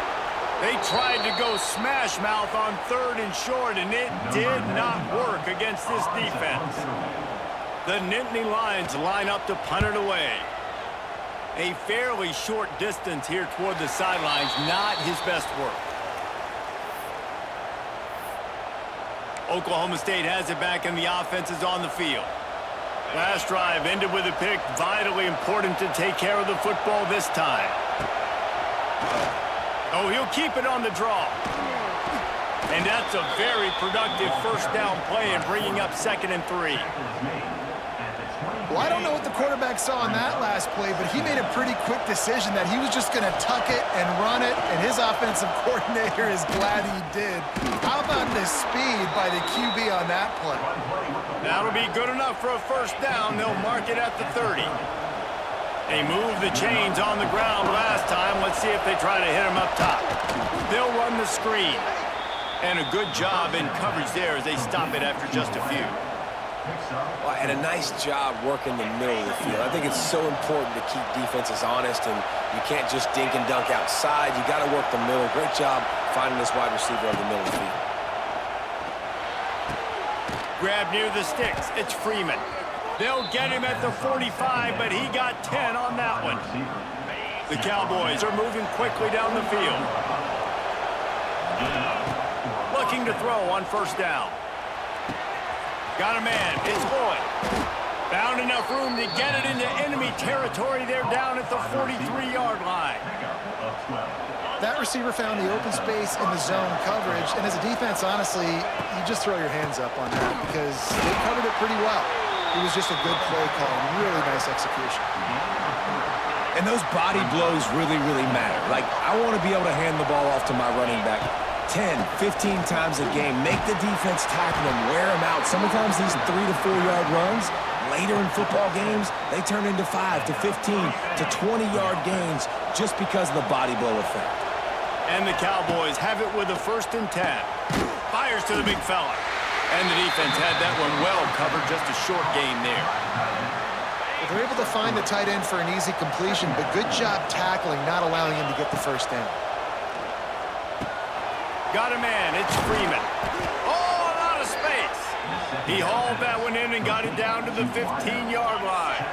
They tried to go smash mouth on 3rd and short, and it did not work against this defense. The Nittany Lions line up to punt it away. A fairly short distance here toward the sidelines, not his best work. Oklahoma State has it back, and the offense is on the field. Last drive ended with a pick. Vitally important to take care of the football this time. Oh, he'll keep it on the draw. And that's a very productive 1st down play and bringing up 2nd and 3. Well, I don't know what the quarterback saw on that last play, but he made a pretty quick decision that he was just going to tuck it and run it, and his offensive coordinator is glad he did. How about the speed by the QB on that play? That'll be good enough for a 1st down. They'll mark it at the 30. They moved the chains on the ground last time. Let's see if they try to hit him up top. They'll run the screen. And a good job in coverage there as they stop it after just a few. Well, and a nice job working the middle of the field. I think it's so important to keep defenses honest, and you can't just dink and dunk outside. You got to work the middle. Great job finding this wide receiver over the middle of the field. Grab near the sticks. It's Freeman. They'll get him at the 45, but he got 10 on that one. The Cowboys are moving quickly down the field. Looking to throw on 1st down. Got a man. It's Lloyd. Found enough room to get it into enemy territory. They're down at the 43-yard line. That receiver found the open space in the zone coverage, and as a defense, honestly, you just throw your hands up on that because they covered it pretty well. It was just a good play call, really nice execution. And those body blows really, really matter. Like, I want to be able to hand the ball off to my running back 10, 15 times a game. Make the defense tackle them, wear them out. Sometimes these 3 to 4 yard runs, later in football games, they turn into 5 to 15 to 20-yard gains just because of the body blow effect. And the Cowboys have it with a 1st and 10. Fires to the big fella. And the defense had that one well covered, just a short gain there. They're able to find the tight end for an easy completion, but good job tackling, not allowing him to get the first down. Got a man. It's Freeman. Oh, a lot of space. He hauled that one in and got it down to the 15-yard line.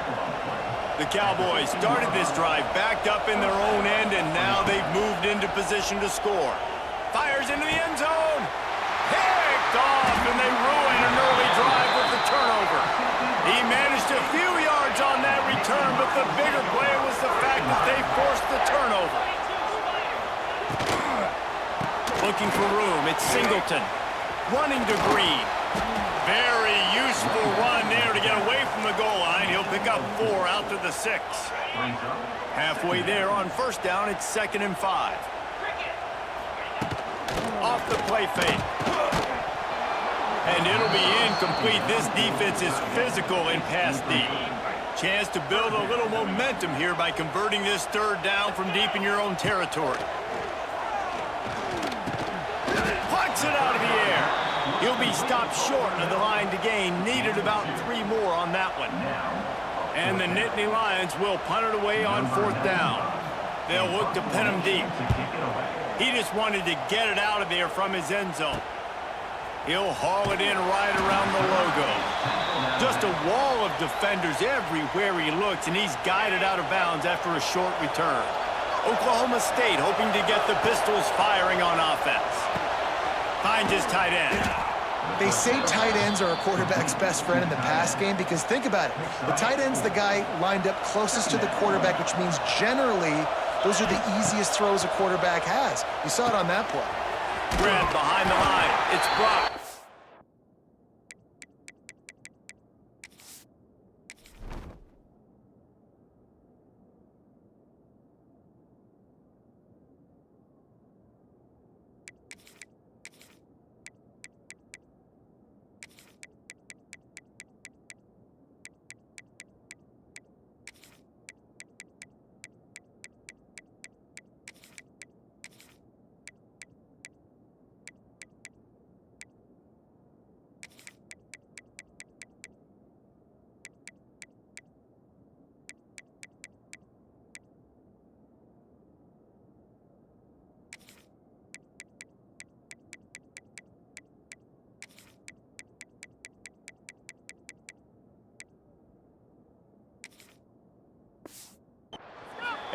The Cowboys started this drive backed up in their own end, and now they've moved into position to score. Fires into the end zone. Picked off, and they ruin an early drive with the turnover. He managed a few yards on that return, but the bigger play was the fact that they forced the turnover. Looking for room, it's Singleton. Running to Green. Very useful run there to get away from the goal line. He'll pick up 4 out to the 6. Halfway there on first down, it's 2nd and 5. Off the play fake. And it'll be incomplete. This defense is physical and pass deep. Chance to build a little momentum here by converting this 3rd down from deep in your own territory. Puts it out of the air. He'll be stopped short of the line to gain. Needed about 3 more on that one. And the Nittany Lions will punt it away on 4th down. They'll look to pin him deep. He just wanted to get it out of there from his end zone. He'll haul it in right around the logo. Just a wall of defenders everywhere he looks, and he's guided out of bounds after a short return. Oklahoma State hoping to get the Pistols firing on offense. Finds his tight end. They say tight ends are a quarterback's best friend in the pass game because think about it. The tight end's the guy lined up closest to the quarterback, which means generally those are the easiest throws a quarterback has. You saw it on that play. Grab behind the line. It's Brock.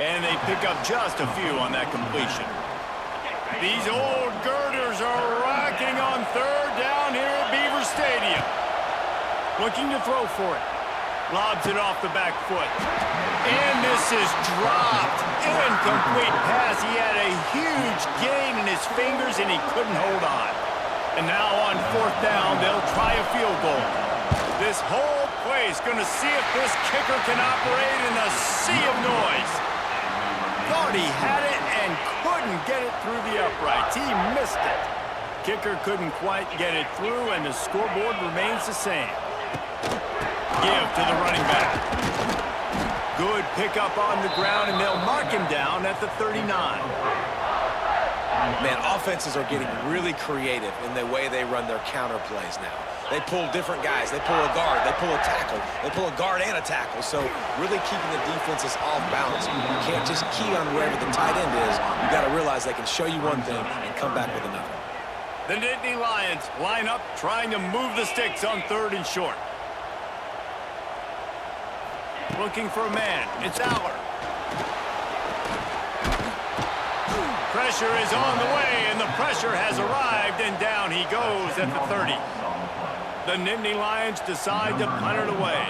And they pick up just a few on that completion. These old girders are rocking on 3rd down here at Beaver Stadium. Looking to throw for it. Lobs it off the back foot. And this is dropped. Incomplete pass. He had a huge gain in his fingers, and he couldn't hold on. And now on 4th down, they'll try a field goal. This whole play is going to see if this kicker can operate in a sea of noise. Thought he had it and couldn't get it through the uprights. He missed it. Kicker couldn't quite get it through, and the scoreboard remains the same. Give to the running back. Good pickup on the ground, and they'll mark him down at the 39. Man, offenses are getting really creative in the way they run their counter plays now. They pull different guys. They pull a guard. They pull a tackle. They pull a guard and a tackle. So really keeping the defenses off balance. You can't just key on wherever the tight end is. You got to realize they can show you one thing and come back with another. The Nittany Lions line up trying to move the sticks on 3rd and short. Looking for a man. It's Aller. Pressure is on the way, and the pressure has arrived, and down he goes at the 30. The Nittany Lions decide to punt it away.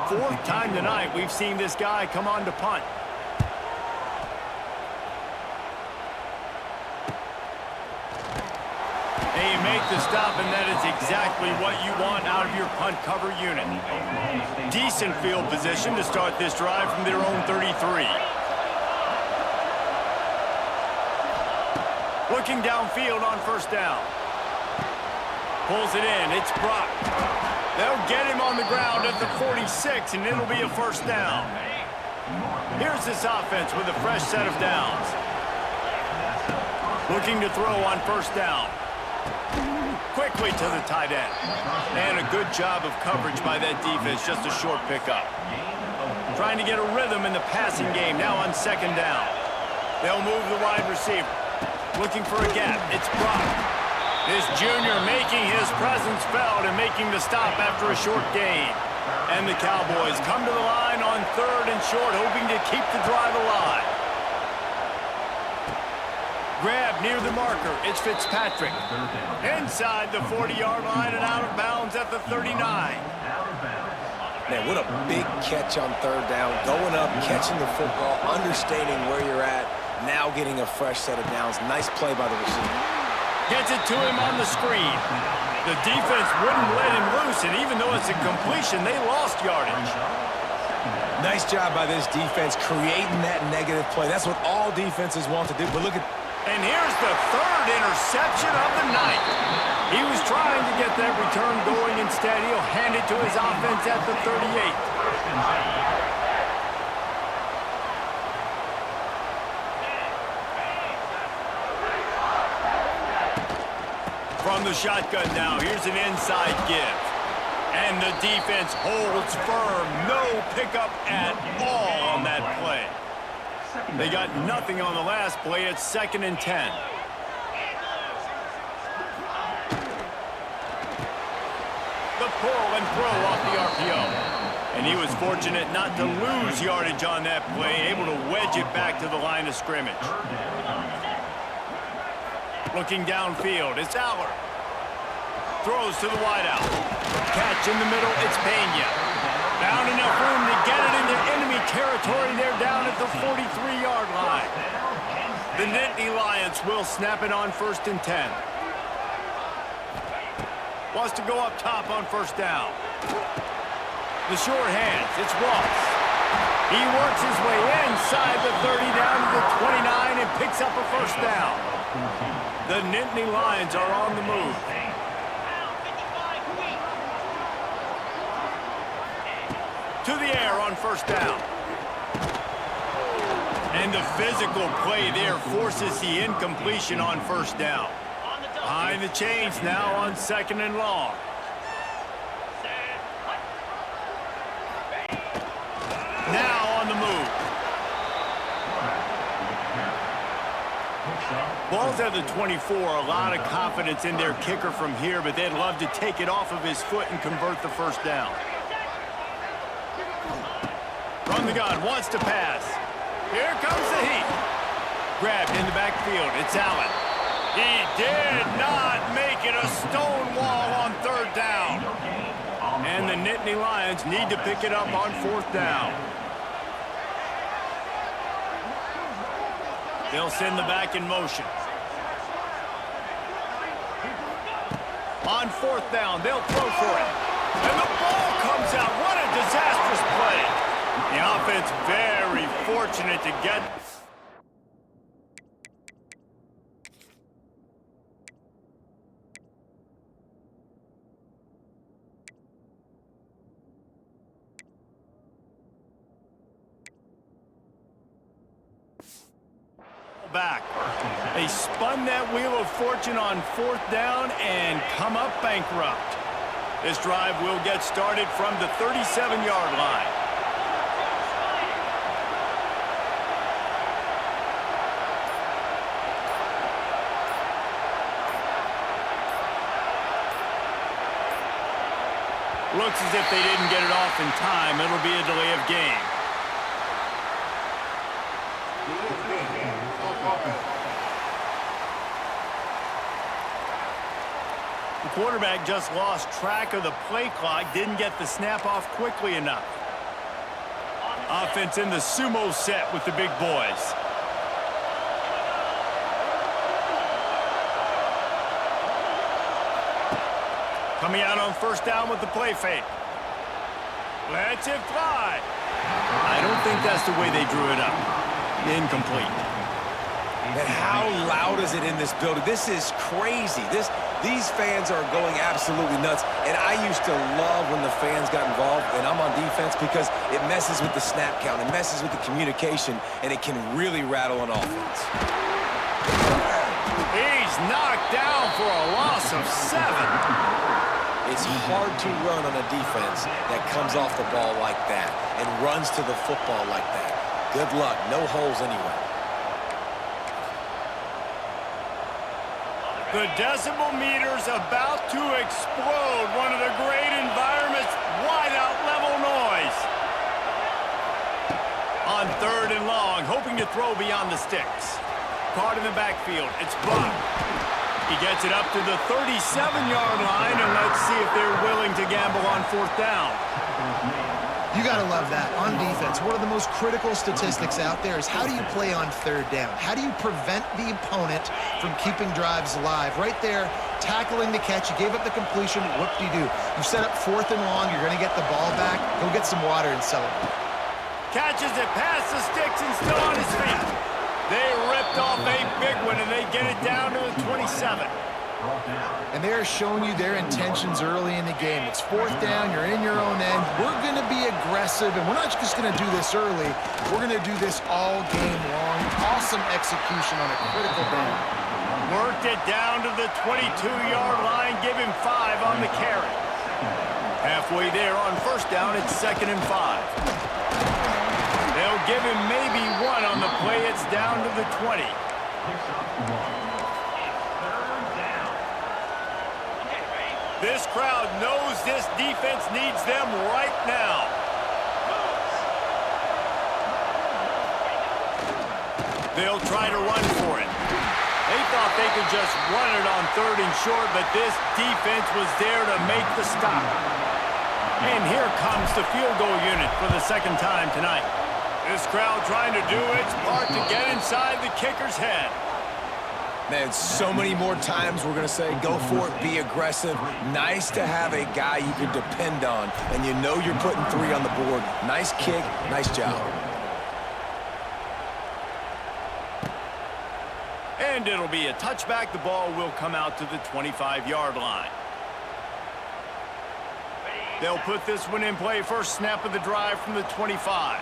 4th time tonight we've seen this guy come on to punt. They make the stop, and that is exactly what you want out of your punt cover unit. Decent field position to start this drive from their own 33. Looking downfield on 1st down. Pulls it in. It's Brock. They'll get him on the ground at the 46, and it'll be a 1st down. Here's this offense with a fresh set of downs. Looking to throw on 1st down. quickly to the tight end. And a good job of coverage by that defense, just a short pickup. Trying to get a rhythm in the passing game, now on second down. They'll move the wide receiver. Looking for a gap, it's Brock. This junior making his presence felt and making the stop after a short gain. And the Cowboys come to the line on third and short, hoping to keep the drive alive. Grab near the marker, it's Fitzpatrick. Inside the 40-yard line and out of bounds at the 39. Man, what a big catch on third down. Going up, catching the football, understanding where you're at, now getting a fresh set of downs. Nice play by the receiver. Gets it to him on the screen. The defense wouldn't let him loose, and even though it's a completion, they lost yardage. Nice job by this defense creating that negative play. That's what all defenses want to do. But look at... And here's the third interception of the night. He was trying to get that return going. Instead, he'll hand it to his offense at the 38. From the shotgun now, here's an inside give. And the defense holds firm. No pickup at all on that play. They got nothing on the last play. It's 2nd and 10. The pull and throw off the RPO. And he was fortunate not to lose yardage on that play, able to wedge it back to the line of scrimmage. Looking downfield, it's Aller. Throws to the wideout. Catch in the middle, it's Pena. Found enough room to get it into enemy territory. They're down at the 43-yard line. The Nittany Lions will snap it on 1st and 10. Wants to go up top on 1st down. The short hands, it's Ross. He works his way inside the 30 down to the 29 and picks up a 1st down. The Nittany Lions are on the move. To the air on 1st down. And the physical play there forces the incompletion on 1st down. Behind the chains now on 2nd and long. Now on the move. Ball's at the 24. A lot of confidence in their kicker from here, but they'd love to take it off of his foot and convert the 1st down. From the gun, wants to pass. Here comes the heat. Grabbed in the backfield, it's Allen. He did not make it, a stone wall on 3rd down. And the Nittany Lions need to pick it up on 4th down. They'll send the back in motion. On 4th down, they'll throw for it. And the ball comes out. What a disastrous play. The offense very fortunate to get... back. They spun that wheel of fortune on 4th down and come up bankrupt. This drive will get started from the 37-yard line. Looks as if they didn't get it off in time. It'll be a delay of game. The quarterback just lost track of the play clock, didn't get the snap off quickly enough. Offense in the sumo set with the big boys. Coming out on 1st down with the play fake. Lets it fly. I don't think that's the way they drew it up. Incomplete. And how loud is it in this building? This is crazy. These fans are going absolutely nuts. And I used to love when the fans got involved, and I'm on defense, because it messes with the snap count. It messes with the communication, and it can really rattle an offense. He's knocked down for a loss of 7. It's hard to run on a defense that comes off the ball like that and runs to the football like that. Good luck. No holes anyway. The decibel meter's about to explode. One of the great environments, wide-out level noise. On 3rd and long, hoping to throw beyond the sticks. Caught in the backfield. It's Buck. He gets it up to the 37-yard line, and let's see if they're willing to gamble on 4th down. You got to love that. On defense, one of the most critical statistics out there is how do you play on 3rd down? How do you prevent the opponent from keeping drives alive? Right there, tackling the catch. You gave up the completion. What do? You set up 4th and long. You're going to get the ball back. Go get some water and celebrate. Catches it past the sticks and still on his feet. They ripped off a big one, and they get it down to the 27. And they are showing you their intentions early in the game. It's 4th down. You're in your own end. We're going to be aggressive, and we're not just going to do this early. We're going to do this all game long. Awesome execution on a critical down. Worked it down to the 22-yard line. Give him 5 on the carry. Halfway there on 1st down, it's 2nd and 5. They'll give him maybe 1 on the play. It's down to the 20. This crowd knows this defense needs them right now. They'll try to run for it. They thought they could just run it on 3rd and short, but this defense was there to make the stop. And here comes the field goal unit for the 2nd time tonight. This crowd trying to do its part to get inside the kicker's head. Man, so many more times we're going to say, go for it, be aggressive. Nice to have a guy you can depend on, and you know you're putting 3 on the board. Nice kick, nice job. And it'll be a touchback. The ball will come out to the 25-yard line. They'll put this one in play. First snap of the drive from the 25.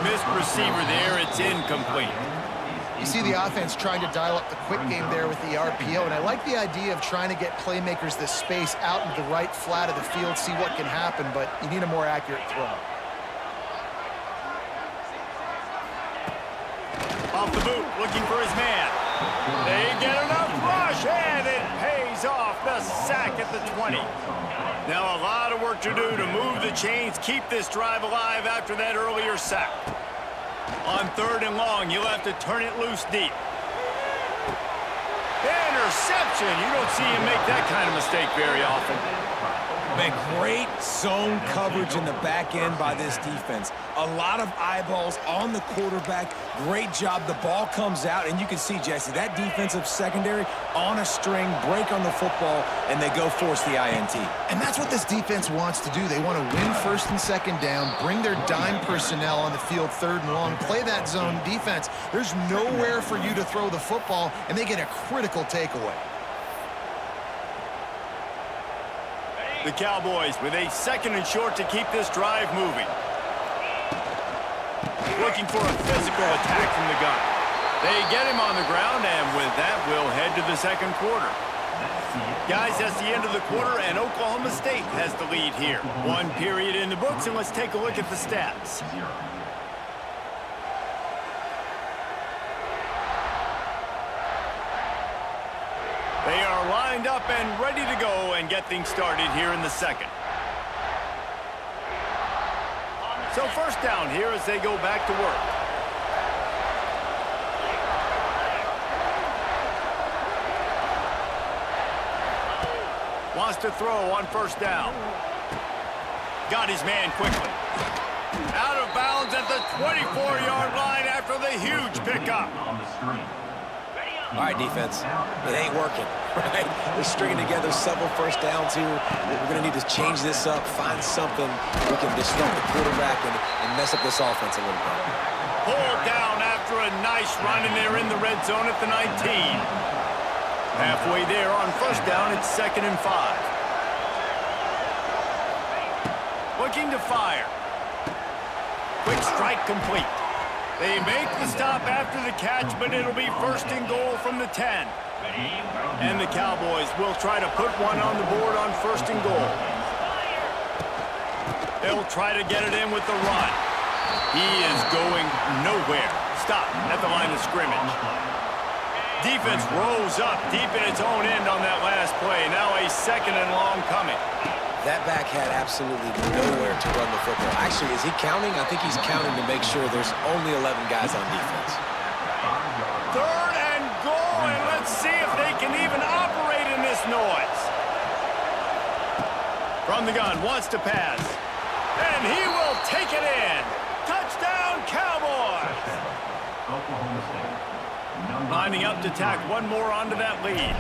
Missed receiver there. It's incomplete. You see the offense trying to dial up the quick game there with the RPO, and I like the idea of trying to get playmakers this space out into the right flat of the field, see what can happen, but you need a more accurate throw. Off the boot, looking for his man. They get enough rush, and it pays off. The sack at the 20. Now a lot of work to do to move the chains, keep this drive alive after that earlier sack. On 3rd and long, you'll have to turn it loose deep. Interception. You don't see him make that kind of mistake very often. Man, great zone coverage in the back end by this defense. A lot of eyeballs on the quarterback. Great job. The ball comes out, and you can see, Jesse, that defensive secondary on a string, break on the football, and they go force the INT. And that's what this defense wants to do. They want to win 1st and 2nd down, bring their dime personnel on the field 3rd and long, play that zone defense. There's nowhere for you to throw the football, and they get a critical takeaway. The Cowboys with a 2nd and short to keep this drive moving. Looking for a physical attack from the gun. They get him on the ground, and with that, we'll head to the 2nd quarter. Guys, that's the end of the quarter, and Oklahoma State has the lead here. 1 period in the books, and let's take a look at the stats. They are lined up and ready to go and get things started here in the 2nd. So 1st down here as they go back to work. Wants to throw on 1st down. Got his man quickly. Out of bounds at the 24-yard line after the huge pickup. All right, defense, it ain't working, right? We're stringing together several 1st downs here. We're going to need to change this up, find something we can disrupt the quarterback and mess up this offense a little bit. Pulled down after a nice run, and they're in the red zone at the 19. Halfway there on 1st down, it's 2nd and 5. Looking to fire. Quick strike complete. They make the stop after the catch, but it'll be first and goal from the 10. And the Cowboys will try to put one on the board on first and goal. They'll try to get it in with the run. He is going nowhere. Stop at the line of scrimmage. Defense rolls up deep in its own end on that last play. Now a second and long coming. That back had absolutely nowhere to run the football. Actually, is he counting? I think he's counting to make sure there's only 11 guys on defense. Third and goal, and let's see if they can even operate in this noise. From the gun, wants to pass. And he will take it in. Touchdown, Cowboys! Oklahoma State. Lining up to tack one more onto that lead.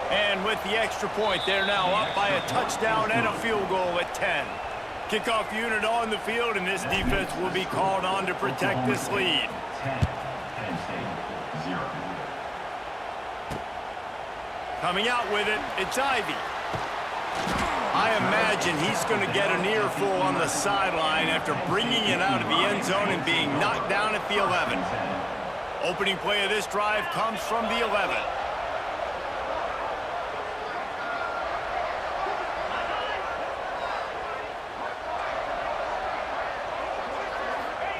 And with the extra point, they're now up by a touchdown and a field goal at 10. Kickoff unit on the field, and this defense will be called on to protect this lead. 10. Penn State, 0. Coming out with it, it's Ivy. I imagine he's going to get an earful on the sideline after bringing it out of the end zone and being knocked down at the 11. Opening play of this drive comes from the 11.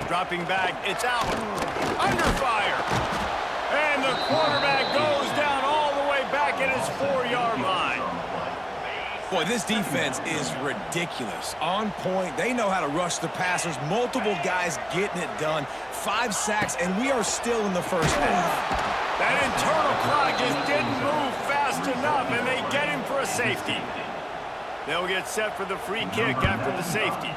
Dropping back, it's Allen. Under fire. And the quarterback goes down all the way back at his 4-yard line. Boy, this defense is ridiculous. On point. They know how to rush the passers. Multiple guys getting it done. 5 sacks, and we are still in the first half. That internal clock just didn't move fast enough, and they get him for a safety. They'll get set for the free kick after the safety.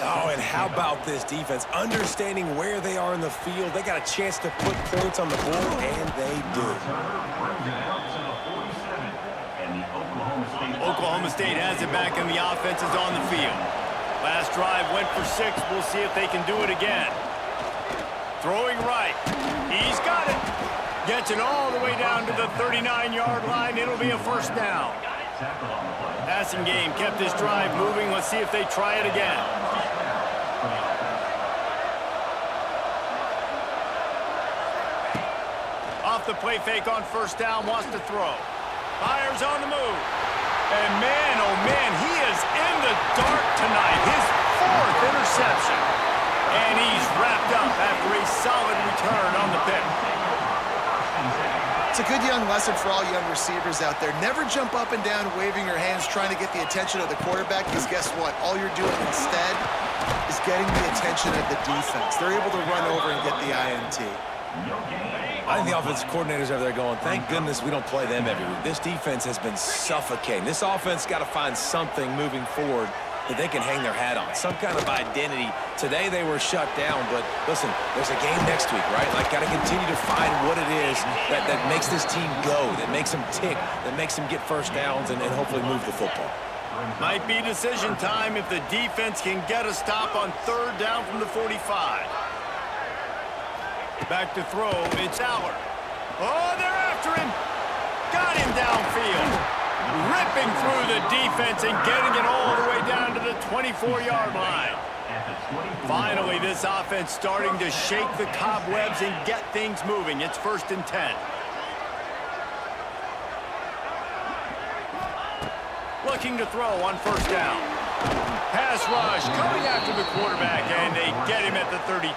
Oh, and how about this defense? Understanding where they are in the field. They got a chance to put points on the board, and they do. Oklahoma State has it back, and the offense is on the field. Last drive went for 6. We'll see if they can do it again. Throwing right. He's got it. Gets it all the way down to the 39-yard line. It'll be a first down. Passing game kept this drive moving. Let's see if they try it again. Off the play fake on first down, wants to throw. Fires on the move. And man, oh man, he is in the dark tonight. His 4th interception. And he's wrapped up after a solid return on the pick. It's a good young lesson for all young receivers out there. Never jump up and down waving your hands trying to get the attention of the quarterback, because guess what? All you're doing instead is getting the attention of the defense. They're able to run over and get the INT. I think the offensive coordinators over there going, thank goodness we don't play them every week. This defense has been suffocating. This offense got to find something moving forward that they can hang their hat on, some kind of identity. Today they were shut down, but listen, there's a game next week, right? Like, got to continue to find what it is that makes this team go, that makes them tick, that makes them get first downs and hopefully move the football. Might be decision time if the defense can get a stop on 3rd down from the 45. Back to throw, it's Allard. Oh, they're after him. Got him downfield. Ripping through the defense and getting it all the way down to the 24-yard line. Finally, this offense starting to shake the cobwebs and get things moving. It's 1st and 10. Looking to throw on first down. Pass rush coming after the quarterback, and they get him at the 32.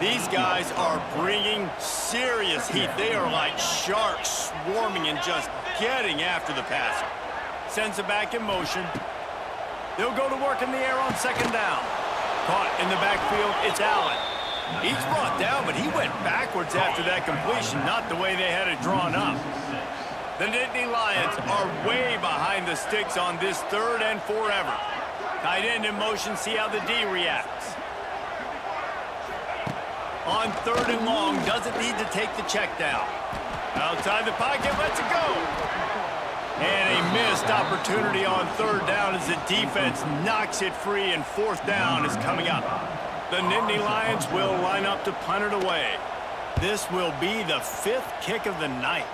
These guys are bringing serious heat. They are like sharks swarming and just getting after the passer. Sends it back in motion. They'll go to work in the air on 2nd down. Caught in the backfield, it's Allen. He's brought down, but he went backwards after that completion, not the way they had it drawn up. The Nittany Lions are way behind the sticks on this 3rd and forever. Tight end in motion, see how the D reacts. On 3rd and long, doesn't need to take the check down. Outside the pocket, lets it go. And a missed opportunity on 3rd down as the defense knocks it free, and 4th down is coming up. The Nittany Lions will line up to punt it away. This will be the 5th kick of the night.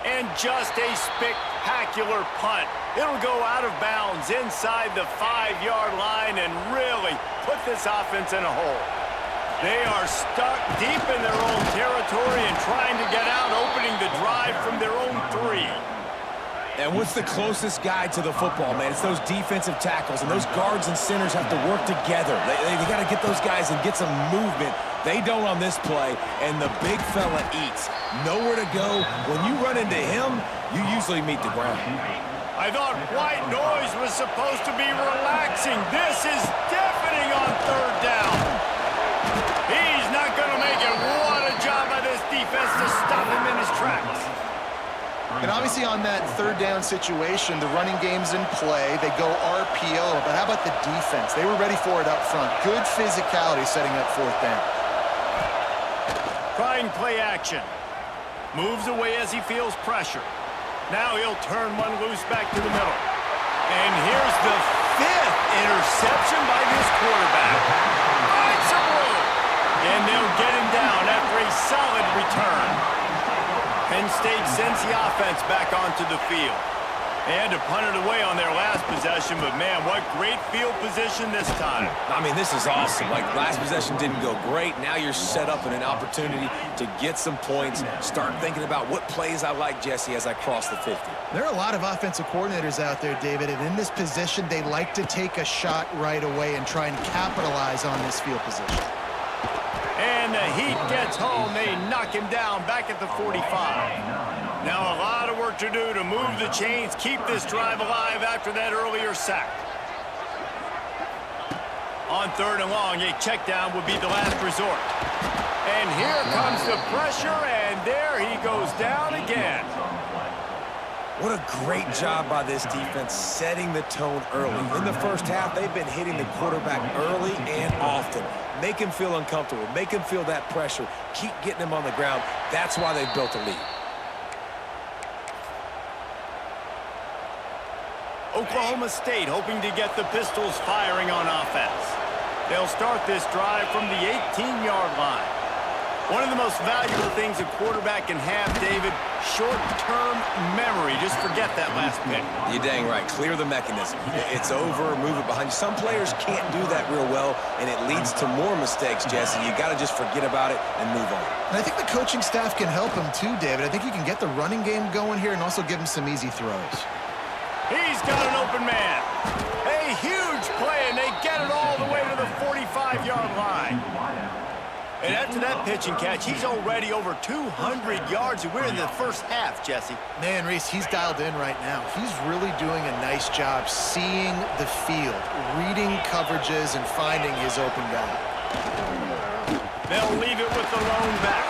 And just a spectacular spectacular punt. It'll go out of bounds inside the 5-yard line and really put this offense in a hole. They are stuck deep in their own territory and trying to get out, opening the drive from their own 3. And what's the closest guy to the football, man? It's those defensive tackles, and those guards and centers have to work together. They got to get those guys and get some movement. They don't on this play, and the big fella eats. Nowhere to go. When you run into him, you usually meet the ground. I thought white noise was supposed to be relaxing. This is deafening on 3rd down. He's not going to make it. What a job by this defense to stop him in his tracks. And obviously on that 3rd down situation, the running game's in play. They go RPO, but how about the defense? They were ready for it up front. Good physicality setting up 4th down. Trying play action. Moves away as he feels pressure. Now he'll turn one loose back to the middle. And here's the 5th interception by this quarterback. Finds some room. And they'll get him down after a solid return. Penn State sends the offense back onto the field. They had to punt it away on their last possession, but man, what great field position this time. I mean, this is awesome. Like, last possession didn't go great. Now you're set up in an opportunity to get some points. Start thinking about what plays I like, Jesse, as I cross the 50. There are a lot of offensive coordinators out there, David, and in this position, they like to take a shot right away and try and capitalize on this field position. And the heat gets home. They knock him down back at the 45. Now a lot of work to do to move the chains, keep this drive alive after that earlier sack. On 3rd and long, a check down would be the last resort. And here comes the pressure, and there he goes down again. What a great job by this defense setting the tone early. In the first half, they've been hitting the quarterback early and often. Make him feel uncomfortable. Make him feel that pressure. Keep getting him on the ground. That's why they've built a lead. Oklahoma State hoping to get the Pistols firing on offense. They'll start this drive from the 18-yard line. One of the most valuable things a quarterback can have, David, short-term memory. Just forget that last pick. You're dang right. Clear the mechanism. It's over, move it behind you. Some players can't do that real well, and it leads to more mistakes, Jesse. You got to just forget about it and move on. And I think the coaching staff can help him too, David. I think you can get the running game going here and also give him some easy throws. He's got an open man. A huge play, and they get it all the way to the 45-yard line. And after that pitch and catch, he's already over 200 yards, and we're in the first half, Jesse. Man, Reese, he's dialed in right now. He's really doing a nice job seeing the field, reading coverages, and finding his open guy. They'll leave it with the lone back.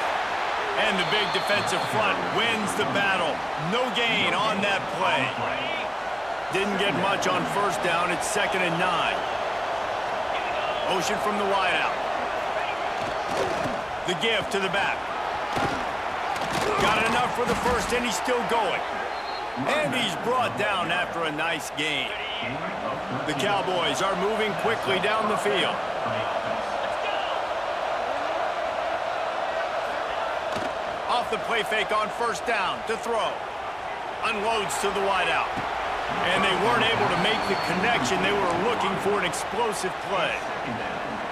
And the big defensive front wins the battle. No gain on that play. Didn't get much on 1st down. It's 2nd and 9. Motion from the wideout. The give to the back. Got enough for the first, and he's still going. And he's brought down after a nice gain. The Cowboys are moving quickly down the field. Off the play fake on 1st down to throw. Unloads to the wideout. And they weren't able to make the connection. They were looking for an explosive play.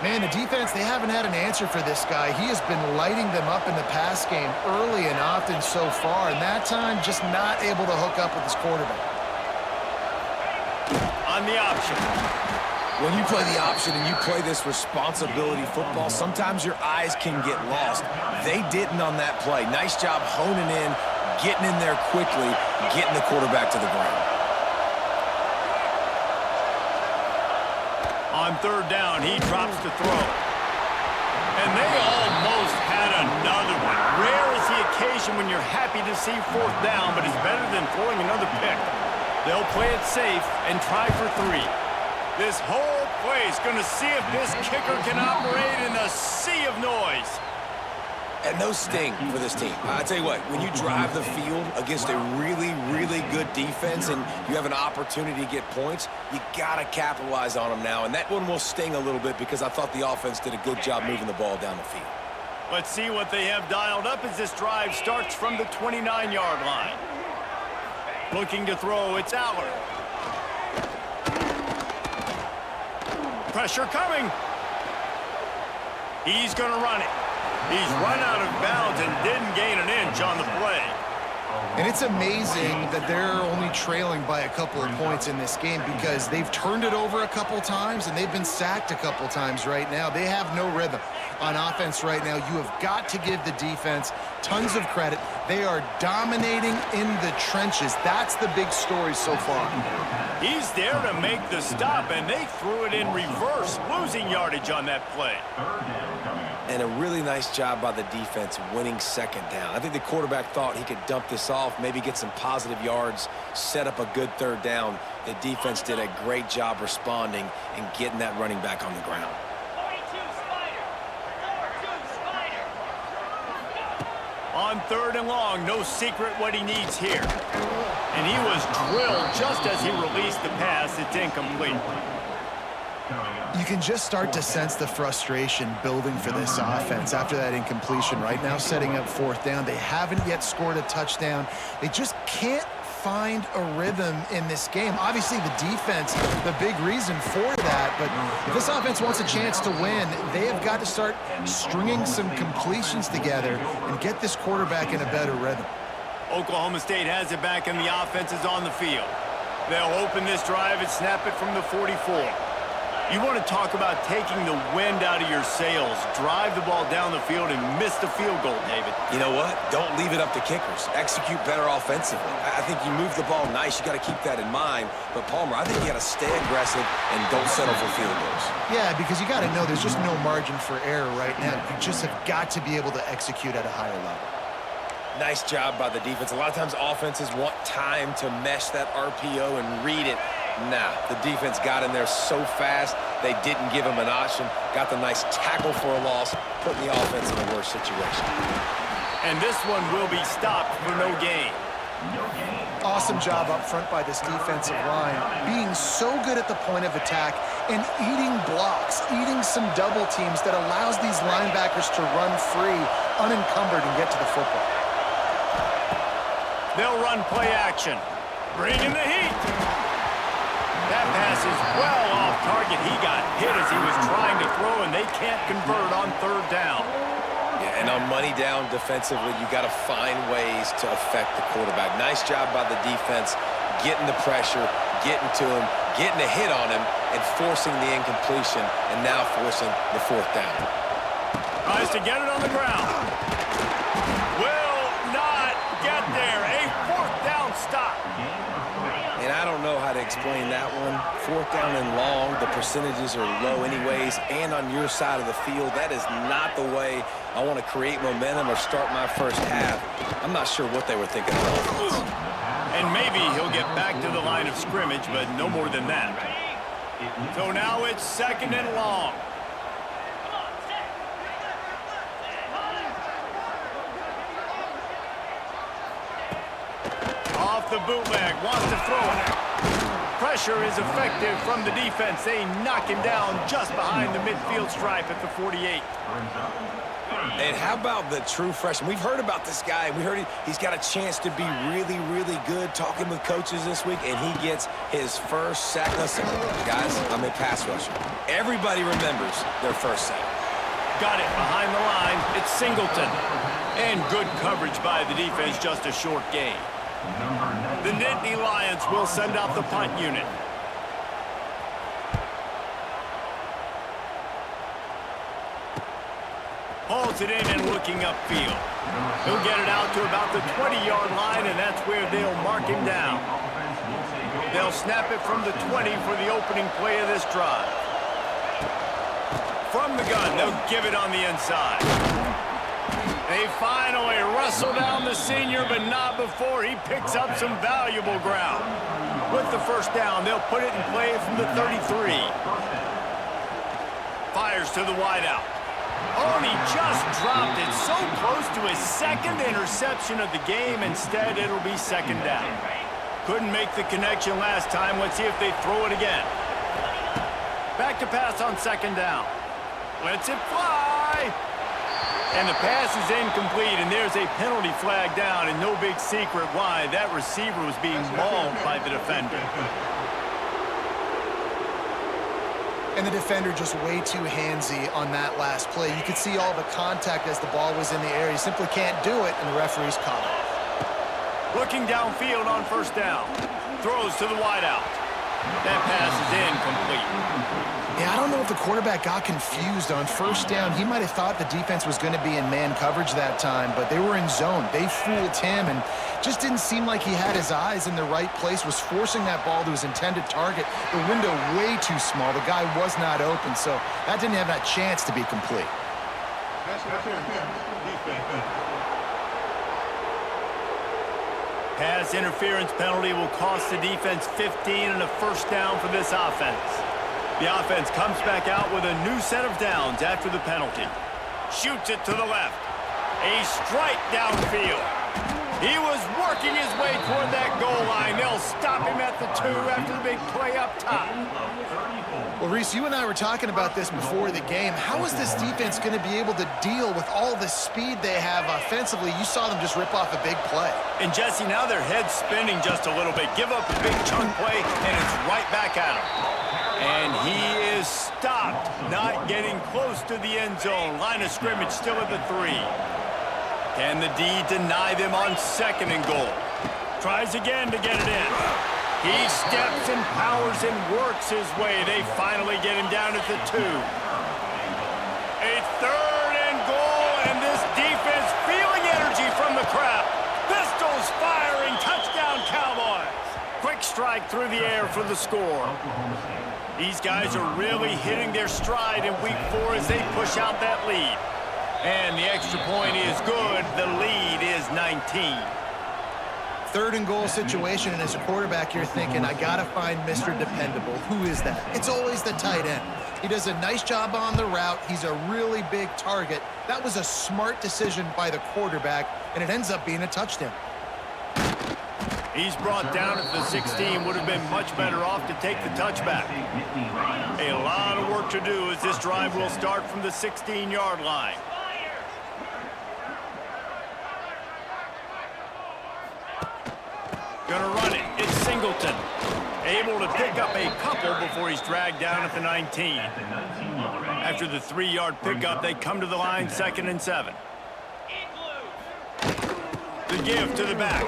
Man, the defense, they haven't had an answer for this guy. He has been lighting them up in the pass game early and often so far, and that time just not able to hook up with his quarterback. On the option. When you play the option and you play this responsibility football, sometimes your eyes can get lost. They didn't on that play. Nice job honing in, getting in there quickly, getting the quarterback to the ground. On 3rd down, he drops to throw. And they almost had another one. Rare is the occasion when you're happy to see 4th down, but it's better than throwing another pick. They'll play it safe and try for 3. This whole play is going to see if this kicker can operate in a sea of noise. And no sting for this team. I tell you what, when you drive the field against a really, really good defense and you have an opportunity to get points, you got to capitalize on them now. And that one will sting a little bit because I thought the offense did a good job moving the ball down the field. Let's see what they have dialed up as this drive starts from the 29-yard line. Looking to throw, it's Aller. Pressure coming. He's going to run it. He's run out of bounds and didn't gain an inch on the play. And it's amazing that they're only trailing by a couple of points in this game because they've turned it over a couple times and they've been sacked a couple times right now. They have no rhythm on offense right now. You have got to give the defense tons of credit. They are dominating in the trenches. That's the big story so far. He's there to make the stop, and they threw it in reverse, losing yardage on that play. And a really nice job by the defense winning second down. I think the quarterback thought he could dump this off, maybe get some positive yards, set up a good third down. The defense did a great job responding and getting that running back on the ground. 42 Spider. 4-2 Spider. On 3rd and long, no secret what he needs here. And he was drilled just as he released the pass. It's incomplete. You can just start to sense the frustration building for this offense after that incompletion. Right now, setting up 4th down. They haven't yet scored a touchdown. They just can't find a rhythm in this game. Obviously, the defense, the big reason for that. But if this offense wants a chance to win, they have got to start stringing some completions together and get this quarterback in a better rhythm. Oklahoma State has it back, and the offense is on the field. They'll open this drive and snap it from the 44. You want to talk about taking the wind out of your sails. Drive the ball down the field and miss the field goal, David. You know what? Don't leave it up to kickers. Execute better offensively. I think you move the ball nice. You got to keep that in mind. But, Palmer, I think you got to stay aggressive and don't settle for field goals. Yeah, because you got to know there's just no margin for error right now. You just have got to be able to execute at a higher level. Nice job by the defense. A lot of times offenses want time to mesh that RPO and read it. Nah, the defense got in there so fast, they didn't give him an option. Got the nice tackle for a loss, putting the offense in a worse situation. And this one will be stopped for no gain. Awesome job up front by this defensive line, being so good at the point of attack and eating blocks, eating some double teams that allows these linebackers to run free, unencumbered, and get to the football. They'll run play action. Bring in the heat. That pass is well off target. He got hit as he was trying to throw, and they can't convert on 3rd down. Yeah, and on money down defensively, you got to find ways to affect the quarterback. Nice job by the defense, getting the pressure, getting to him, getting a hit on him, and forcing the incompletion, and now forcing the 4th down. Tries to get it on the ground. Will not get there. A 4th down stop. And I don't know how to explain that one. 4th down and long, the percentages are low anyways, and on your side of the field, that is not the way I want to create momentum or start my first half. I'm not sure what they were thinking of offense. And maybe he'll get back to the line of scrimmage, but no more than that. So now it's 2nd and long. Off the bootleg, wants to throw it. Pressure is effective from the defense. They knock him down just behind the midfield stripe at the 48. And how about the true freshman? We've heard about this guy. We heard he's got a chance to be really, really good. Talking with coaches this week, and he gets his first sack. Listen, guys, I'm a pass rusher. Everybody remembers their first sack. Got it behind the line. It's Singleton. And good coverage by the defense, just a short gain. The Nittany Lions will send out the punt unit. Hauls it in and looking upfield. He'll get it out to about the 20-yard line, and that's where they'll mark him down. They'll snap it from the 20 for the opening play of this drive. From the gun, they'll give it on the inside. They finally wrestle down the senior, but not before he picks up some valuable ground. With the 1st down, they'll put it in play from the 33. Fires to the wideout. Oh, and he just dropped it so close to his 2nd interception of the game. Instead, it'll be 2nd down. Couldn't make the connection last time. Let's see if they throw it again. Back to pass on 2nd down. Lets it fly. And the pass is incomplete, and there's a penalty flag down, and no big secret why. That receiver was being mauled by the defender. And the defender just way too handsy on that last play. You could see all the contact as the ball was in the air. He simply can't do it, and the referee's caught it. Looking downfield on first down. Throws to the wideout. That pass is incomplete. Yeah, I don't know if the quarterback got confused on first down. He might have thought the defense was going to be in man coverage that time, but they were in zone. They fooled him and just didn't seem like he had his eyes in the right place, was forcing that ball to his intended target. The window way too small. The guy was not open, so that didn't have that chance to be complete. Pass interference penalty will cost the defense 15 and a first down for this offense. The offense comes back out with a new set of downs after the penalty. Shoots it to the left. A strike downfield. He was working his way toward that goal line. They'll stop him at the 2 after the big play up top. Well, Reese, you and I were talking about this before the game. How is this defense going to be able to deal with all the speed they have offensively? You saw them just rip off a big play. And Jesse, now their head's spinning just a little bit. Give up a big chunk play, and it's right back at him. And he is stopped, not getting close to the end zone. Line of scrimmage still at the 3. Can the D deny them on second and goal? Tries again to get it in. He steps and powers and works his way. They finally get him down at the 2. A third and goal, and this defense feeling energy from the crowd. Pistols firing, touchdown Cowboys. Quick strike through the air for the score. These guys are really hitting their stride in week 4 as they push out that lead. And the extra point is good. The lead is 19. Third and goal situation, and as a quarterback, you're thinking, I got to find Mr. Dependable. Who is that? It's always the tight end. He does a nice job on the route. He's a really big target. That was a smart decision by the quarterback, and it ends up being a touchdown. He's brought down at the 16. Would have been much better off to take the touchback. A lot of work to do as this drive will start from the 16-yard line. Gonna run it. It's Singleton. Able to pick up a couple before he's dragged down at the 19. After the 3-yard pickup, they come to the line 2nd and 7. The give to the back.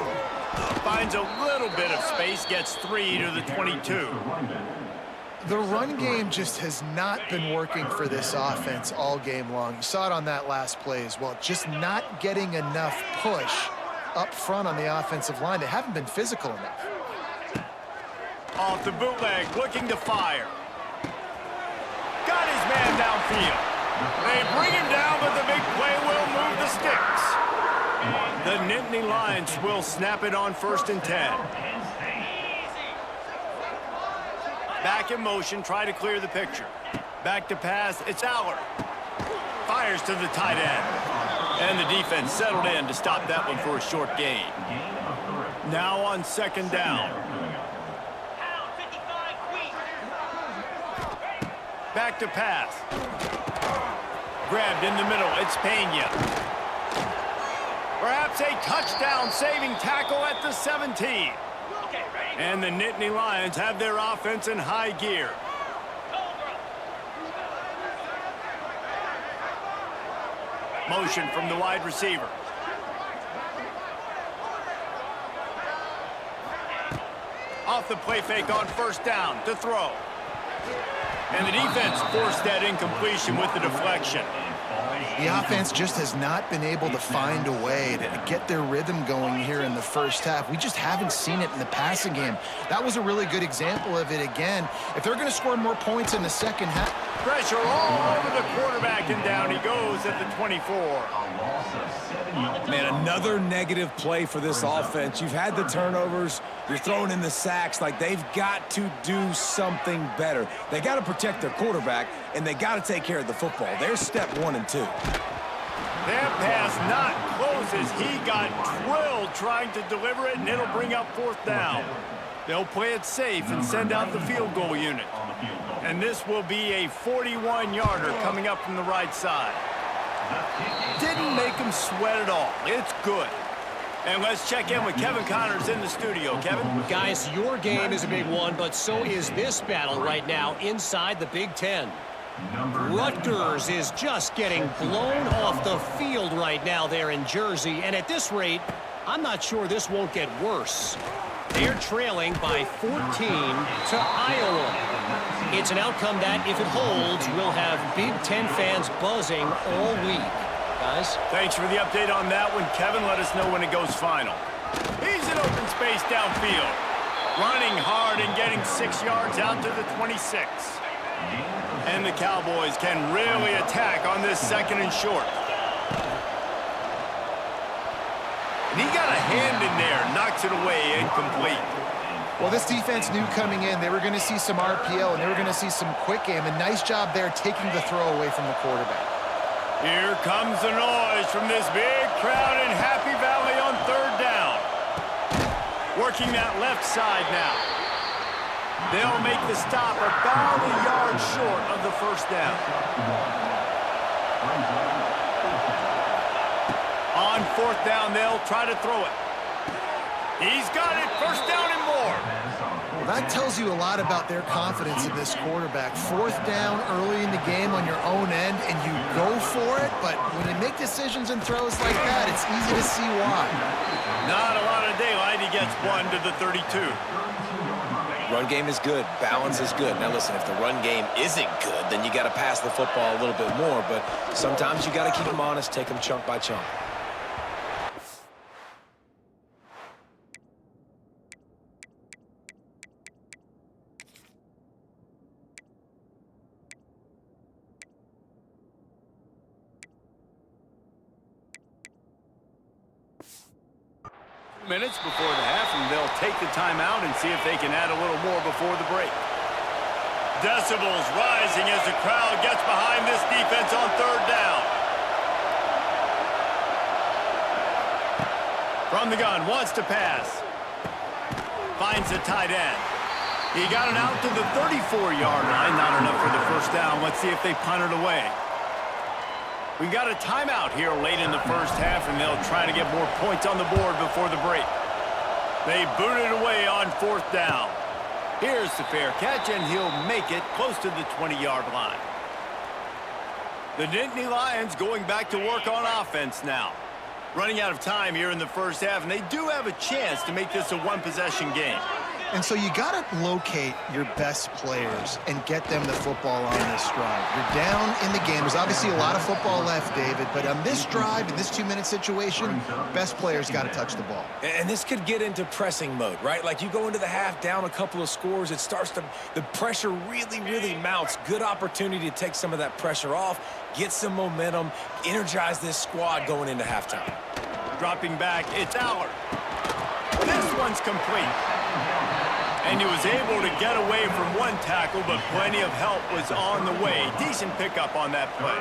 Finds a little bit of space, gets 3 to the 22. The run game just has not been working for this offense all game long. You saw it on that last play as well. Just not getting enough push up front on the offensive line. They haven't been physical enough. Off the bootleg, looking to fire. Got his man downfield. They bring him down, but the big play will move the sticks. The Nittany Lions will snap it on 1st and 10. Back in motion, try to clear the picture. Back to pass, it's Aller. Fires to the tight end. And the defense settled in to stop that one for a short gain. Now on 2nd down. Back to pass. Grabbed in the middle, it's Pena. Perhaps a touchdown-saving tackle at the 17. And the Nittany Lions have their offense in high gear. Motion from the wide receiver. Off the play fake on 1st down to throw. And the defense forced that incompletion with the deflection. The offense just has not been able to find a way to get their rhythm going here in the first half. We just haven't seen it in the passing game. That was a really good example of it again. If they're going to score more points in the second half. Pressure all over the quarterback, and down he goes at the 24. Man, another negative play for this offense. You've had the turnovers. You're throwing in the sacks. Like, they've got to do something better. They got to protect their quarterback, and they got to take care of the football. There's step 1 and 2. That pass not close as he got drilled trying to deliver it, and it'll bring up 4th down. They'll play it safe and send out the field goal unit. And this will be a 41-yarder coming up from the right side. Didn't make him sweat at all. It's good. And let's check in with Kevin Connors in the studio. Kevin? Guys, your game is a big one, but so is this battle right now inside the Big Ten. Rutgers is just getting blown off the field right now there in Jersey, and at this rate, I'm not sure this won't get worse. They're trailing by 14 to Iowa. It's an outcome that, if it holds, will have Big Ten fans buzzing all week. Guys? Thanks for the update on that one, Kevin. Let us know when it goes final. He's in open space downfield. Running hard and getting 6 yards out to the 26. And the Cowboys can really attack on this 2nd and short. And he got a hand in there, knocks it away, incomplete. Well, this defense knew coming in they were going to see some RPO and they were going to see some quick game. A nice job there taking the throw away from the quarterback. Here comes the noise from this big crowd in Happy Valley on 3rd down. Working that left side now. They'll make the stop about a yard short of the 1st down. On 4th down, they'll try to throw it. He's got it. 1st down and more. Well, that tells you a lot about their confidence in this quarterback. 4th down early in the game on your own end, and you go for it, but when you make decisions and throws like that, it's easy to see why. Not a lot of daylight. He gets 1 to the 32. Run game is good. Balance is good. Now, listen, if the run game isn't good, then you got to pass the football a little bit more, but sometimes you got to keep them honest, take them chunk by chunk. Minutes before the half, and they'll take the timeout and see if they can add a little more before the break. Decibels rising as the crowd gets behind this defense on 3rd down. From the gun, wants to pass. Finds the tight end. He got it out to the 34-yard line. Not enough for the 1st down. Let's see if they punt it away. We got a timeout here late in the 1st half, and they'll try to get more points on the board before the break. They boot it away on 4th down. Here's the fair catch, and he'll make it close to the 20-yard line. The Nittany Lions going back to work on offense now. Running out of time here in the 1st half, and they do have a chance to make this a one-possession game. And so you got to locate your best players and get them the football on this drive. You're down in the game. There's obviously a lot of football left, David, but on this drive, in this 2-minute situation, best players got to touch the ball. And this could get into pressing mode, right? Like you go into the half down a couple of scores, it starts to, the pressure really mounts. Good opportunity to take some of that pressure off, get some momentum, energize this squad going into halftime. Dropping back, it's Allard. This one's complete. And he was able to get away from one tackle, but plenty of help was on the way. Decent pickup on that play.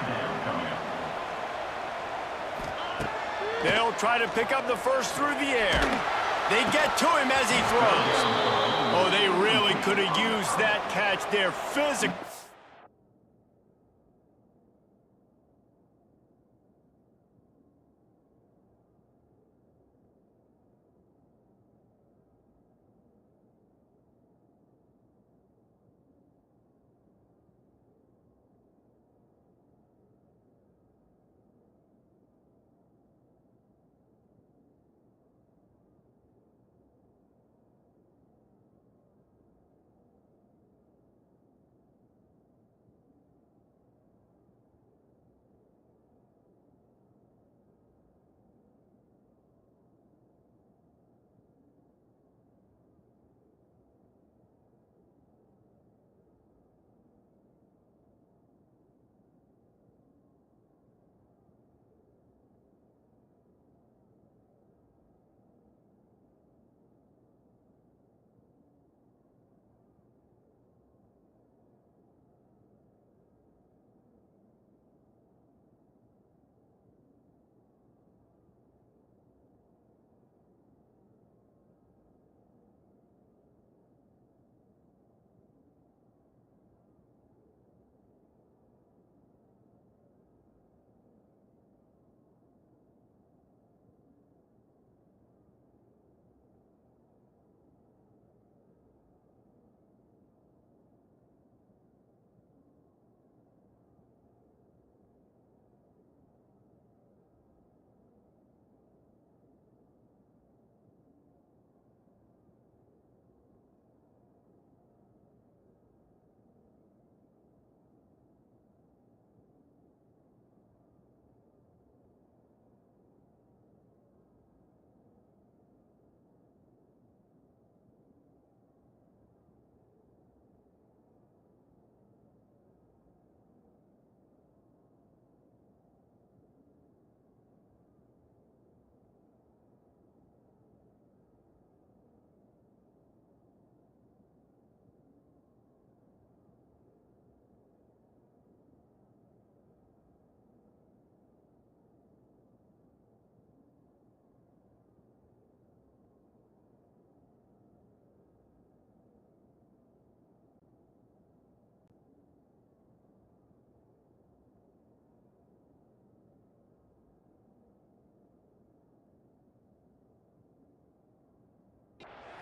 They'll try to pick up the 1st through the air. They get to him as he throws. Oh, they really could have used that catch there. Physical.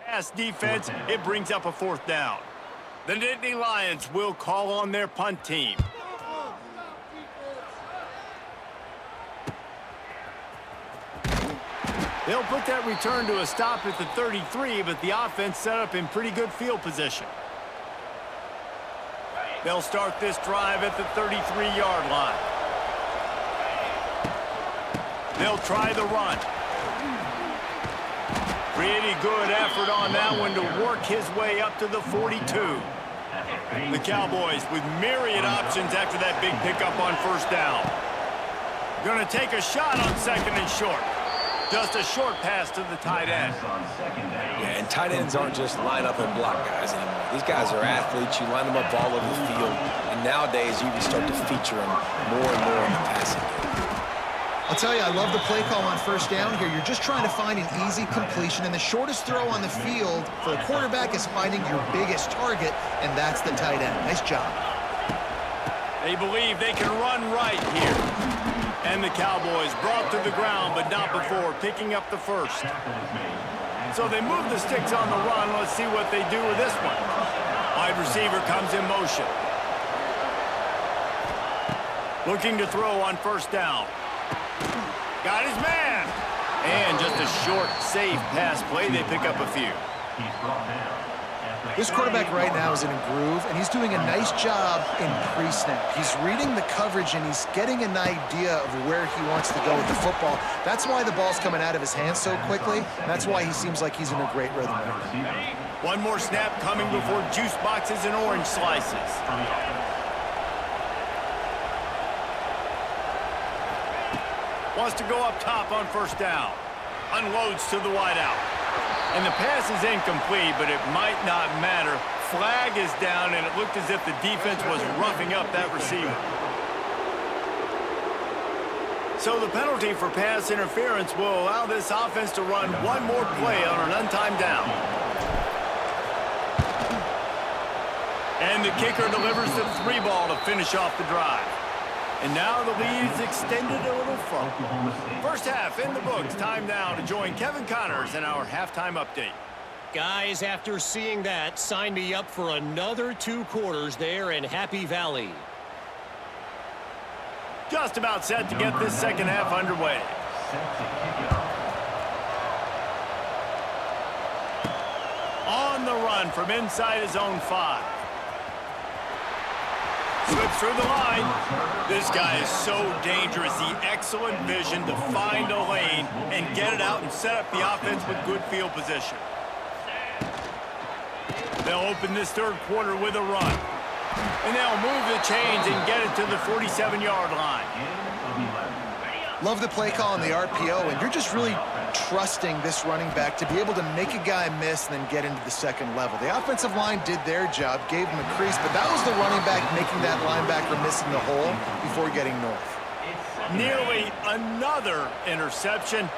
pass defense, it brings up a 4th down. The Nittany Lions will call on their punt team. They'll put that return to a stop at the 33, but the offense set up in pretty good field position. They'll start this drive at the 33-yard line. They'll try the run. Pretty good effort on that one to work his way up to the 42. The Cowboys with myriad options after that big pickup on 1st down. Going to take a shot on 2nd and short. Just a short pass to the tight end. Yeah, and tight ends aren't just line up and block guys anymore. These guys are athletes. You line them up all over the field. And nowadays, you can start to feature them more and more in the passing game. I'll tell you, I love the play call on 1st down here. You're just trying to find an easy completion, and the shortest throw on the field for the quarterback is finding your biggest target, and that's the tight end. Nice job. They believe they can run right here. And the Cowboys brought to the ground, but not before picking up the 1st. So they move the sticks on the run. Let's see what they do with this one. Wide receiver comes in motion. Looking to throw on 1st down. Got his man. And just a short, safe pass play. They pick up a few. This quarterback right now is in a groove, and he's doing a nice job in pre-snap. He's reading the coverage, and he's getting an idea of where he wants to go with the football. That's why the ball's coming out of his hands so quickly. That's why he seems like he's in a great rhythm. One more snap coming before juice boxes and orange slices. Wants to go up top on 1st down. Unloads to the wideout. And the pass is incomplete, but it might not matter. Flag is down, and it looked as if the defense was roughing up that receiver. So the penalty for pass interference will allow this offense to run one more play on an untimed down. And the kicker delivers the 3 ball to finish off the drive. And now the lead is extended a little further. 1st half in the books. Time now to join Kevin Connors in our halftime update. Guys, after seeing that, sign me up for another 2 quarters there in Happy Valley. Just about set to get this 2nd half underway. On the run from inside his own 5. Slips through the line. This guy is so dangerous. The excellent vision to find a lane and get it out and set up the offense with good field position. They'll open this 3rd quarter with a run. And they'll move the chains and get it to the 47-yard line. Love the play call on the RPO, and you're just really trusting this running back to be able to make a guy miss and then get into the 2nd level. The offensive line did their job, gave him a crease, but that was the running back making that linebacker miss in the hole before getting north. Nearly another interception.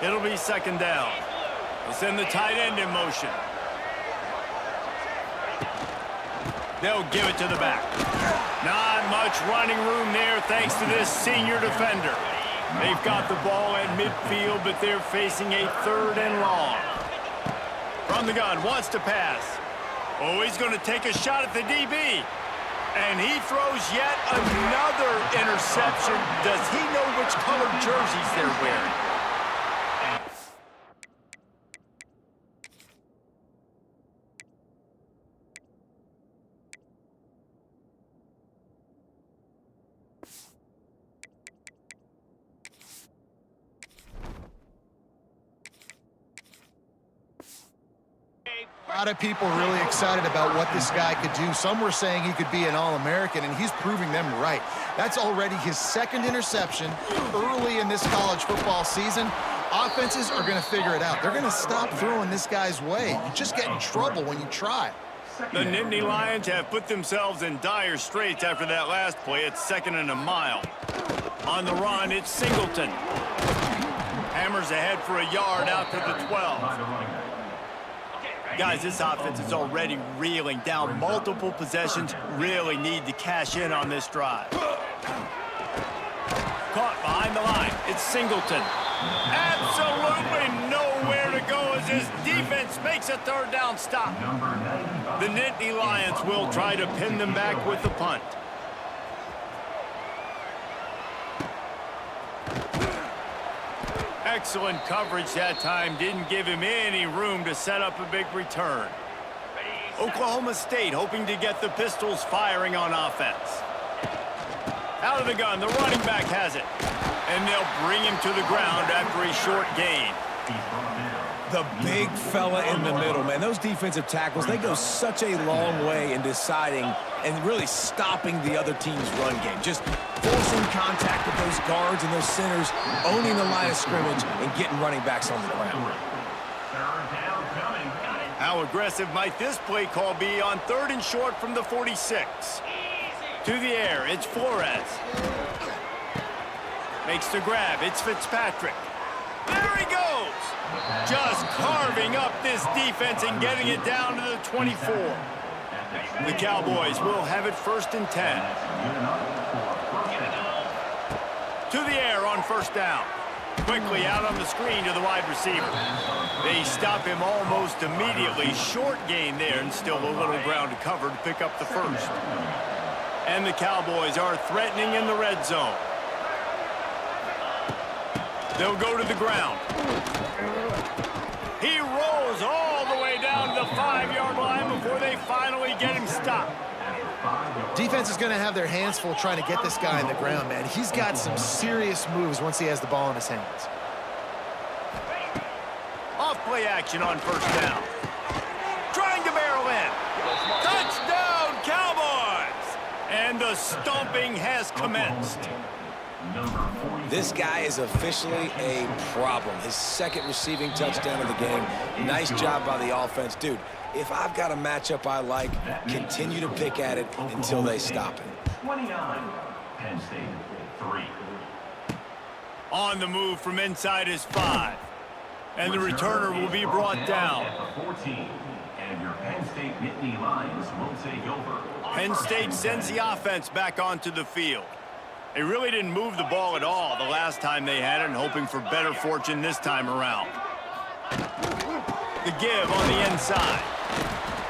It'll be 2nd down. They'll send the tight end in motion. They'll give it to the back. Not much running room there thanks to this senior defender. They've got the ball at midfield, but they're facing a 3rd and long. From the gun, wants to pass. Oh, he's going to take a shot at the DB. And he throws yet another interception. Does he know which colored jerseys they're wearing? A lot of people really excited about what this guy could do. Some were saying he could be an All-American, and he's proving them right. That's already his 2nd interception early in this college football season. Offenses are going to figure it out. They're going to stop throwing this guy's way. You just get in trouble when you try. The Nittany Lions have put themselves in dire straits after that last play. It's 2nd and a mile. On the run, it's Singleton. Hammers ahead for a yard out to the 12. Guys, this offense is already reeling down multiple possessions. Really need to cash in on this drive. Caught behind the line. It's Singleton. Absolutely nowhere to go as his defense makes a third down stop. The Nittany Lions will try to pin them back with the punt. Excellent coverage that time. Didn't give him any room to set up a big return. Oklahoma State hoping to get the Pistols firing on offense. Out of the gun, the running back has it. And they'll bring him to the ground after a short gain. The big fella in the middle, man. Those defensive tackles, they go such a long way in deciding and really stopping the other team's run game. Just forcing contact with those guards and those centers, owning the line of scrimmage, and getting running backs on the ground. How aggressive might this play call be on 3rd and short from the 46? To the air, it's Flores. Makes the grab, it's Fitzpatrick. There he goes! Just carving up this defense and getting it down to the 24. The Cowboys will have it 1st and 10. To the air on 1st down. Quickly out on the screen to the wide receiver. They stop him almost immediately. Short gain there and still a little ground to cover to pick up the 1st. And the Cowboys are threatening in the red zone. They'll go to the ground. He rolls all the way down to the 5-yard line before they finally get him stopped. Defense is going to have their hands full trying to get this guy on the ground, man. He's got some serious moves once he has the ball in his hands. Off play action on 1st down. Trying to barrel in. Touchdown, Cowboys! And the stomping has commenced. This guy is officially a problem. His 2nd receiving touchdown of the game. Nice job by the offense. Dude, if I've got a matchup I like, continue to pick at it until they stop it. 29, Penn State 3. On the move from inside his 5. And the returner will be brought down. 14, and your Penn State Nittany Lions will take over. Penn State sends the offense back onto the field. They really didn't move the ball at all the last time they had it, and hoping for better fortune this time around. The give on the inside.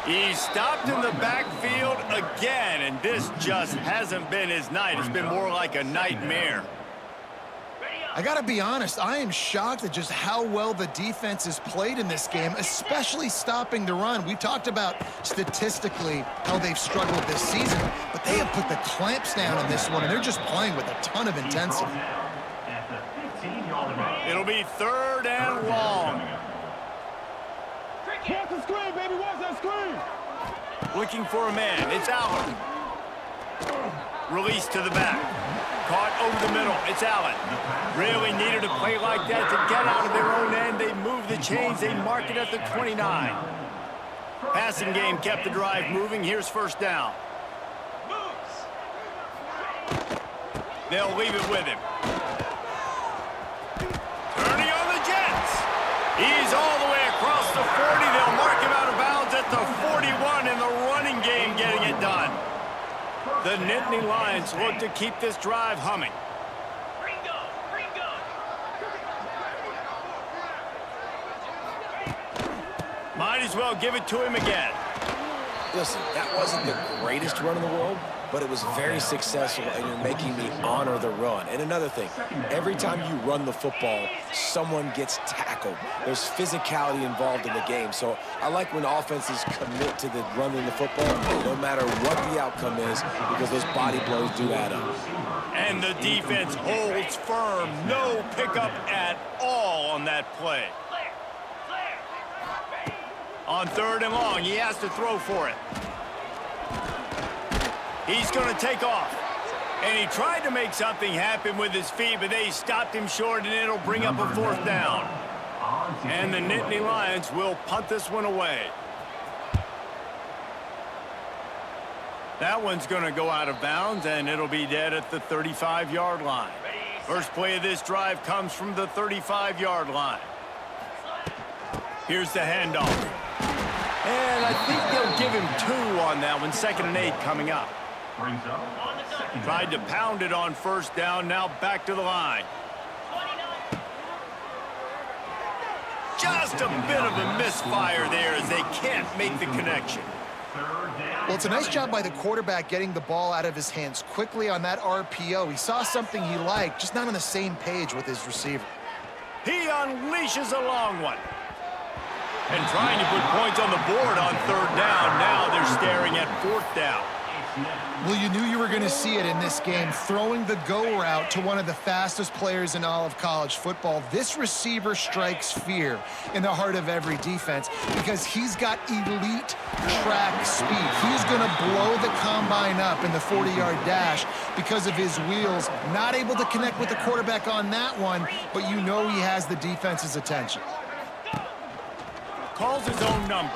He's stopped in the backfield again, and this just hasn't been his night. It's been more like a nightmare. I got to be honest, I am shocked at just how well the defense has played in this game, especially stopping the run. We've talked about statistically how they've struggled this season, but they have put the clamps down on this one, and they're just playing with a ton of intensity. It'll be 3rd and long. Watch the screen, baby, watch that screen! Looking for a man, it's Allen. Release to the back. Caught over the middle, it's Allen. Really needed a play like that to get out of their own end. They move the chains, they mark it at the 29. Passing game kept the drive moving. Here's 1st down. They'll leave it with him. Turning on the Jets. He's all the way across the 40. They'll mark him out of bounds at the 41 in the running game, getting it done. The Nittany Lions look to keep this drive humming. Might as well give it to him again. Listen, that wasn't the greatest run in the world, but it was very successful, and you're making me honor the run. And another thing, every time you run the football, someone gets tackled. There's physicality involved in the game. So I like when offenses commit to the running the football, no matter what the outcome is, because those body blows do add up. And the defense holds firm. No pickup at all on that play. On 3rd and long, he has to throw for it. He's going to take off. And he tried to make something happen with his feet, but they stopped him short, and it'll bring up a 4th down. And the Nittany Lions will punt this one away. That one's going to go out of bounds, and it'll be dead at the 35-yard line. First play of this drive comes from the 35-yard line. Here's the handoff. And I think they'll give him 2 on that one. 2nd and 8 coming up. Tried to pound it on 1st down. Now back to the line. Just a bit of a misfire there as they can't make the connection. Well, it's a nice job by the quarterback getting the ball out of his hands quickly on that RPO. He saw something he liked, just not on the same page with his receiver. He unleashes a long one. And trying to put points on the board on third down. Now they're staring at fourth down. Well, you knew you were going to see it in this game, throwing the go route to one of the fastest players in all of college football. This receiver strikes fear in the heart of every defense because he's got elite track speed. He's going to blow the combine up in the 40-yard dash because of his wheels. Not able to connect with the quarterback on that one, but you know he has the defense's attention. Calls his own number.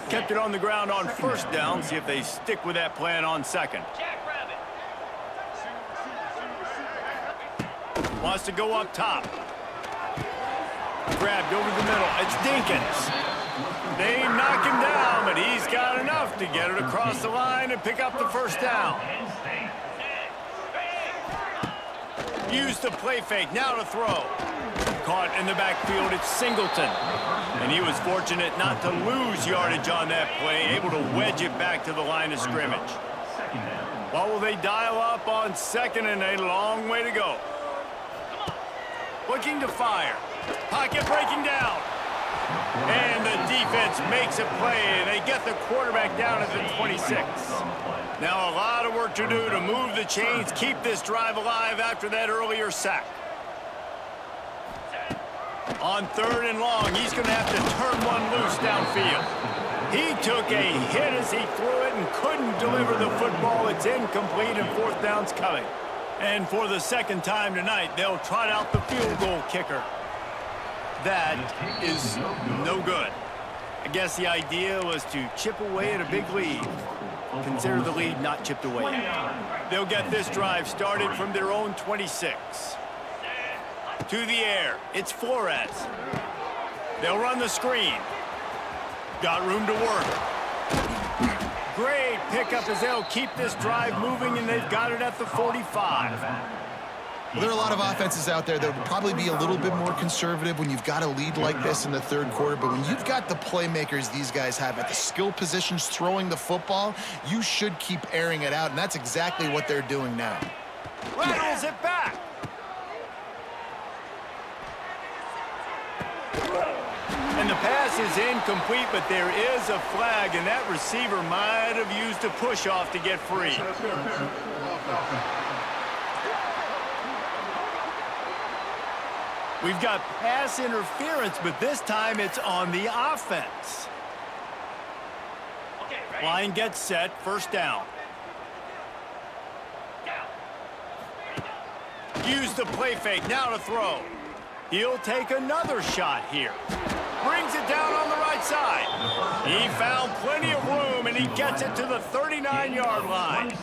Kept it on the ground on first down. See if they stick with that plan on second. Jackrabbit. Wants to go up top. Grabbed over the middle. It's Dinkins. They knock him down, but he's got enough to get it across the line and pick up the first down. Use the play fake. Now to throw. Caught in the backfield, it's Singleton. And he was fortunate not to lose yardage on that play, able to wedge it back to the line of scrimmage. What will they dial up on second and a long way to go? Looking to fire. Pocket breaking down. And the defense makes a play, and they get the quarterback down at the 26. Now a lot of work to do to move the chains, keep this drive alive after that earlier sack. On third and long, he's going to have to turn one loose downfield. He took a hit as he threw it and couldn't deliver the football. It's incomplete and fourth down's coming. And for the second time tonight, they'll trot out the field goal kicker. That is no good. I guess the idea was to chip away at a big lead. Consider the lead not chipped away yet. They'll get this drive started from their own 26. To the air, it's Flores. They'll run the screen. Got room to work. Great pickup as they'll keep this drive moving, and they've got it at the 45. Well, there are a lot of offenses out there that would probably be a little bit more conservative when you've got a lead like this in the third quarter, but when you've got the playmakers these guys have at the skill positions throwing the football, you should keep airing it out, and that's exactly what they're doing now. Rattles it back. And the pass is incomplete, but there is a flag, and that receiver might have used a push-off to get free. We've got pass interference, but this time it's on the offense. Line gets set, first down. Use the play fake, now to throw. He'll take another shot here. Brings it down on the right side. He found plenty of room, and he gets it to the 39-yard line.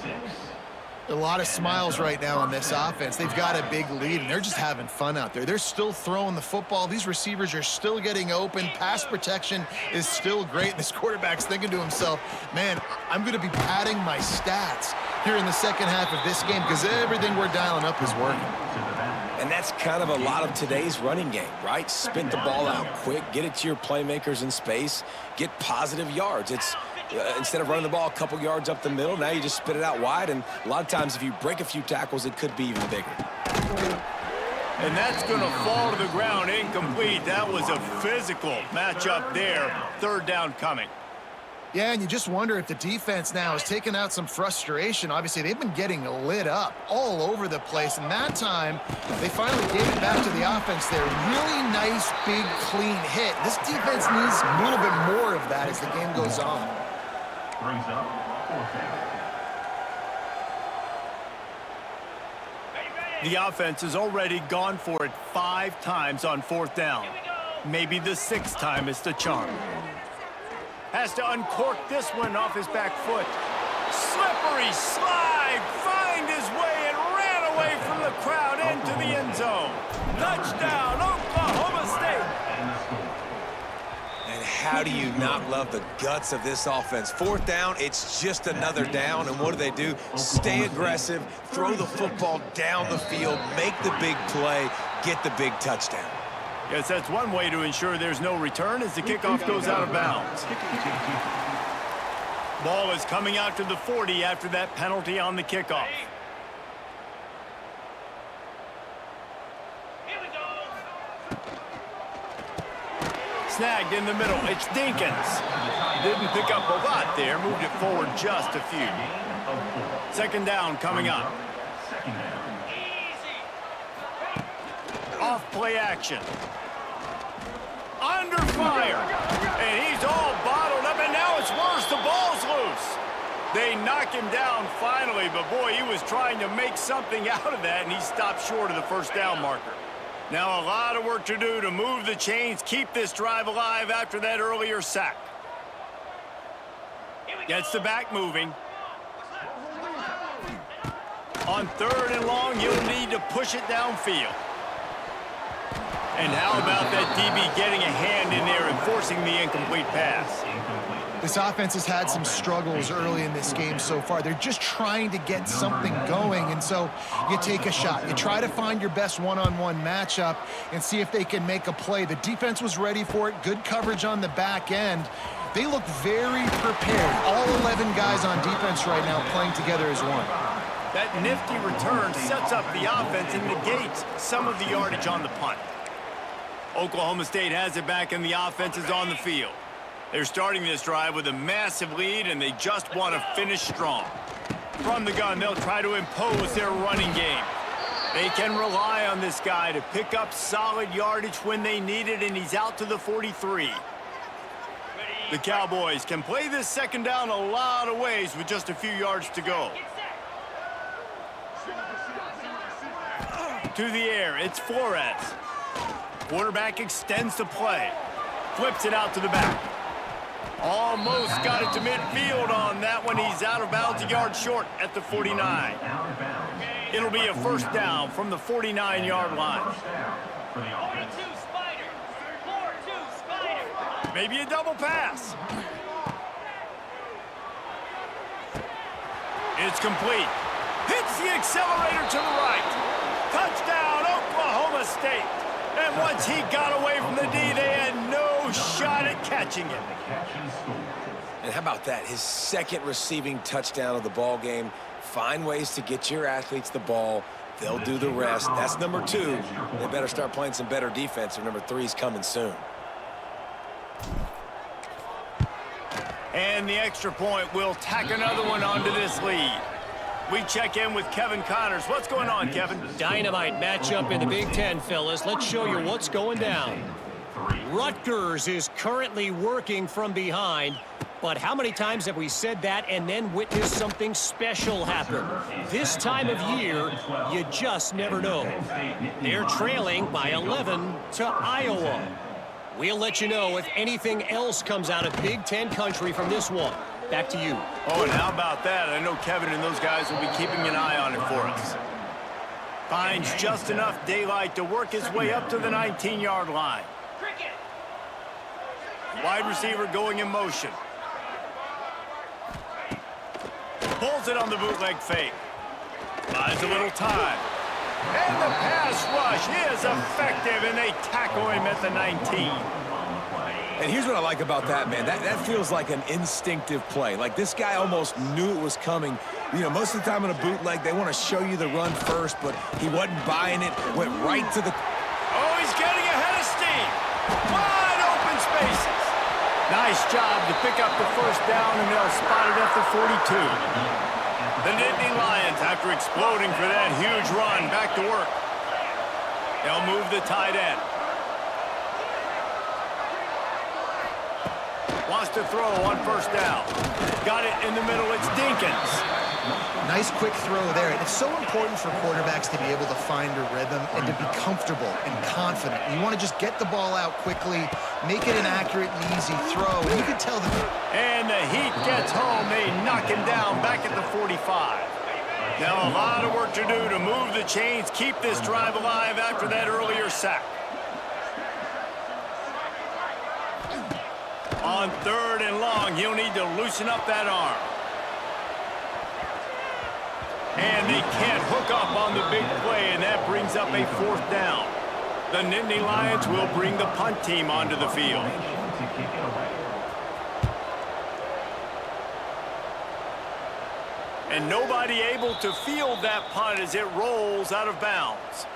A lot of smiles right now on this offense. They've got a big lead, and they're just having fun out there. They're still throwing the football. These receivers are still getting open. Pass protection is still great. And this quarterback's thinking to himself, man, I'm going to be padding my stats here in the second half of this game because everything we're dialing up is working. And that's kind of a lot of today's running game, right? Spit the ball out quick, get it to your playmakers in space, get positive yards. It's instead of running the ball a couple yards up the middle, now you just spit it out wide, and a lot of times if you break a few tackles, it could be even bigger. And that's going to fall to the ground incomplete. That was a physical matchup there. Third down coming. Yeah, and you just wonder if the defense now is taking out some frustration. Obviously, they've been getting lit up all over the place, and that time, they finally gave it back to the offense there. Really nice, big, clean hit. This defense needs a little bit more of that as the game goes on. Brings up fourth down. The offense has already gone for it 5 times on fourth down. Maybe the 6th time is the charm. Has to uncork this one off his back foot. Slippery slide, find his way and ran away from the crowd into the end zone. Touchdown, Oklahoma State. And how do you not love the guts of this offense? Fourth down, it's just another down, and what do? Stay aggressive, throw the football down the field, make the big play, get the big touchdown. Yes, that's one way to ensure there's no return as the kickoff goes out of bounds. Ball is coming out to the 40 after that penalty on the kickoff. Snagged in the middle. It's Dinkins. Didn't pick up a lot there. Moved it forward just a few. Second down coming up. Off play action. Under fire. And he's all bottled up, and now it's worse. The ball's loose. They knock him down finally, but boy, he was trying to make something out of that, and he stopped short of the first down marker. Now a lot of work to do to move the chains, keep this drive alive after that earlier sack. Gets the back moving. On third and long, you'll need to push it downfield. And how about that DB getting a hand in there and forcing the incomplete pass? This offense has had some struggles early in this game so far. They're just trying to get something going, and so you take a shot. You try to find your best one-on-one matchup and see if they can make a play. The defense was ready for it. Good coverage on the back end. They look very prepared. All 11 guys on defense right now playing together as one. That nifty return sets up the offense and negates some of the yardage on the punt. Oklahoma State has it back, and the offense is on the field. They're starting this drive with a massive lead, and they just want to finish strong. From the gun, they'll try to impose their running game. They can rely on this guy to pick up solid yardage when they need it, and he's out to the 43. The Cowboys can play this second down a lot of ways with just a few yards to go. To the air, it's Flores. Quarterback extends the play. Flips it out to the back. Almost got it to midfield on that one. He's out of bounds, a yard short at the 49. It'll be a first down from the 49-yard line. 42 Spider. 4-2 Spider. Maybe a double pass. It's complete. Hits the accelerator to the right. Touchdown, Oklahoma State. And once he got away from the D, they had no shot at catching him. And how about that? His second receiving touchdown of the ball game. Find ways to get your athletes the ball. They'll do the rest. That's number 2. They better start playing some better defense, or number 3 is coming soon. And the extra point will tack another one onto this lead. We check in with Kevin Connors. What's going on, Kevin? Dynamite matchup in the Big Ten, fellas. Let's show you what's going down. Rutgers is currently working from behind, but how many times have we said that and then witnessed something special happen? This time of year, you just never know. They're trailing by 11 to Iowa. We'll let you know if anything else comes out of Big Ten country from this one. Back to you. Oh, and how about that? I know Kevin and those guys will be keeping an eye on it for us. Finds just enough daylight to work his way up to the 19-yard line. Wide receiver going in motion. Pulls it on the bootleg fake. Buys a little time. And the pass rush is effective, and they tackle him at the 19. And here's what I like about that, man. That feels like an instinctive play. Like, this guy almost knew it was coming. You know, most of the time in a bootleg, they want to show you the run first, but he wasn't buying it. Went right to the... Oh, he's getting ahead of steam. Wide open spaces. Nice job to pick up the first down, and they'll spot it at the 42. The Nittany Lions, after exploding for that huge run, back to work. They'll move the tight end. Wants to throw on first down. Got it in the middle. It's Dinkins. Nice quick throw there. And it's so important for quarterbacks to be able to find a rhythm and to be comfortable and confident. You want to just get the ball out quickly, make it an accurate and easy throw. And you can tell them. And the heat gets home. They knock him down back at the 45. Now a lot of work to do to move the chains, keep this drive alive after that earlier sack. On 3rd and long, he'll need to loosen up that arm. And they can't hook up on the big play, and that brings up a 4th down. The Nittany Lions will bring the punt team onto the field. And nobody able to field that punt as it rolls out of bounds.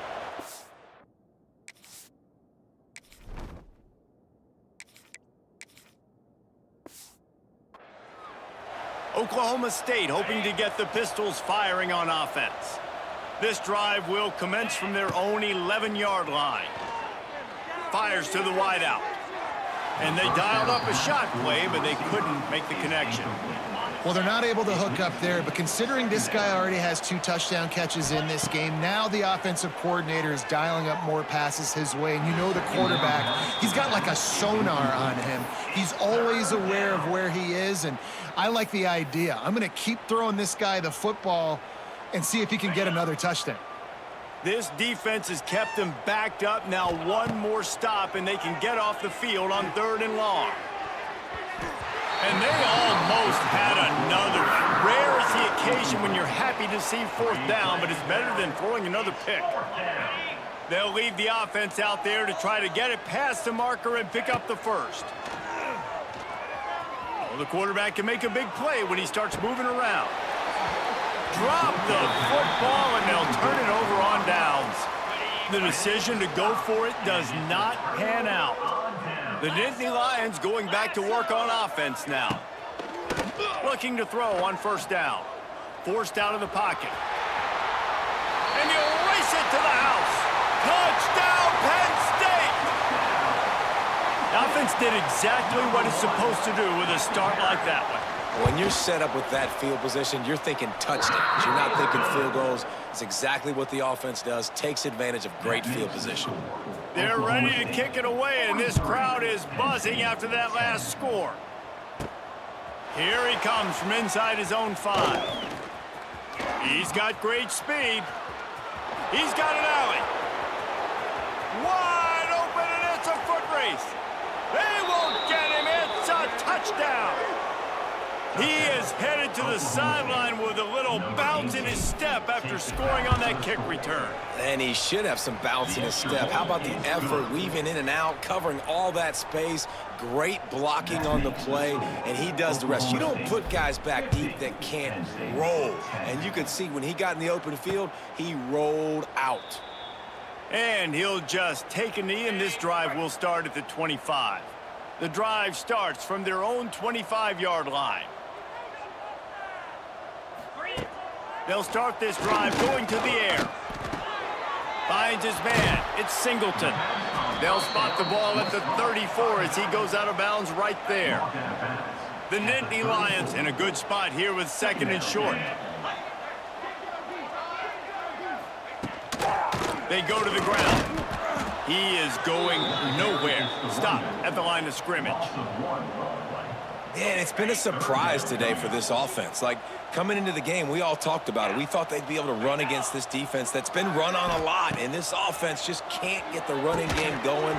Oklahoma State hoping to get the Pistols firing on offense. This drive will commence from their own 11-yard line. Fires to the wideout. And they dialed up a shot play, but they couldn't make the connection. Well, they're not able to hook up there, but considering this guy already has 2 touchdown catches in this game, now the offensive coordinator is dialing up more passes his way, and you know the quarterback, he's got like a sonar on him. He's always aware of where he is, and I like the idea. I'm going to keep throwing this guy the football and see if he can get another touchdown. This defense has kept them backed up. Now one more stop, and they can get off the field on 3rd and long. And they almost had another one. Rare is the occasion when you're happy to see 4th down, but it's better than throwing another pick. They'll leave the offense out there to try to get it past the marker and pick up the 1st. Well, the quarterback can make a big play when he starts moving around. Drop the football, and they'll turn it over on downs. The decision to go for it does not pan out. The Nittany Lions going back to work on offense now. Looking to throw on 1st down. Forced out of the pocket. And he'll race it to the house. Touchdown, Penn State! The offense did exactly what it's supposed to do with a start like that one. When you're set up with that field position, you're thinking touchdowns. You're not thinking field goals. It's exactly what the offense does. Takes advantage of great field position. They're ready to kick it away, and this crowd is buzzing after that last score. Here he comes from inside his own 5. He's got great speed. He's got an alley. Wide open, and it's a foot race. They won't get him. It's a touchdown. He is headed to the sideline with a little bounce in his step after scoring on that kick return. And he should have some bounce in his step. How about the effort, weaving in and out, covering all that space, great blocking on the play, and he does the rest. You don't put guys back deep that can't roll. And you could see when he got in the open field, he rolled out. And he'll just take a knee, and this drive will start at the 25. The drive starts from their own 25-yard line. They'll start this drive going to the air. Finds his man. It's Singleton. They'll spot the ball at the 34 as he goes out of bounds right there. The Nittany Lions in a good spot here with 2nd and short. They go to the ground. He is going nowhere. Stop at the line of scrimmage. Man, it's been a surprise today for this offense. Like, coming into the game, we all talked about it. We thought they'd be able to run against this defense that's been run on a lot, and this offense just can't get the running game going.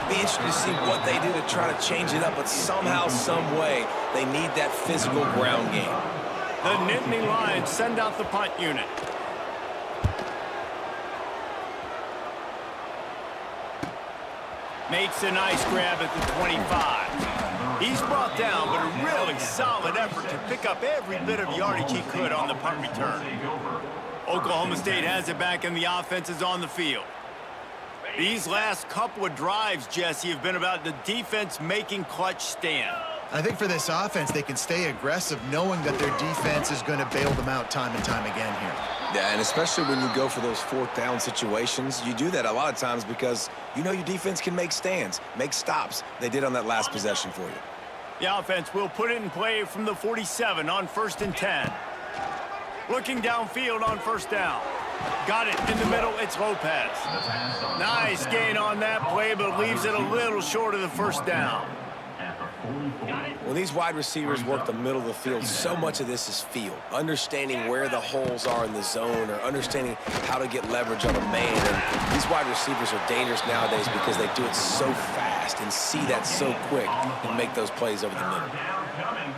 Be interested to see what they do to try to change it up, but somehow, some way, they need that physical ground game. The Nittany Lions send out the punt unit. Makes a nice grab at the 25. He's brought down, but a really solid effort to pick up every bit of yardage he could on the punt return. Oklahoma State has it back, and the offense is on the field. These last couple of drives, Jesse, have been about the defense making clutch stand. I think for this offense, they can stay aggressive knowing that their defense is going to bail them out time and time again here. Yeah, and especially when you go for those 4th down situations, you do that a lot of times because you know your defense can make stands, make stops. They did on that last possession for you. The offense will put it in play from the 47 on 1st and 10. Looking downfield on 1st down. Got it in the middle. It's Lopez. Nice gain on that play, but leaves it a little short of the 1st down. When these wide receivers work the middle of the field, so much of this is feel. Understanding where the holes are in the zone or understanding how to get leverage on a man. And these wide receivers are dangerous nowadays because they do it so fast. fast and see that so quick and make those plays over the middle.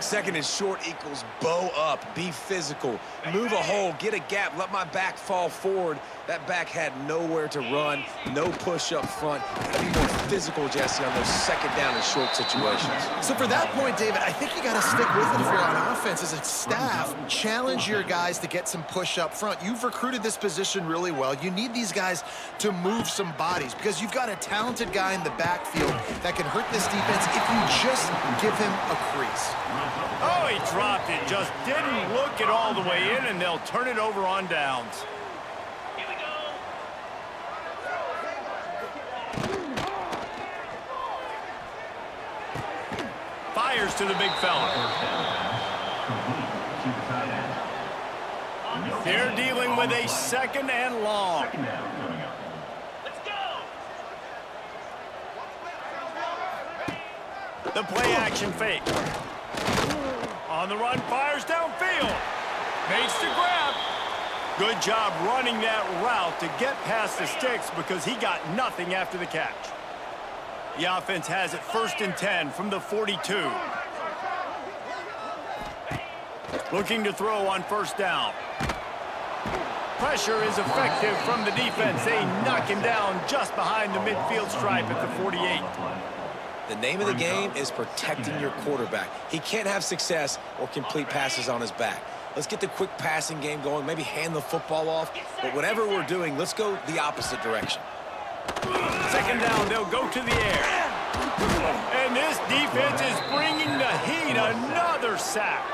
Second and short equals bow up, be physical, move a hole, get a gap, let my back fall forward. That back had nowhere to run, no push up front. Gotta be more physical, Jesse, on those second down and short situations. So for that point, David, I think you got to stick with it if you're on offense. As a staff, challenge your guys to get some push up front. You've recruited this position really well. You need these guys to move some bodies because you've got a talented guy in the backfield that can hurt this defense if you just give him a crease. Oh, he dropped it. Just didn't look it all the way in, and they'll turn it over on downs. Here we go. Fires to the big fella. They're dealing with a second and long. Let's go. The play action fake. On the run, fires downfield. Makes the grab. Good job running that route to get past the sticks because he got nothing after the catch. The offense has it 1st and 10 from the 42. Looking to throw on 1st down. Pressure is effective from the defense. They knock him down just behind the midfield stripe at the 48. The name of the game is protecting your quarterback. He can't have success or complete passes on his back. Let's get the quick passing game going, maybe hand the football off. But whatever we're doing, let's go the opposite direction. 2nd down, they'll go to the air. And this defense is bringing the heat. Another sack.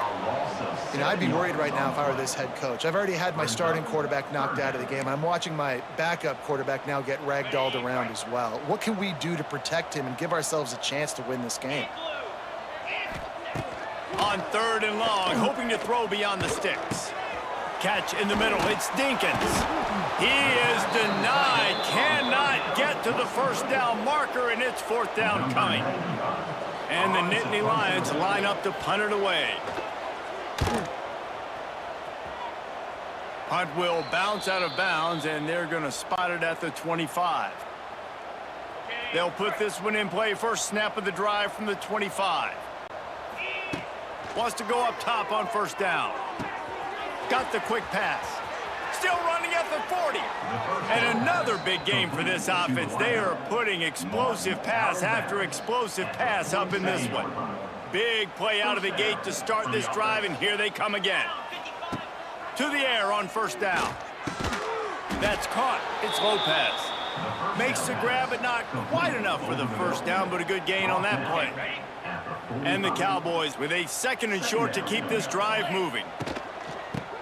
You know, I'd be worried right now if I were this head coach. I've already had my starting quarterback knocked out of the game. I'm watching my backup quarterback now get ragdolled around as well. What can we do to protect him and give ourselves a chance to win this game? On 3rd and long, hoping to throw beyond the sticks. Catch in the middle, it's Dinkins. He is denied, cannot get to the 1st down marker, and it's 4th down coming. And the Nittany Lions line up to punt it away. Punt will bounce out of bounds, and they're going to spot it at the 25. They'll put this one in play. First snap of the drive from the 25. Wants to go up top on 1st down. Got the quick pass. Still running at the 40. And another big game for this offense. They are putting explosive pass after explosive pass up in this one. Big play out of the gate to start this drive, and here they come again. To the air on 1st down. That's caught. It's Lopez. Makes the grab, but not quite enough for the 1st down, but a good gain on that play. And the Cowboys with a 2nd and short to keep this drive moving.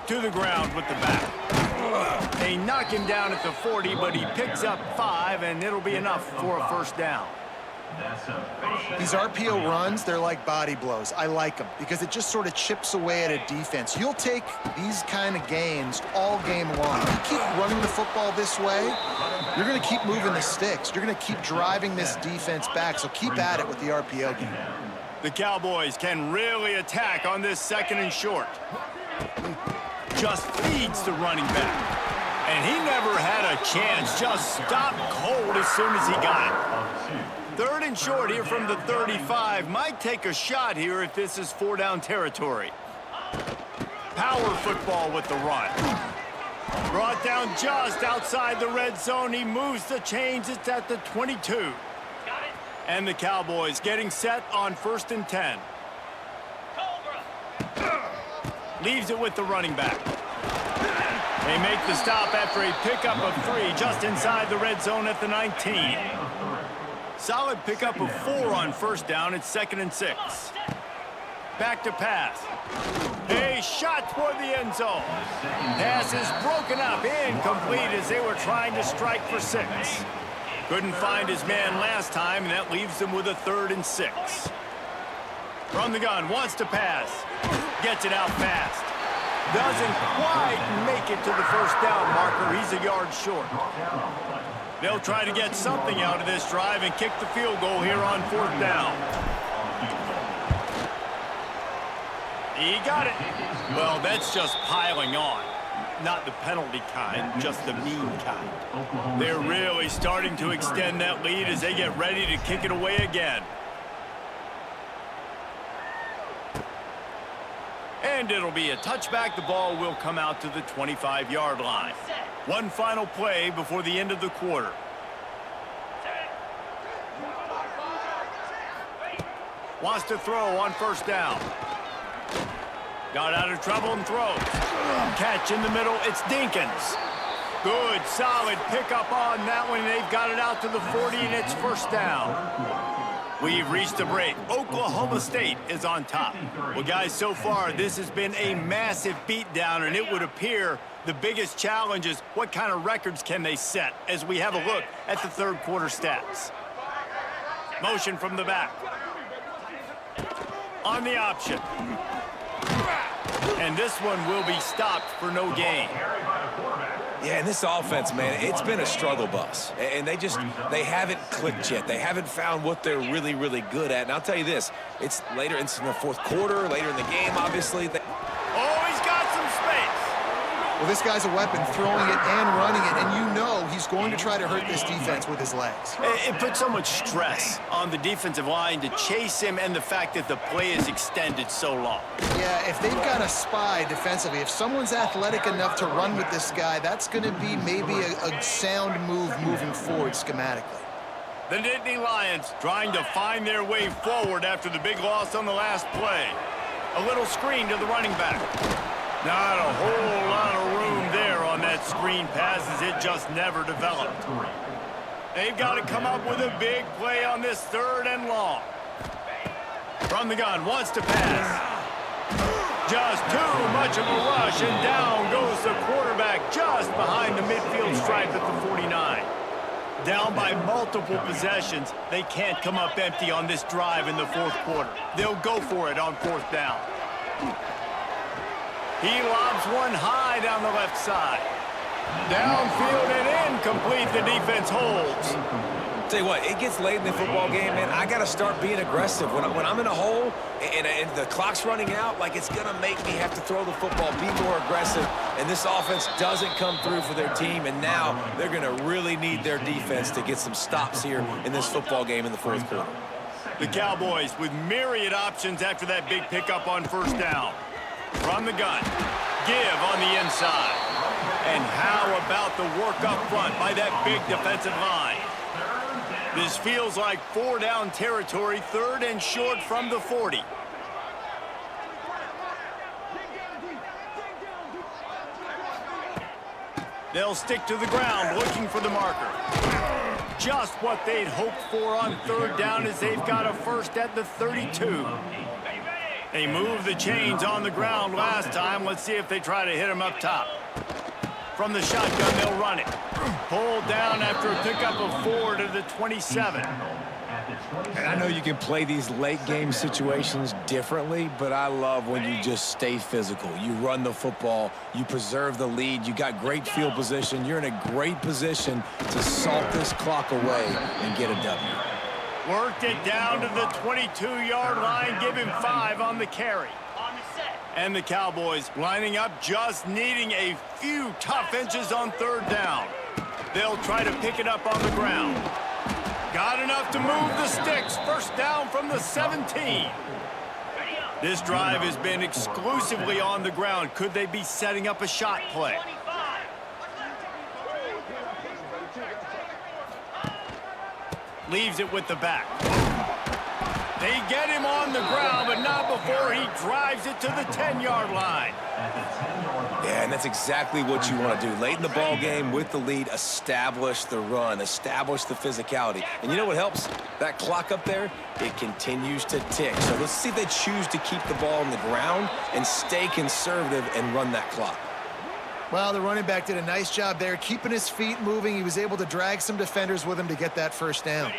To the ground with the back. They knock him down at the 40, but he picks up 5, and it'll be enough for a 1st down. These RPO runs, they're like body blows. I like them because it just sort of chips away at a defense. You'll take these kind of gains all game long. You keep running the football this way, you're going to keep moving the sticks. You're going to keep driving this defense back, so keep at it with the RPO game. The Cowboys can really attack on this 2nd and short. Just feeds the running back. And he never had a chance. Just stopped cold as soon as he got it. 3rd and short here from the 35. Might take a shot here if this is 4-down territory. Power football with the run. Brought down just outside the red zone. He moves the chains. It's at the 22. And the Cowboys getting set on 1st and 10. Leaves it with the running back. They make the stop after a pickup of 3 just inside the red zone at the 19. Solid pickup of 4 on 1st down. It's 2nd and 6. Back to pass. A shot toward the end zone. Pass is broken up, incomplete as they were trying to strike for 6. Couldn't find his man last time, and that leaves them with a 3rd and 6. From the gun, wants to pass. Gets it out fast. Doesn't quite make it to the 1st down marker. He's a yard short. They'll try to get something out of this drive and kick the field goal here on 4th down. He got it. Well, that's just piling on. not the penalty kind, just the mean kind. They're really starting to extend that lead as they get ready to kick it away again. And it'll be a touchback. The ball will come out to the 25-yard line. One final play before the end of the quarter. Wants to throw on first down. Got out of trouble and throws. Catch in the middle. It's Dinkins. Good, solid pickup on that one. They've got it out to the 40, and it's first down. We've reached the break. Oklahoma State is on top. Well, guys, so far, this has been a massive beatdown, and it would appear the biggest challenge is what kind of records can they set as we have a look at the third quarter stats. Motion from the back. On the option. And this one will be stopped for no gain. Yeah, and this offense, man, it's been a struggle bus. And they haven't clicked yet. They haven't found what they're really, really good at. And I'll tell you this, it's later in the fourth quarter, later in the game, obviously. Oh, he's got some space. Well, this guy's a weapon, throwing it and running it, and you know he's going to try to hurt this defense with his legs. It puts so much stress on the defensive line to chase him and the fact that the play is extended so long. Yeah, if they've got a spy defensively, if someone's athletic enough to run with this guy, that's going to be maybe a sound move moving forward schematically. The Nittany Lions trying to find their way forward after the big loss on the last play. A little screen to the running back. Not a whole lot of room there on that screen pass as it just never developed. They've got to come up with a big play on this third and long. From the gun, wants to pass. Just too much of a rush, and down goes the quarterback just behind the midfield stripe at the 49. Down by multiple possessions, they can't come up empty on this drive in the fourth quarter. They'll go for it on fourth down. He lobs one high down the left side. Downfield and incomplete. The defense holds. Tell you what, it gets late in the football game, man. I got to start being aggressive. When I'm in a hole and the clock's running out, like it's going to make me have to throw the football, be more aggressive. And this offense doesn't come through for their team, and now they're going to really need their defense to get some stops here in this football game in the fourth quarter. The Cowboys with myriad options after that big pickup on first down. From the gun, give on the inside. And how about the work up front by that big defensive line? This feels like 4-down territory, third and short from the 40. They'll stick to the ground looking for the marker. Just what they'd hoped for on third down as they've got a first at the 32. They moved the chains on the ground last time. Let's see if they try to hit him up top. From the shotgun, they'll run it. Pulled down after a pickup of 4 to the 27. And I know you can play these late game situations differently, but I love when you just stay physical. You run the football, you preserve the lead, you got great field position, you're in a great position to salt this clock away and get a W. Worked it down to the 22-yard line, give him 5 on the carry. And the Cowboys lining up, just needing a few tough inches on third down. They'll try to pick it up on the ground. Got enough to move the sticks. First down from the 17. This drive has been exclusively on the ground. Could they be setting up a shot play? Leaves it with the back. They get him on the ground, but not before he drives it to the 10-yard line. Yeah, and that's exactly what you want to do. Late in the ball game with the lead, establish the run, establish the physicality. And you know what helps? That clock up there, it continues to tick. So let's see if they choose to keep the ball on the ground and stay conservative and run that clock. Well, the running back did a nice job there, keeping his feet moving. He was able to drag some defenders with him to get that first down.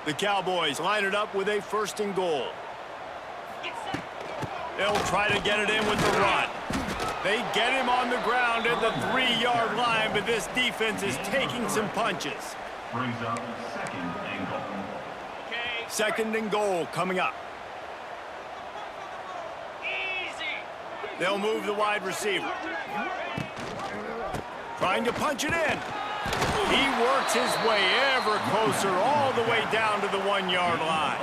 The Cowboys line it up with a first and goal. They'll try to get it in with the run. They get him on the ground at the 3-yard line, but this defense is taking some punches. Brings up second and goal. Second and goal coming up. They'll move the wide receiver. Trying to punch it in. He works his way ever closer all the way down to the 1-yard line.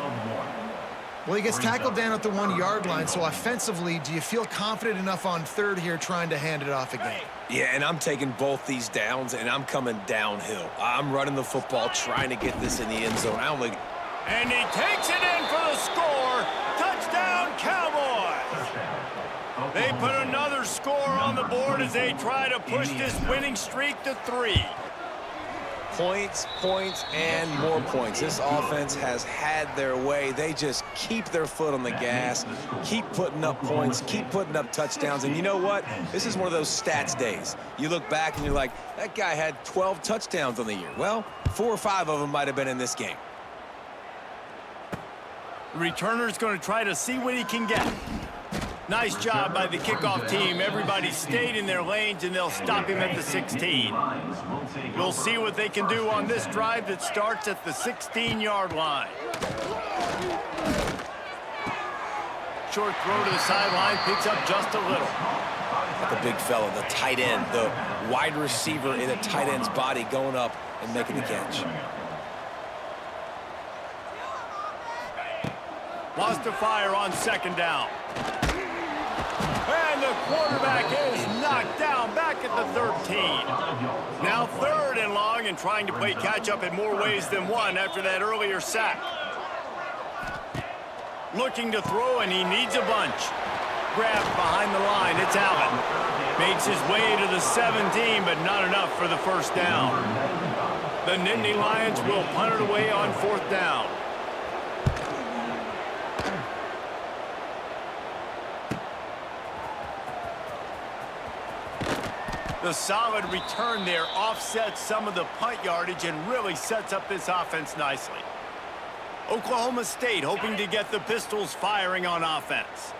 Well, he gets tackled down at the 1-yard line, so offensively, do you feel confident enough on third here trying to hand it off again? Yeah, and I'm taking both these downs, and I'm coming downhill. I'm running the football, trying to get this in the end zone. And he takes it in for the score. Touchdown, Cowboys! They put another score on the board as they try to push this winning streak to 3. Points, points, and more points. This offense has had their way. They just keep their foot on the gas, keep putting up points, keep putting up touchdowns. And you know what? This is one of those stats days. You look back and you're like, that guy had 12 touchdowns on the year. Well, 4 or 5 of them might have been in this game. The returner's going to try to see what he can get. Nice job by the kickoff team. Everybody stayed in their lanes, and they'll stop him at the 16. We'll see what they can do on this drive that starts at the 16-yard line. Short throw to the sideline, picks up just a little. The big fella, the tight end, the wide receiver in a tight end's body going up and making the catch. Lost to fire on 2nd down. And the quarterback is knocked down back at the 13. Now 3rd and long and trying to play catch-up in more ways than one after that earlier sack. Looking to throw, and he needs a bunch. Grabbed behind the line, it's Allen. Makes his way to the 17, but not enough for the 1st down. The Nittany Lions will punt it away on 4th down. The solid return there offsets some of the punt yardage and really sets up this offense nicely. Oklahoma State hoping to get the Pistols firing on offense.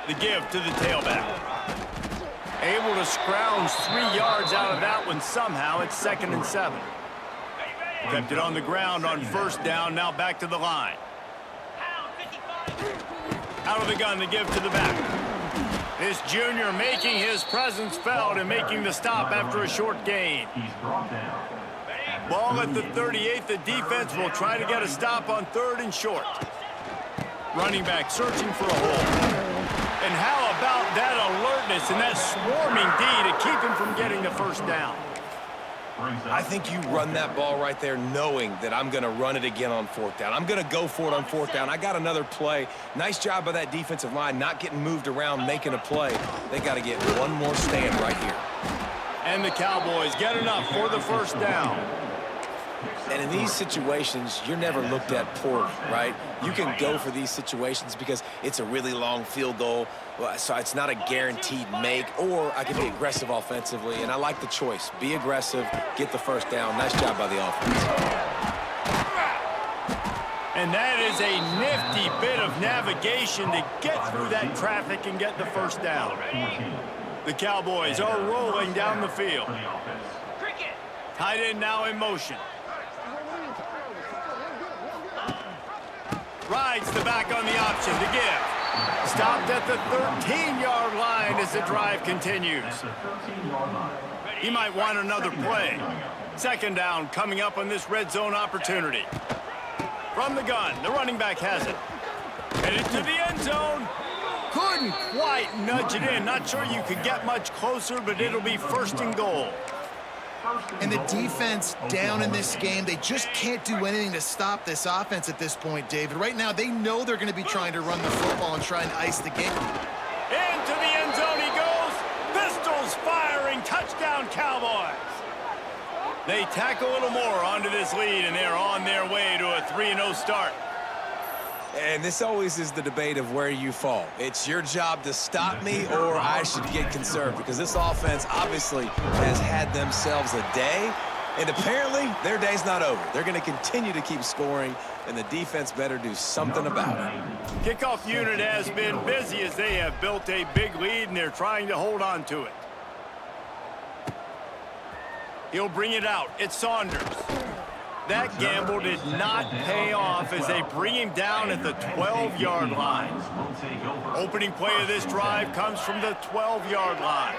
The give to the tailback. Able to scrounge 3 yards out of that one somehow. It's 2nd and 7. Kept it on the ground on 1st down. Now back to the line. Out of the gun to give to the back. This junior making his presence felt and making the stop after a short gain. Ball at the 38. The defense will try to get a stop on 3rd and short. Running back searching for a hole. And how about that alertness and that swarming D to keep him from getting the 1st down? I think you run that ball right there knowing that I'm going to run it again on 4th down. I'm going to go for it on 4th down. I got another play. Nice job by that defensive line, not getting moved around, making a play. They got to get one more stand right here. And the Cowboys get enough for the 1st down. And in these situations, you're never looked at poorly, right? You can go for these situations because it's a really long field goal, so it's not a guaranteed make, or I can be aggressive offensively, and I like the choice. Be aggressive, get the 1st down. Nice job by the offense. And that is a nifty bit of navigation to get through that traffic and get the 1st down. The Cowboys are rolling down the field. Tight end now in motion. Rides the back on the option to give. Stopped at the 13-yard line as the drive continues. He might want another play. 2nd down coming up on this red zone opportunity. From the gun, the running back has it. Headed to the end zone. Couldn't quite nudge it in. Not sure you could get much closer, but it'll be 1st and goal. And the defense down in this game, they just can't do anything to stop this offense at this point, David. Right now, they know they're going to be trying to run the football and try and ice the game. Into the end zone he goes. Pistols firing. Touchdown, Cowboys. They tack a little more onto this lead, and they're on their way to a 3-0 start. And this always is the debate of where you fall. It's your job to stop me, or I should get conserved, because this offense obviously has had themselves a day, and apparently their day's not over. They're going to continue to keep scoring, and the defense better do something about it. Kickoff unit has been busy as they have built a big lead, and they're trying to hold on to it. He'll bring it out. It's Saunders. That gamble did not pay off as they bring him down at the 12-yard line. Opening play of this drive comes from the 12-yard line.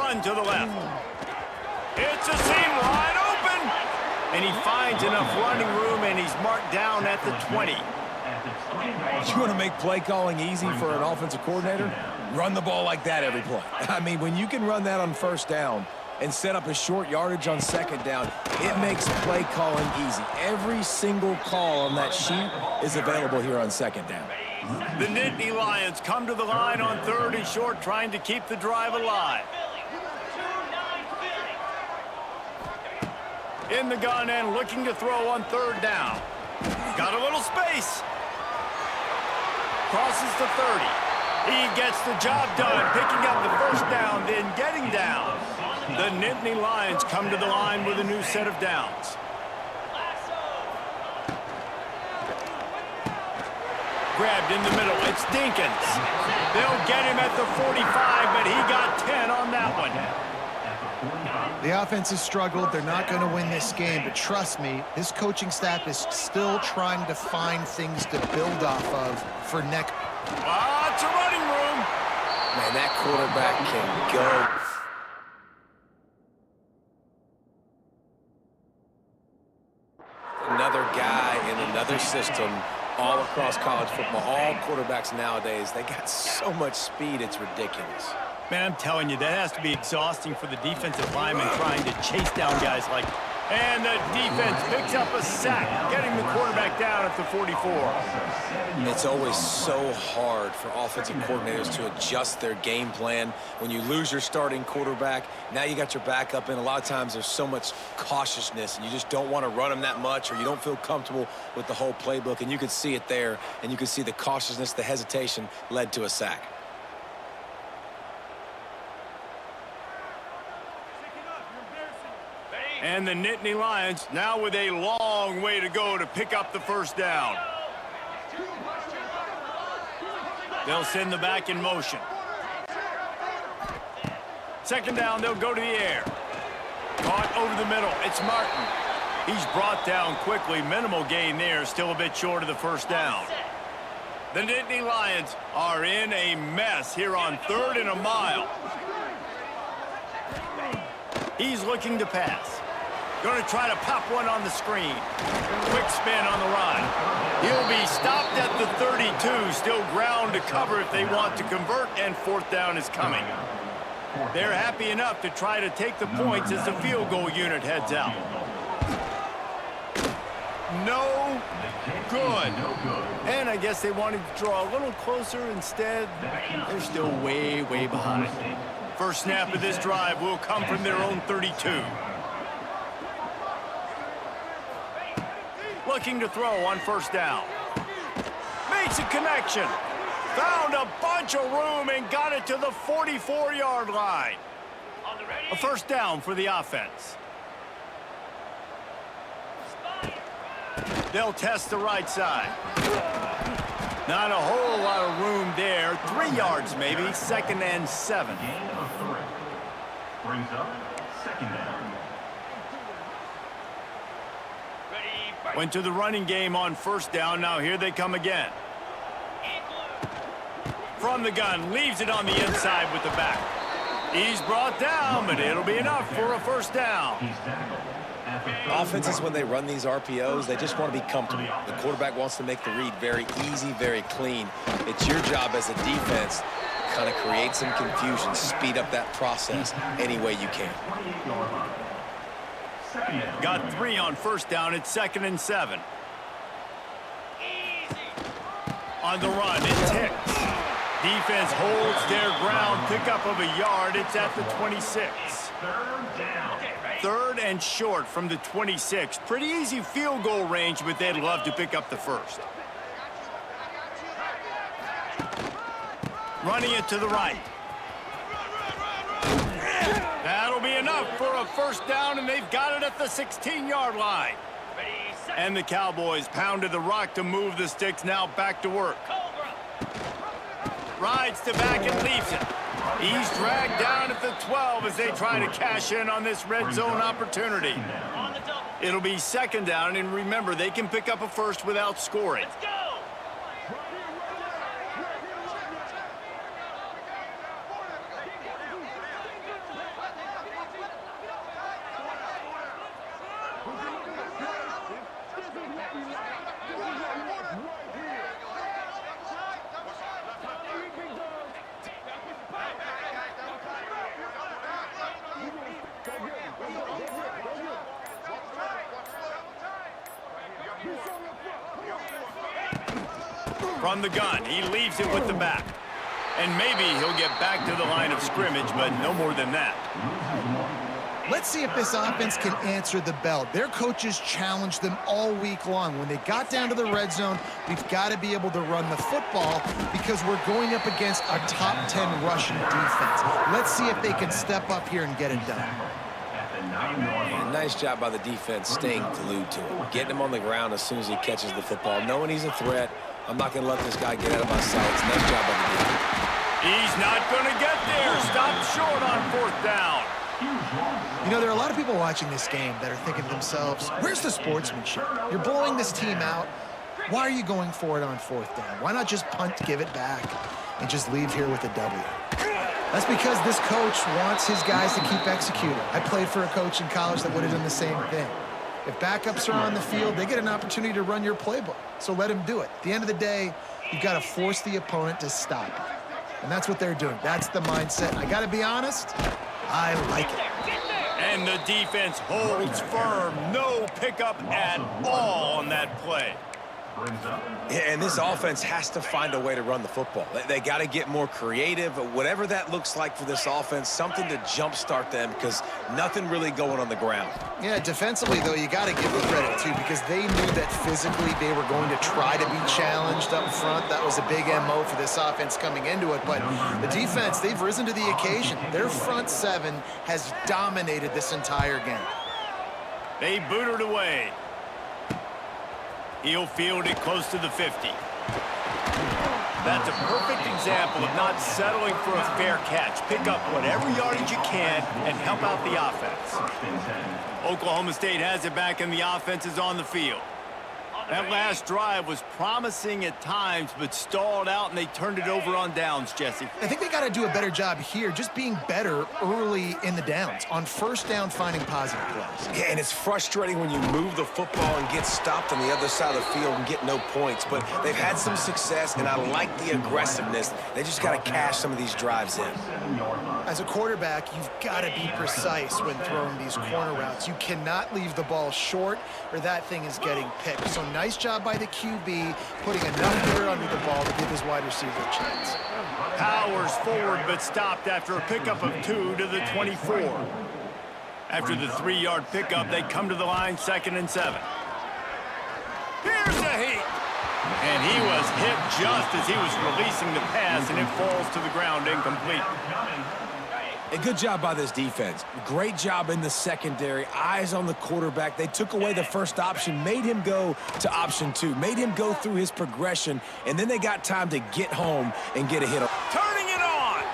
run to the left. It's a seam wide open. And he finds enough running room, and he's marked down at the 20. You want to make play calling easy for an offensive coordinator? Run the ball like that every play. I mean, when you can run that on first down and set up a short yardage on second down, it makes play calling easy. Every single call on that sheet is available here on second down. The Nittany Lions come to the line on 3rd and short, trying to keep the drive alive. In the gun and looking to throw on 3rd down. Got a little space. Crosses the 30. He gets the job done, picking up the first down, then getting down. The Nittany Lions come to the line with a new set of downs. Grabbed in the middle. It's Dinkins. They'll get him at the 45, but he got 10 on that one. The offense has struggled. They're not going to win this game, but trust me, this coaching staff is still trying to find things to build off of for next. Lots of running room. Man, that quarterback can go. Another guy in another system all across college football. All quarterbacks nowadays, they got so much speed, it's ridiculous. Man, I'm telling you, that has to be exhausting for the defensive lineman trying to chase down guys like... And the defense picks up a sack, getting the quarterback down at the 44. It's always so hard for offensive coordinators to adjust their game plan. When you lose your starting quarterback, now you got your backup in. A lot of times there's so much cautiousness, and you just don't want to run them that much, or you don't feel comfortable with the whole playbook. And you can see it there, and you can see the cautiousness, the hesitation led to a sack. And the Nittany Lions now with a long way to go to pick up the first down. They'll send the back in motion. Second down, they'll go to the air. Caught over the middle. It's Martin. He's brought down quickly. Minimal gain there. Still a bit short of the first down. The Nittany Lions are in a mess here on 3rd and a mile. He's looking to pass. Going to try to pop one on the screen. Quick spin on the run. He'll be stopped at the 32. Still ground to cover if they want to convert, and 4th down is coming. They're happy enough to try to take the points as the field goal unit heads out. No good. And I guess they wanted to draw a little closer. Instead, they're still way, way behind. First snap of this drive will come from their own 32. Looking to throw on first down. Makes a connection. Found a bunch of room and got it to the 44-yard line. A first down for the offense. They'll test the right side. Not a whole lot of room there. 3 yards maybe. 2nd and 7. Gain of 3. Brings up 2nd down. Went to the running game on first down. Now here they come again. From the gun, leaves it on the inside with the back. He's brought down, but it'll be enough for a first down. Offenses, when they run these RPOs, they just want to be comfortable. The quarterback wants to make the read very easy, very clean. It's your job as a defense to kind of create some confusion, speed up that process any way you can. Got 3 on first down. It's 2nd and 7. On the run, it ticks. Defense holds their ground. Pickup of a yard. It's at the 26. 3rd and short from the 26. Pretty easy field goal range, but they'd love to pick up the first. Running it to the right. That'll be enough for a first down, and they've got it at the 16-yard line. And the Cowboys pounded the rock to move the sticks. Now back to work. Rides to back and leaves it. He's dragged down at the 12 as they try to cash in on this red zone opportunity. It'll be 2nd down, and remember, they can pick up a first without scoring. From the gun, he leaves it with the back. And maybe he'll get back to the line of scrimmage, but no more than that. Let's see if this offense can answer the bell. Their coaches challenged them all week long. When they got down to the red zone, we've got to be able to run the football because we're going up against a top 10 rushing defense. Let's see if they can step up here and get it done. And nice job by the defense staying glued to him, getting him on the ground as soon as he catches the football, knowing he's a threat. I'm not going to let this guy get out of my sights. Nice job by the defense. He's not going to get there. Stopped short on 4th down. You know, there are a lot of people watching this game that are thinking to themselves, where's the sportsmanship? You're blowing this team out. Why are you going for it on 4th down? Why not just punt, give it back, and just leave here with a W? That's because this coach wants his guys to keep executing. I played for a coach in college that would have done the same thing. If backups are on the field, they get an opportunity to run your playbook, so let him do it. At the end of the day, you've got to force the opponent to stop it. And that's what they're doing. That's the mindset. I got to be honest, I like it. And the defense holds firm. No pickup at all on that play. Yeah, and this offense has to find a way to run the football. They got to get more creative, whatever that looks like for this offense, something to jumpstart them because nothing really going on the ground. Yeah, defensively, though, you got to give them credit, too, because they knew that physically they were going to try to be challenged up front. That was a big MO for this offense coming into it. But the defense, they've risen to the occasion. Their front seven has dominated this entire game. They boot it away. He'll field it close to the 50. That's a perfect example of not settling for a fair catch. Pick up whatever yardage you can and help out the offense. Oklahoma State has it back and the offense is on the field. That last drive was promising at times, but stalled out, and they turned it over on downs, Jesse. I think they got to do a better job here, just being better early in the downs. On 1st down, finding positive plays. Yeah, and it's frustrating when you move the football and get stopped on the other side of the field and get no points. But they've had some success, and I like the aggressiveness. They just got to cash some of these drives in. As a quarterback, you've got to be precise when throwing these corner routes. You cannot leave the ball short, or that thing is getting picked. So nice job by the QB, putting enough air under the ball to give his wide receiver a chance. Powers forward, but stopped after a pickup of 2 to the 24. After the 3-yard pickup, they come to the line 2nd and 7. Here's a heat. And he was hit just as he was releasing the pass, and it falls to the ground incomplete. A good job by this defense. Great job in the secondary. Eyes on the quarterback. They took away the first option, made him go to option 2, made him go through his progression, and then they got time to get home and get a hit. Turning it on.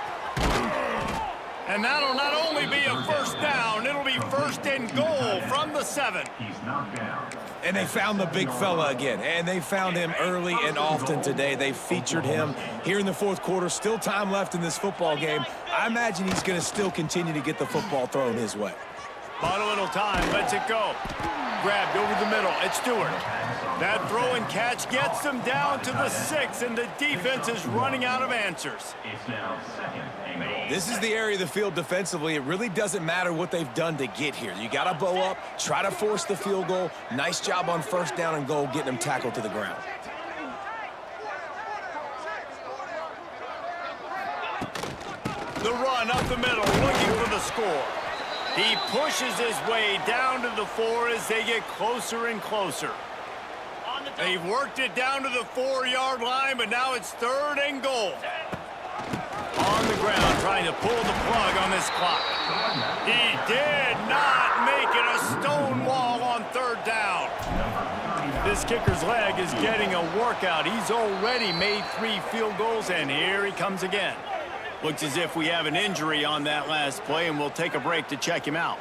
And that'll not only be a 1st down, it'll be 1st and goal from the 7. He's knocked down. And they found the big fella again, and they found him early and often today. They featured him here in the 4th quarter. Still time left in this football game. I imagine he's going to still continue to get the football thrown his way. Bought a little time, lets it go. Grabbed over the middle, it's Stewart. That throw and catch gets them down to the 6, and the defense is running out of answers. It's now 2nd and goal. This is the area of the field defensively. It really doesn't matter what they've done to get here. You got to bow up, try to force the field goal. Nice job on 1st down and goal, getting them tackled to the ground. The run up the middle, looking for the score. He pushes his way down to the 4 as they get closer and closer. They've worked it down to the 4-yard line, but now it's 3rd and goal. On the ground, trying to pull the plug on this clock. He did not make it. A stone wall on 3rd down. This kicker's leg is getting a workout. He's already made 3 field goals, and here he comes again. Looks as if we have an injury on that last play, and we'll take a break to check him out.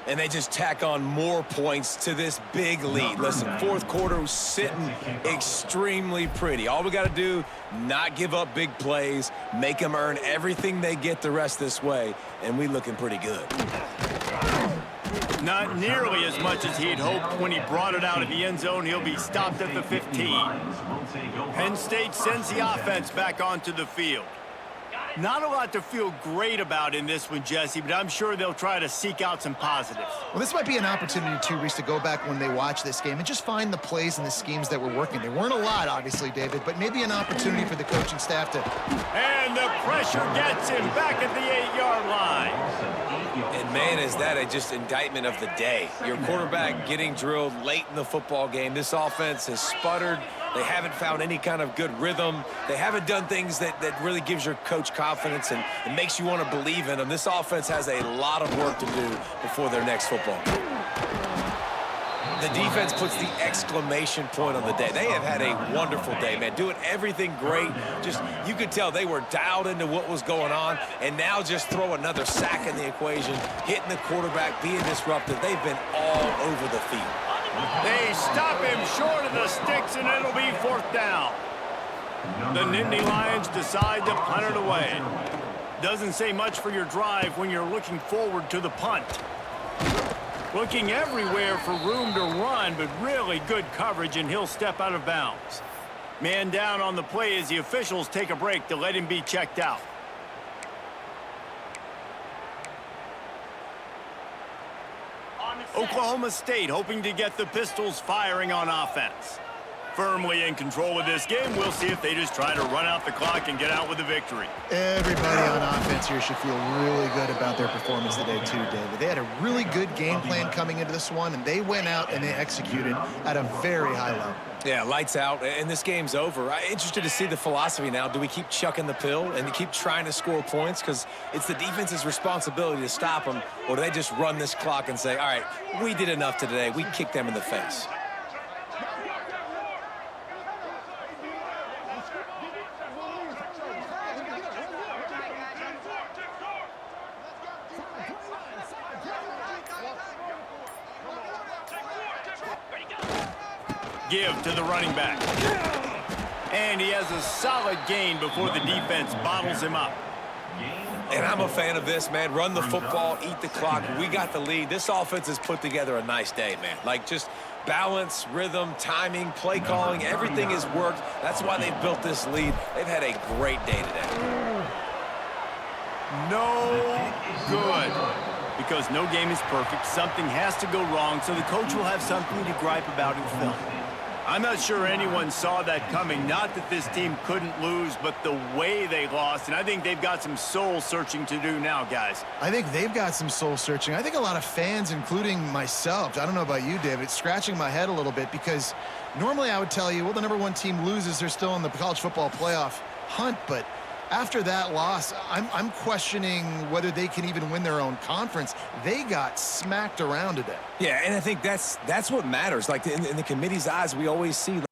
And they just tack on more points to this big lead. Listen, 4th quarter was sitting extremely pretty. All we got to do, not give up big plays, make them earn everything they get the rest this way, and we looking pretty good. Not nearly as much as he had hoped when he brought it out of the end zone. He'll be stopped at the 15. Penn State sends the offense back onto the field. Not a lot to feel great about in this one, Jesse, but I'm sure they'll try to seek out some positives. Well, this might be an opportunity, too, Reese, to go back when they watch this game and just find the plays and the schemes that were working. There weren't a lot, obviously, David, but maybe an opportunity for the coaching staff to... And the pressure gets him back at the 8-yard line. And, man, is that a just indictment of the day. Your quarterback getting drilled late in the football game. This offense has sputtered. They haven't found any kind of good rhythm. They haven't done things that really gives your coach confidence and it makes you want to believe in them. This offense has a lot of work to do before their next football game. The defense puts the exclamation point on the day. They have had a wonderful day, man. Doing everything great. Just, you could tell they were dialed into what was going on, and now just throw another sack in the equation, hitting the quarterback, being disruptive. They've been all over the field. They stop him short of the sticks, and it'll be 4th down. The Nittany Lions decide to punt it away. Doesn't say much for your drive when you're looking forward to the punt. Looking everywhere for room to run, but really good coverage, and he'll step out of bounds. Man down on the play as the officials take a break to let him be checked out. Oklahoma State hoping to get the Pistols firing on offense. Firmly in control of this game. We'll see if they just try to run out the clock and get out with a victory. Everybody on offense here should feel really good about their performance today, too, David. They had a really good game plan coming into this one, and they went out and they executed at a very high level. Yeah, lights out, and this game's over. I'm interested to see the philosophy now. Do we keep chucking the pill and keep trying to score points? Because it's the defense's responsibility to stop them, or do they just run this clock and say, all right, we did enough today. We kicked them in the face. Give to the running back. And he has a solid gain before the defense bottles him up. And I'm a fan of this, man. Run the football, eat the clock. We got the lead. This offense has put together a nice day, man. Like, just balance, rhythm, timing, play calling, everything has worked. That's why they've built this lead. They've had a great day today. No good. Because no game is perfect. Something has to go wrong, so the coach will have something to gripe about in film. I'm not sure anyone saw that coming. Not that this team couldn't lose, but the way they lost. And I think they've got some soul-searching to do now, guys. I think they've got some soul-searching. I think a lot of fans, including myself, I don't know about you, David, scratching my head a little bit because normally I would tell you, well, the number one team loses. They're still in the college football playoff hunt, but after that loss, I'm questioning whether they can even win their own conference. They got smacked around today. Yeah, and I think that's what matters. Like, in the committee's eyes, we always see,